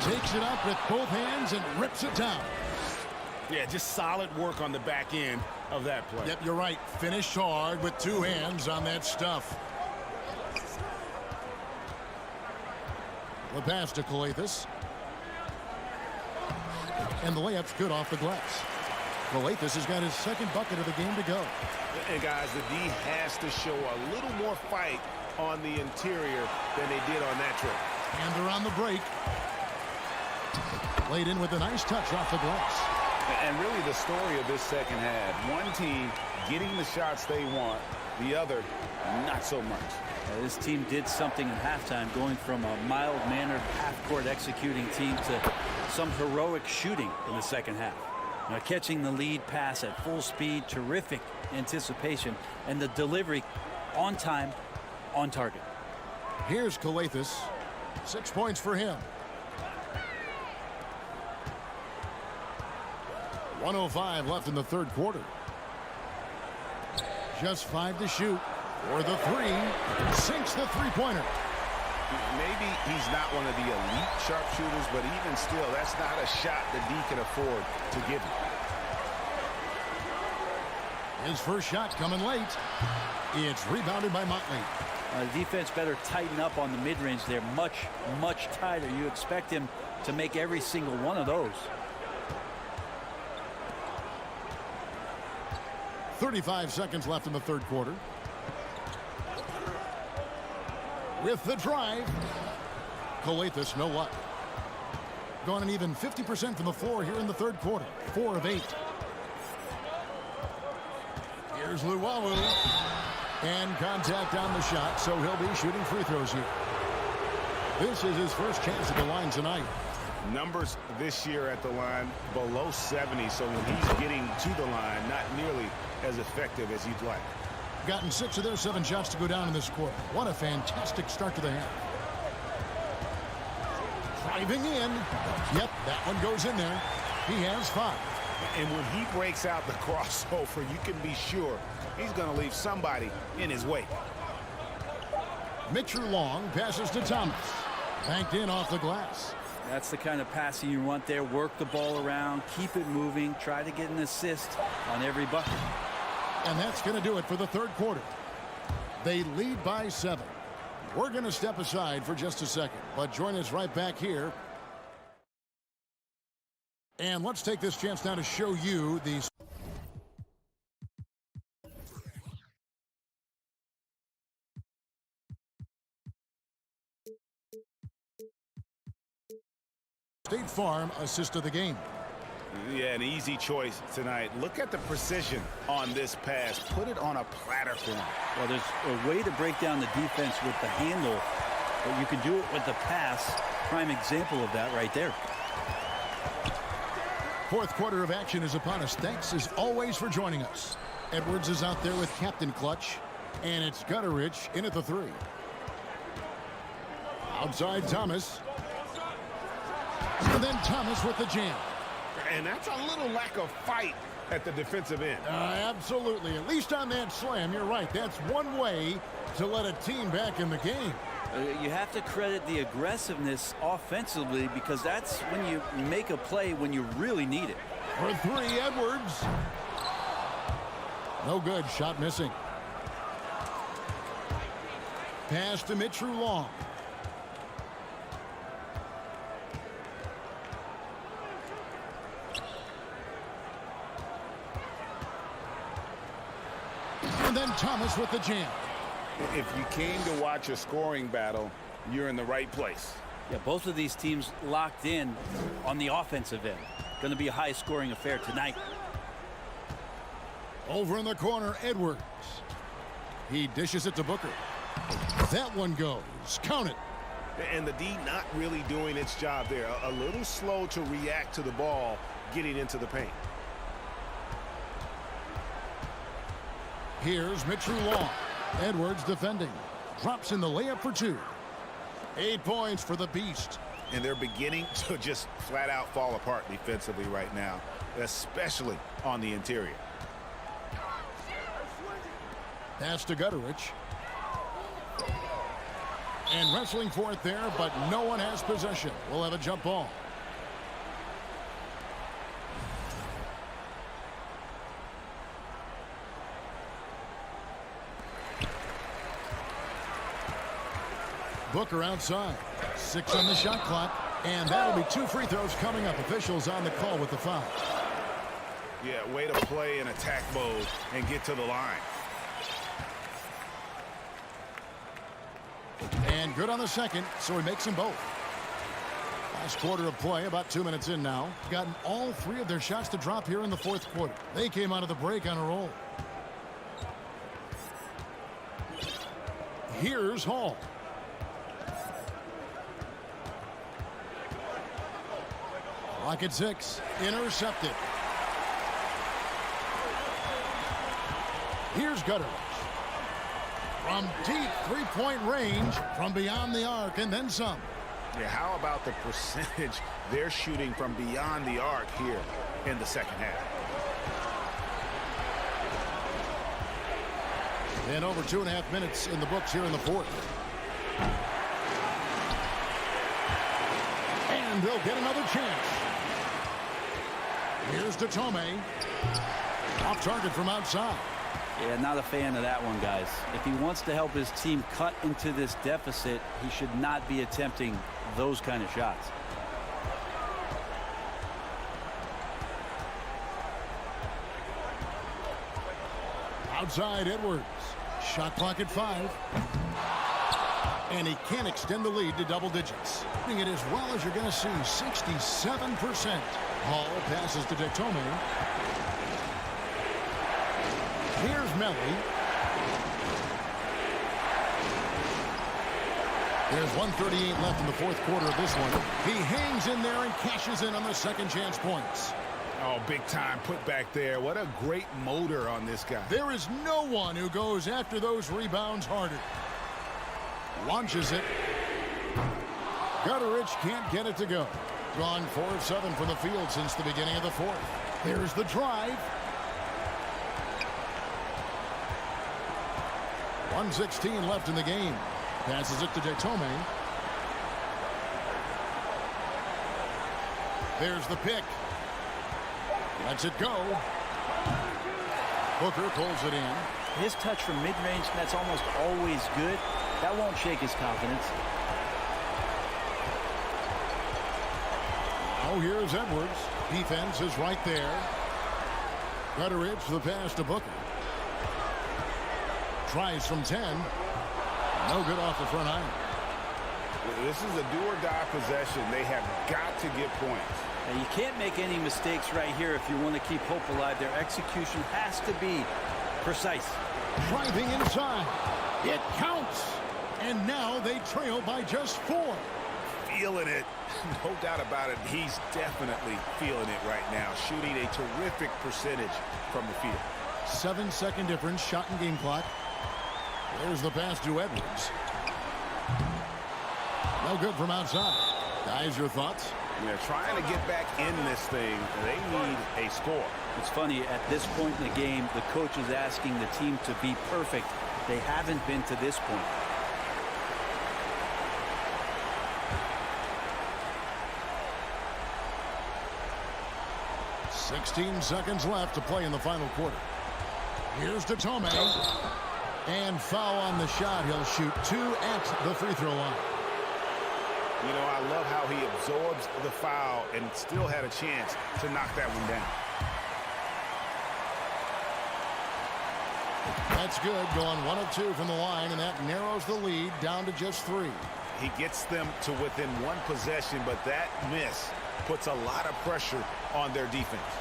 Takes it up with both hands and rips it down. Yeah, just solid work on the back end of that play. Yep, you're right. Finished hard with two hands on that stuff. The pass to Calathes. And the layup's good off the glass. Calathes has got his second bucket of the game to go. And guys, the D has to show a little more fight on the interior than they did on that trip. And they're on the break. Laid in with a nice touch off the glass. And really the story of this second half. One team getting the shots they want, the other not so much. This team did something in halftime, going from a mild-mannered half-court executing team to some heroic shooting in the second half. Now, catching the lead pass at full speed, terrific anticipation, and the delivery on time, on target. Here's Calathes. 6 points for him. 1:05 left in the third quarter. Just 5 to shoot. For the three. Sinks the three-pointer. Maybe he's not one of the elite sharpshooters, but even still, that's not a shot that D can afford to give him. His first shot coming late. It's rebounded by Motley. Defense better tighten up on the mid-range. They're much, much tighter. You expect him to make every single one of those. 35 seconds left in the third quarter. With the drive. Calathes, no luck. Gone an even 50% from the floor here in the third quarter. 4 of 8. Here's Luwawu. And contact on the shot, so he'll be shooting free throws here. This is his first chance at the line tonight. Numbers this year at the line below 70, so when he's getting to the line, not nearly as effective as you'd like. Gotten 6 of their 7 shots to go down in this quarter. What a fantastic start to the half. Driving in. Yep, that one goes in there. He has 5. And when he breaks out the crossover, you can be sure he's going to leave somebody in his wake. Mitchell Long passes to Thomas. Banked in off the glass. That's the kind of passing you want there. Work the ball around, keep it moving, try to get an assist on every bucket. And that's going to do it for the third quarter. They lead by 7. We're going to step aside for just a second, but join us right back here. And let's take this chance now to show you the State Farm assist of the game. Yeah, an easy choice tonight. Look at the precision on this pass. Put it on a platter for him. Well, there's a way to break down the defense with the handle, but you can do it with the pass. Prime example of that right there. Fourth quarter of action is upon us. Thanks as always for joining us. Edwards is out there with Captain Clutch, and it's Gutteridge in at the 3. Outside Thomas. And then Thomas with the jam. And that's a little lack of fight at the defensive end. Absolutely. At least on that slam, you're right. That's one way to let a team back in the game. You have to credit the aggressiveness offensively, because that's when you make a play when you really need it. For three, Edwards. No good. Shot missing. Pass to Mitchell Long. And then Thomas with the jam. If you came to watch a scoring battle, you're in the right place. Yeah, both of these teams locked in on the offensive end. Going to be a high-scoring affair tonight. Over in the corner, Edwards. He dishes it to Booker. That one goes. Count it. And the D not really doing its job there. A little slow to react to the ball getting into the paint. Here's Mitchell Long. Edwards defending. Drops in the layup for two. 8 points for the Beast. And they're beginning to just flat out fall apart defensively right now, especially on the interior. Pass to Gutterich. And wrestling for it there, but no one has possession. We'll have a jump ball. Booker outside. 6 on the shot clock. And that'll be 2 free throws coming up. Officials on the call with the foul. Yeah, way to play in attack mode and get to the line. And good on the second, so he makes them both. Last quarter of play, about 2 minutes in now. Gotten all 3 of their shots to drop here in the fourth quarter. They came out of the break on a roll. Here's Hall. Clock at 6. Intercepted. Here's Gutterich. From deep three-point range, from beyond the arc, and then some. Yeah, how about the percentage they're shooting from beyond the arc here in the second half? And over 2.5 minutes in the books here in the fourth. And they'll get another chance. Here's to Tomei. Off target from outside. Yeah, not a fan of that one, guys. If he wants to help his team cut into this deficit, he should not be attempting those kind of shots. Outside Edwards. Shot clock at 5. And he can't extend the lead to double digits. Doing it as well as you're going to see, 67%. Hall passes to Tomei. Here's Melly. There's 1:38 left in the fourth quarter of this one. He hangs in there and cashes in on the second chance points. Oh, big time put back there. What a great motor on this guy. There is no one who goes after those rebounds harder. Launches it. Gutterich can't get it to go. Gone 4 of 7 from the field since the beginning of the fourth. There's the drive. 1:16 left in the game. Passes it to Tomei. There's the pick. Lets it go. Booker pulls it in. His touch from mid-range, that's almost always good. That won't shake his confidence. Oh, here's Edwards. Defense is right there. Gutterich the pass to Booker. Tries from 10. No good off the front iron. This is a do-or-die possession. They have got to get points. Now, you can't make any mistakes right here if you want to keep hope alive. Their execution has to be precise. Driving inside. It counts. And now they trail by just 4. Feeling it. No doubt about it. He's definitely feeling it right now. Shooting a terrific percentage from the field. 7-second difference. Shot and game clock. There's the pass to Edwards. No good from outside. Guys, your thoughts? They're trying to get back in this thing. They need a score. It's funny, at this point in the game, the coach is asking the team to be perfect. They haven't been to this point. 16 seconds left to play in the final quarter. Here's to Tome. And foul on the shot. He'll shoot 2 at the free throw line. You know, I love how he absorbs the foul and still had a chance to knock that one down. That's good. Going 1 of 2 from the line, and that narrows the lead down to just 3. He gets them to within 1 possession, but that miss puts a lot of pressure on their defense.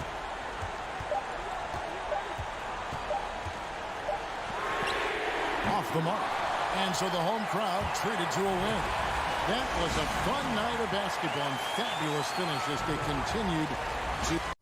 Off the mark. And so the home crowd treated to a win. That was a fun night of basketball and fabulous finish as they continued to...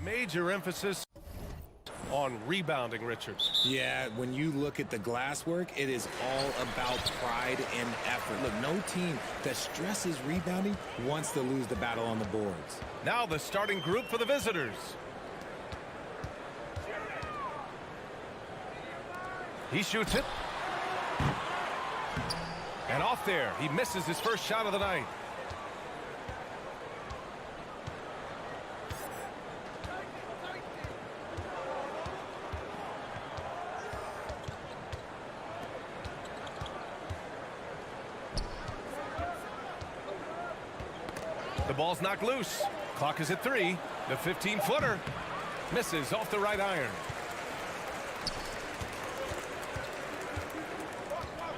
Major emphasis on rebounding, Richard. Yeah, when you look at the glass work, it is all about pride and effort. Look, no team that stresses rebounding wants to lose the battle on the boards. Now the starting group for the visitors. He shoots it. And off there, he misses his first shot of the night. The ball's knocked loose. Clock is at 3. The 15-footer misses off the right iron.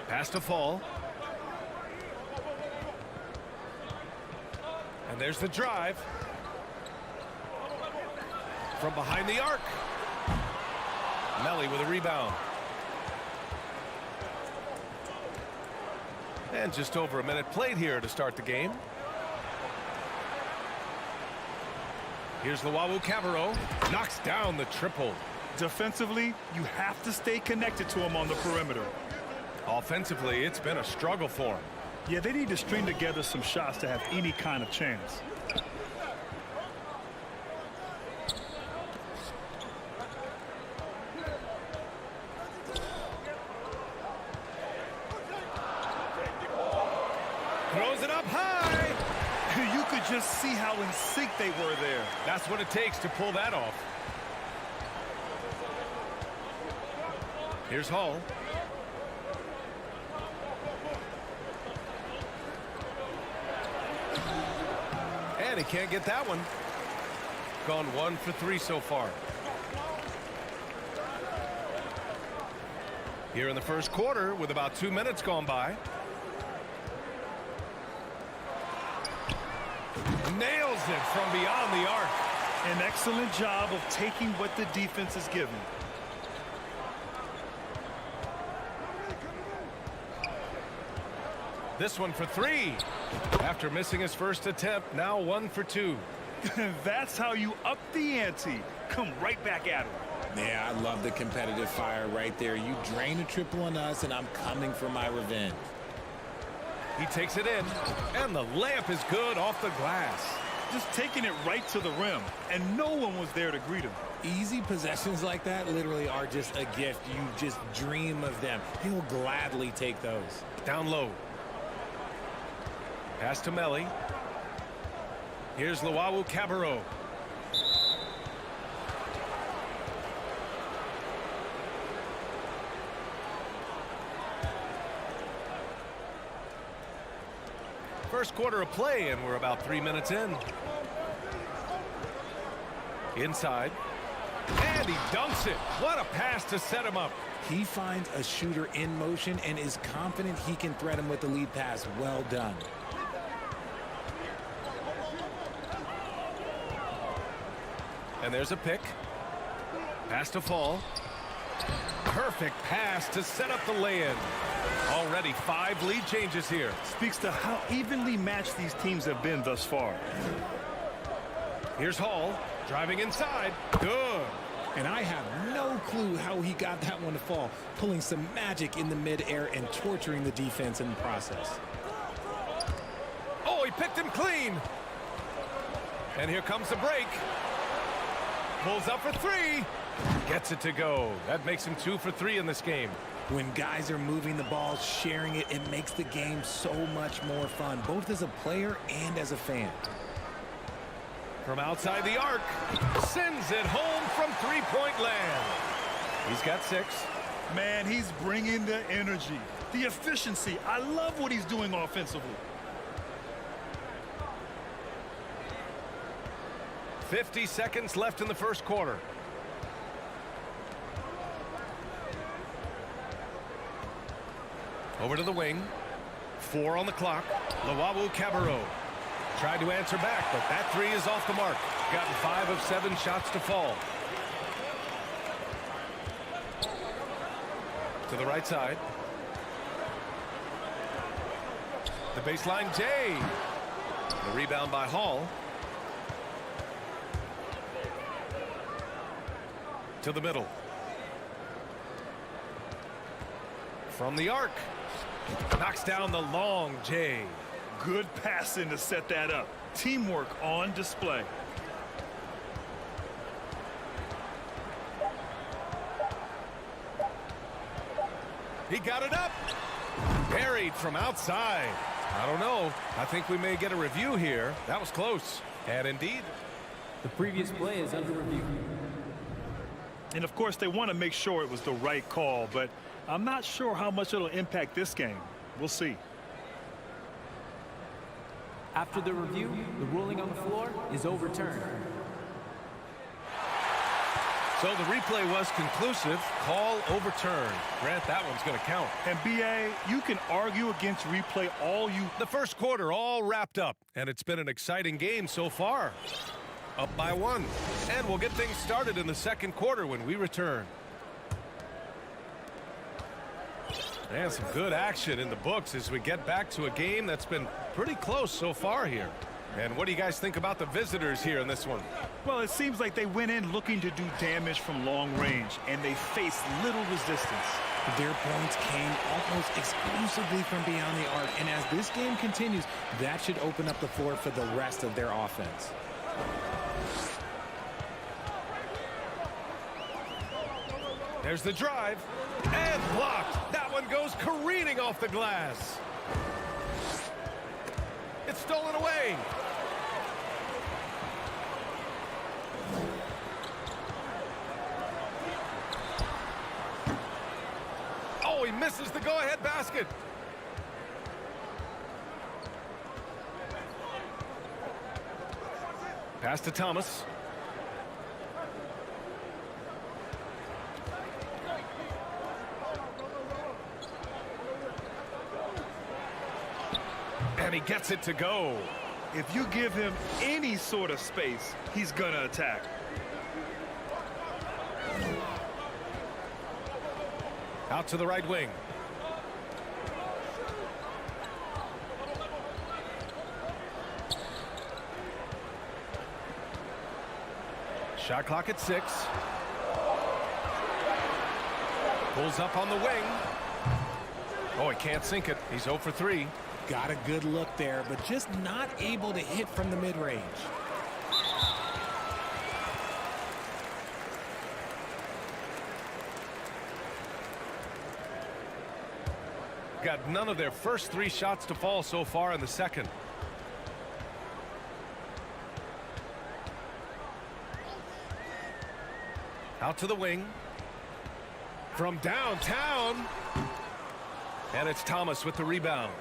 Pass to Fall. And there's the drive. From behind the arc. Melly with a rebound. And just over a minute played here to start the game. Here's Luau Cabarro. Knocks down the triple. Defensively, you have to stay connected to him on the perimeter. Offensively, it's been a struggle for him. Yeah, they need to string together some shots to have any kind of chance. Throws it up high. You could just see how in sync they were there. That's what it takes to pull that off. Here's Hall. And he can't get that one. Gone 1 for 3 so far. Here in the first quarter with about 2 minutes gone by. Nails it from beyond the arc. An excellent job of taking what the defense is given. This one for 3. After missing his first attempt, now 1 for 2. That's how you up the ante. Come right back at him. Yeah, I love the competitive fire right there. You drain a triple on us, and I'm coming for my revenge. He takes it in, and the layup is good off the glass. Just taking it right to the rim, and no one was there to greet him. Easy possessions like that literally are just a gift. You just dream of them. He'll gladly take those. Down low. Pass to Melly. Here's Luau Cabarro. First quarter of play, and we're about 3 minutes in. Inside. And he dunks it. What a pass to set him up. He finds a shooter in motion and is confident he can threat him with the lead pass. Well done. And there's a pick. Pass to Fall. Perfect pass to set up the lay-in. Already 5 lead changes here. Speaks to how evenly matched these teams have been thus far. Here's Hall, driving inside. Good. And I have no clue how he got that one to fall, pulling some magic in the midair and torturing the defense in the process. Oh, he picked him clean. And here comes the break. Pulls up for 3. Gets it to go. That makes him 2 for 3 in this game. When guys are moving the ball, sharing it, it makes the game so much more fun, both as a player and as a fan. From outside the arc, sends it home from three-point land. He's got 6. Man, he's bringing the energy, the efficiency. I love what he's doing offensively. 50 seconds left in the first quarter. Over to the wing. 4 on the clock. Luau Cabarro tried to answer back, but that 3 is off the mark. Gotten 5 of 7 shots to fall. To the right side. The baseline, Jay. The rebound by Hall. to the middle. From the arc. Knocks down the long J. Good passing to set that up. Teamwork on display. He got it up. Buried from outside. I don't know. I think we may get a review here. That was close. And indeed, the previous play is under review. And of course, they want to make sure it was the right call, but I'm not sure how much it'll impact this game. We'll see. After the review, the ruling on the floor is overturned. So the replay was conclusive. Call overturned. Grant, that one's going to count. And BA, you can argue against replay all you... The first quarter all wrapped up, and it's been an exciting game so far. Up by 1. And we'll get things started in the second quarter when we return. And some good action in the books as we get back to a game that's been pretty close so far here. And what do you guys think about the visitors here in this one? Well, it seems like they went in looking to do damage from long range, and they faced little resistance. Their points came almost exclusively from beyond the arc, and as this game continues, that should open up the floor for the rest of their offense. There's the drive, and blocked. That one goes careening off the glass. It's stolen away. Oh, he misses the go-ahead basket. Pass to Thomas. And he gets it to go. If you give him any sort of space, he's going to attack. Out to the right wing. Shot clock at 6. Pulls up on the wing. Oh, he can't sink it. He's 0 for 3. Got a good look there, but just not able to hit from the mid-range. Got none of their first 3 shots to fall so far in the second. Out to the wing. From downtown. And it's Thomas with the rebound.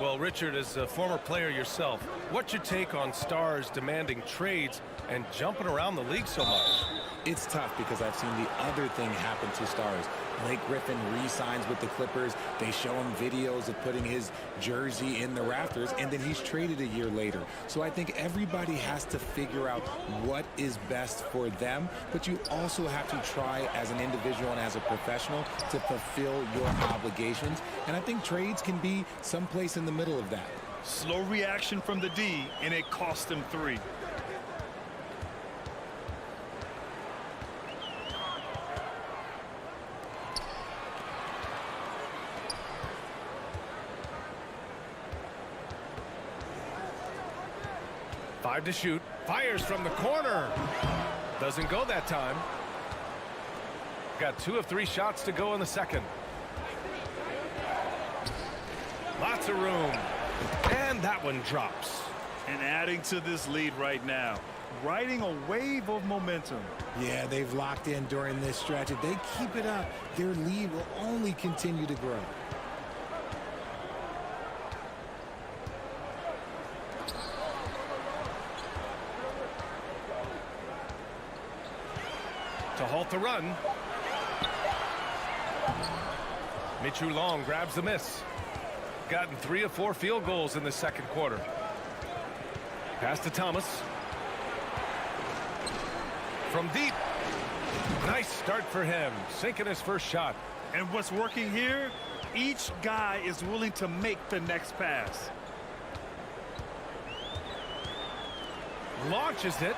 Well, Richard, as a former player yourself, what's your take on stars demanding trades and jumping around the league so much? It's tough because I've seen the other thing happen to stars. Blake Griffin re-signs with the Clippers. They show him videos of putting his jersey in the rafters, and then he's traded a year later. So I think everybody has to figure out what is best for them, but you also have to try as an individual and as a professional to fulfill your obligations. And I think trades can be someplace in the middle of that. Slow reaction from the D, and it cost them 3. Five to shoot. Fires from the corner. Doesn't go that time. Got 2 of 3 shots to go in the second. Lots of room. And that one drops. And adding to this lead right now. Riding a wave of momentum. Yeah, they've locked in during this stretch. If they keep it up, their lead will only continue to grow. To halt the run. Michu Long grabs the miss. Gotten 3 of 4 field goals in the second quarter. Pass to Thomas. From deep. Nice start for him. Sinking his first shot. And what's working here? Each guy is willing to make the next pass. Launches it.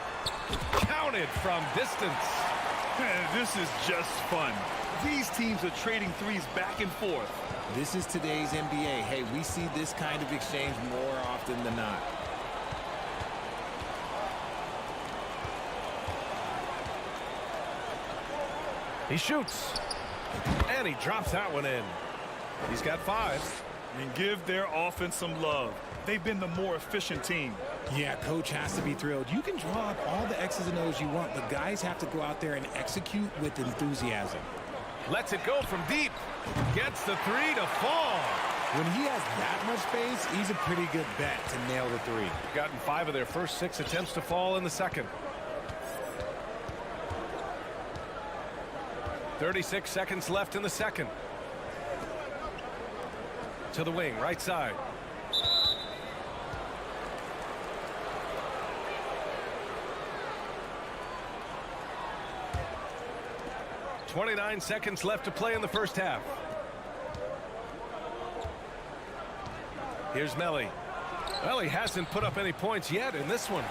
Counted from distance. Man, this is just fun. These teams are trading threes back and forth. This is today's NBA. Hey, we see this kind of exchange more often than not. He shoots. And he drops that one in. He's got 5. And give their offense some love. They've been the more efficient team. Yeah, coach has to be thrilled. You can draw up all the X's and O's you want, but guys have to go out there and execute with enthusiasm. Lets it go from deep. Gets the 3 to fall. When he has that much space, he's a pretty good bet to nail the 3. Gotten 5 of their first 6 attempts to fall in the second. 36 seconds left in the second. To the wing, right side. .29 seconds left to play in the first half. Here's Melli. Well, he hasn't put up any points yet in this one.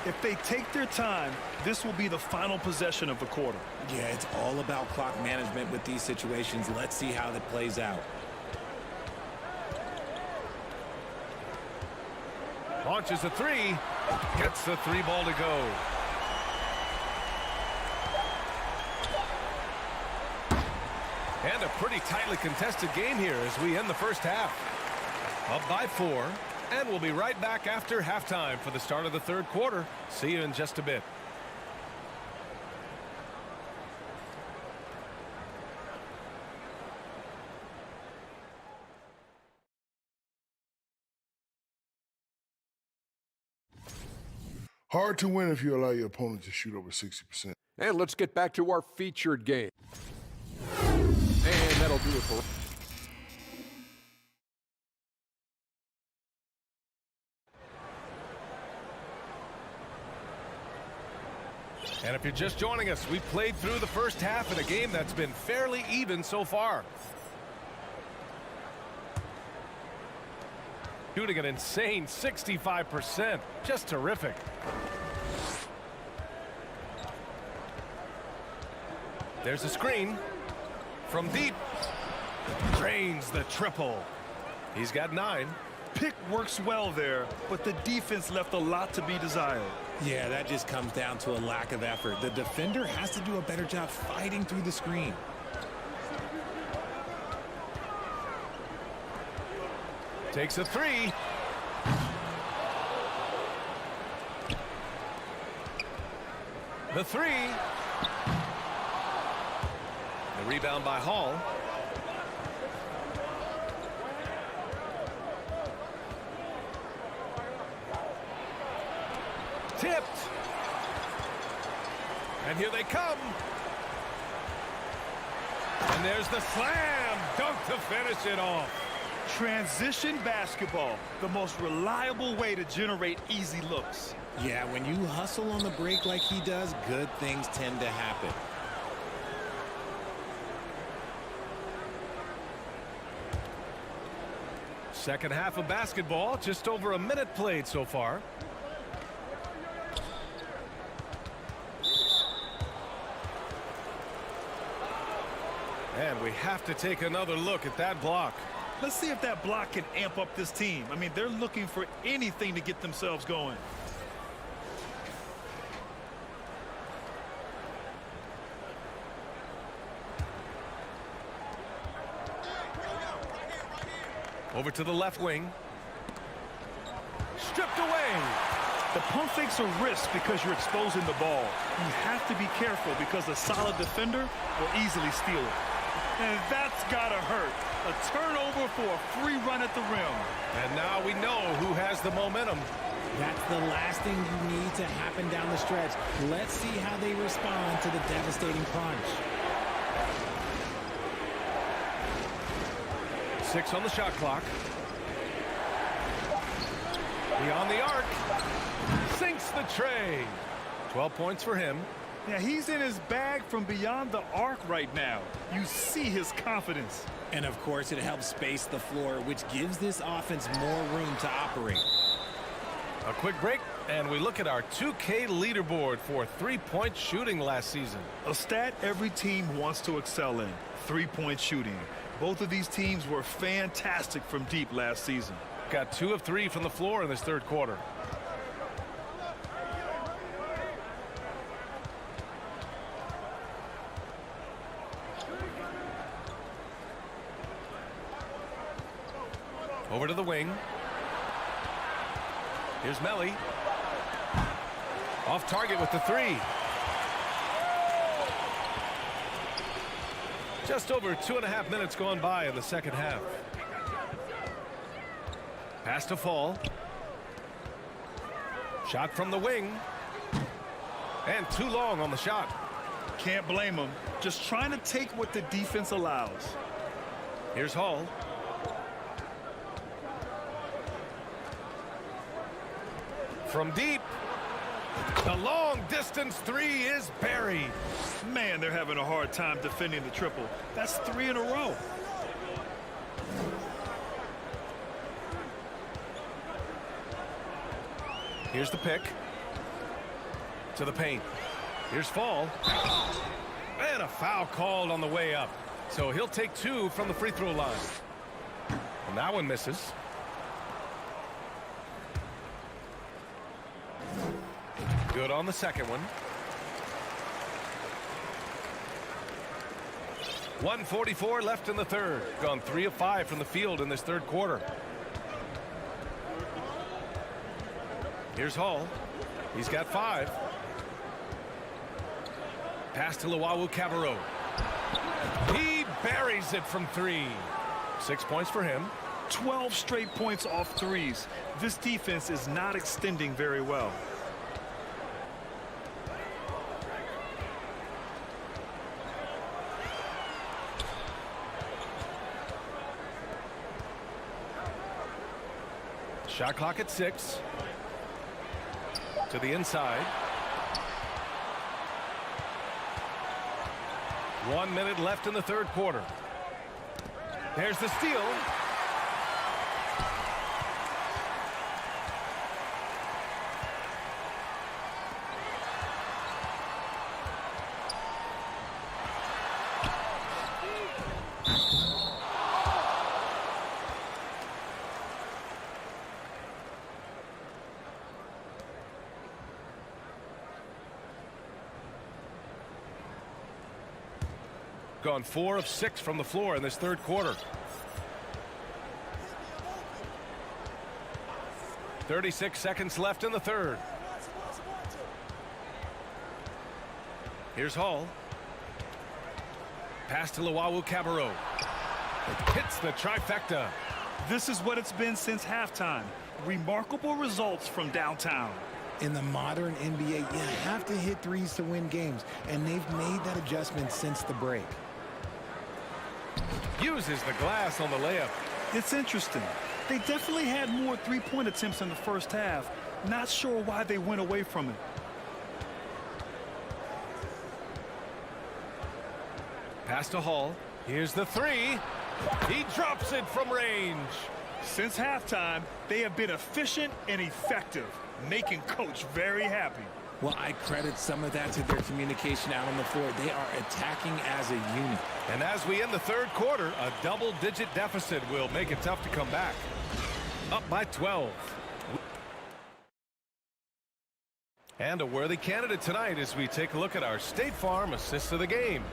If they take their time, this will be the final possession of the quarter. Yeah, it's all about clock management with these situations. Let's see how that plays out. Launches a 3. Gets the 3 ball to go. And a pretty tightly contested game here as we end the first half. Up by 4. And we'll be right back after halftime for the start of the third quarter. See you in just a bit. Hard to win if you allow your opponent to shoot over 60%. And let's get back to our featured game. And that'll do it for... And if you're just joining us, we played through the first half in a game that's been fairly even so far. Shooting an insane 65%. Just terrific. There's a screen. From deep. Drains the triple. He's got 9. Pick works well there, but the defense left a lot to be desired. Yeah, that just comes down to a lack of effort. The defender has to do a better job fighting through the screen. Takes a 3. The 3. The rebound by Hall. Tipped. And here they come. And there's the slam dunk to finish it off. Transition basketball, the most reliable way to generate easy looks. Yeah, when you hustle on the break like he does, good things tend to happen. Second half of basketball, just over a minute played so far. And we have to take another look at that block. Let's see if that block can amp up this team. I mean, they're looking for anything to get themselves going. Over to the left wing. Stripped away. The pump fakes a risk because you're exposing the ball. You have to be careful because a solid defender will easily steal it. And that's gotta hurt. A turnover for a free run at the rim. And now we know who has the momentum. That's the last thing you need to happen down the stretch. Let's see how they respond to the devastating punch. 6 on the shot clock. Beyond the arc. Sinks the tray. 12 points for him. Yeah, he's in his bag from beyond the arc right now. You see his confidence. And of course, it helps space the floor, which gives this offense more room to operate. A quick break, and we look at our 2K leaderboard for three-point shooting last season. A stat every team wants to excel in, three-point shooting. Both of these teams were fantastic from deep last season. Got 2 of 3 from the floor in this third quarter. Over to the wing. Here's Melly. Off target with the 3. Just over 2.5 minutes gone by in the second half. Pass to Fall. Shot from the wing. And too long on the shot. Can't blame him. Just trying to take what the defense allows. Here's Hall. From deep. The long distance 3 is buried. Man, they're having a hard time defending the triple. That's 3 in a row. Here's the pick. To the paint. Here's Fall. And a foul called on the way up. So he'll take 2 from the free throw line. And that one misses. Good on the second one. 1:44 left in the third. Gone 3 of 5 from the field in this third quarter. Here's Hall. He's got 5. Pass to Luau Cabarro. He buries it from 3. 6 points for him. 12 straight points off threes. This defense is not extending very well. Shot clock at 6. To the inside. 1 minute left in the third quarter. There's the steal. Gone 4 of 6 from the floor in this third quarter. 36 seconds left in the third. Here's Hall. Pass to Luau Cabarro. Hits the trifecta. This is what it's been since halftime. Remarkable results from downtown. In the modern NBA, you have to hit threes to win games, and they've made that adjustment since the break. Uses the glass on the layup. It's interesting. They definitely had more three-point attempts in the first half. Not sure why they went away from it. Pass to Hall. Here's the 3. He drops it from range. Since halftime, they have been efficient and effective, making Coach very happy. Well, I credit some of that to their communication out on the floor. They are attacking as a unit. And as we end the third quarter, a double-digit deficit will make it tough to come back. Up by 12. And a worthy candidate tonight as we take a look at our State Farm assist of the game.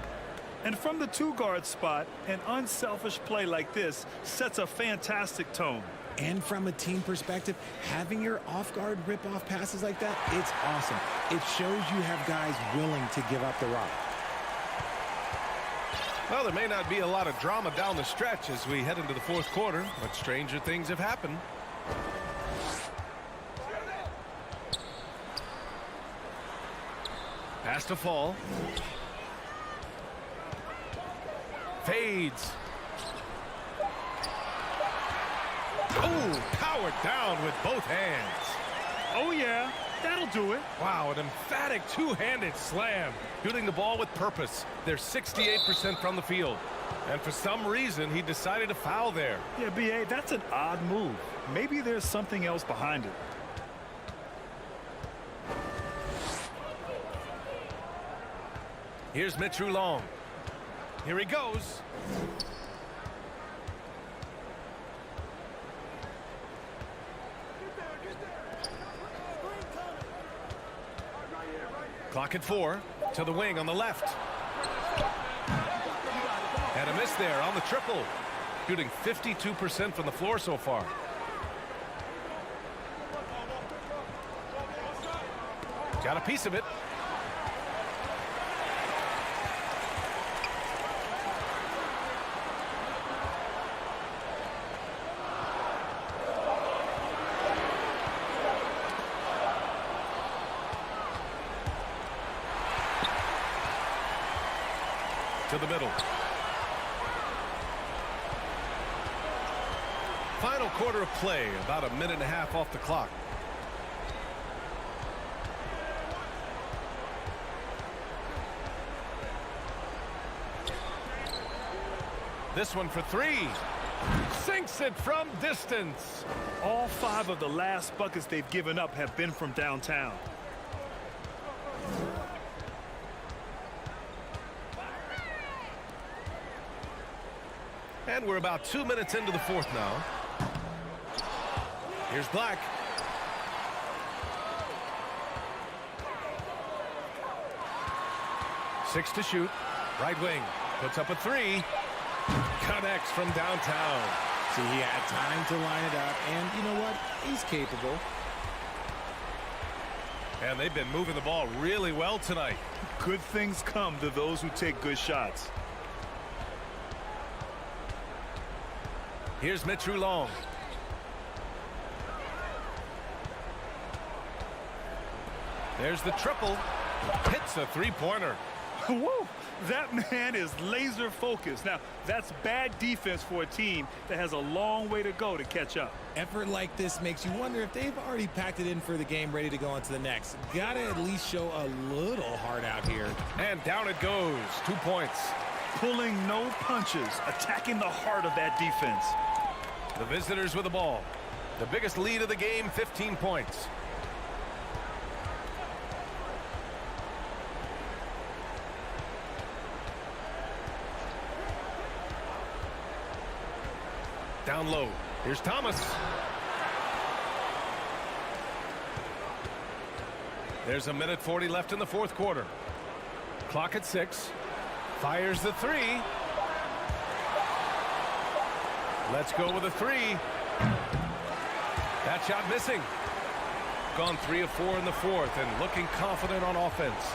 And from the 2-guard spot, an unselfish play like this sets a fantastic tone. And from a team perspective, having your off-guard rip-off passes like that, it's awesome. It shows you have guys willing to give up the rock. Well, there may not be a lot of drama down the stretch as we head into the fourth quarter, but stranger things have happened. Pass to Fall. Fades. Oh, powered down with both hands. Oh, yeah, that'll do it. Wow, an emphatic two-handed slam. Shooting the ball with purpose. They're 68% from the field. And for some reason, he decided to foul there. Yeah, B.A., that's an odd move. Maybe there's something else behind it. Here's Mitchell Long. Here he goes. Clock at 4. To the wing on the left. And a miss there on the triple. Shooting 52% from the floor so far. Got a piece of it. To the middle. Final quarter of play, about a minute and a half off the clock. This one for 3. Sinks it from distance. All 5 of the last buckets they've given up have been from downtown. And we're about 2 minutes into the fourth now. Here's Black. Six to shoot. Right wing. Puts up a 3. Connects from downtown. See, he had time to line it up, and you know what? He's capable. And they've been moving the ball really well tonight. Good things come to those who take good shots. Here's Mitchell Long. There's the triple. Hits a three-pointer. Woo! That man is laser focused. Now, that's bad defense for a team that has a long way to go to catch up. Effort like this makes you wonder if they've already packed it in for the game, ready to go on to the next. Gotta at least show a little heart out here. And down it goes. 2 points. Pulling no punches, attacking the heart of that defense. The visitors with the ball. The biggest lead of the game, 15 points. Down low. Here's Thomas. There's a minute 40 left in the fourth quarter. Clock at 6. Fires the 3. Let's go with a 3. That shot missing. Gone 3 of 4 in the fourth and looking confident on offense.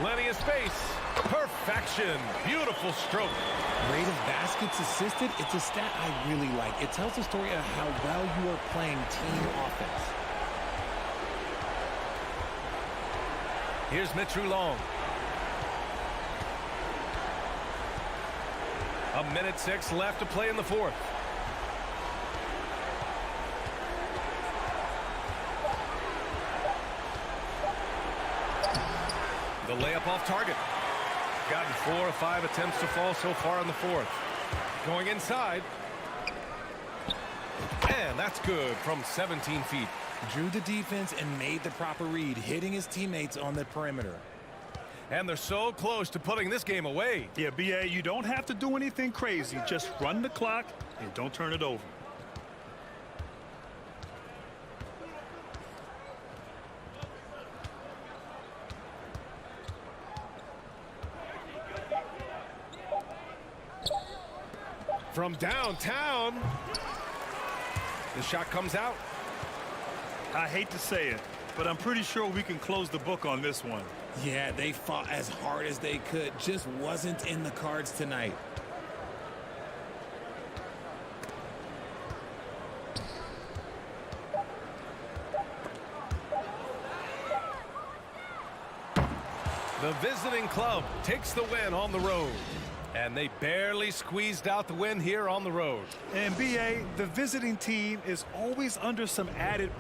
Plenty of space. Perfection. Beautiful stroke. Rate of baskets assisted, it's a stat I really like. It tells the story of how well you are playing team offense. Here's Mitchell Long. A minute 6 left to play in the fourth. The layup off target. Gotten 4 or 5 attempts to fall so far in the fourth. Going inside. And that's good from 17 feet. Drew the defense and made the proper read, hitting his teammates on the perimeter. And they're so close to putting this game away. Yeah, B.A., you don't have to do anything crazy. Just run the clock and don't turn it over. From downtown. The shot comes out. I hate to say it, but I'm pretty sure we can close the book on this one. Yeah, they fought as hard as they could. Just wasn't in the cards tonight. The visiting club takes the win on the road. And they barely squeezed out the win here on the road. And B.A., the visiting team is always under some added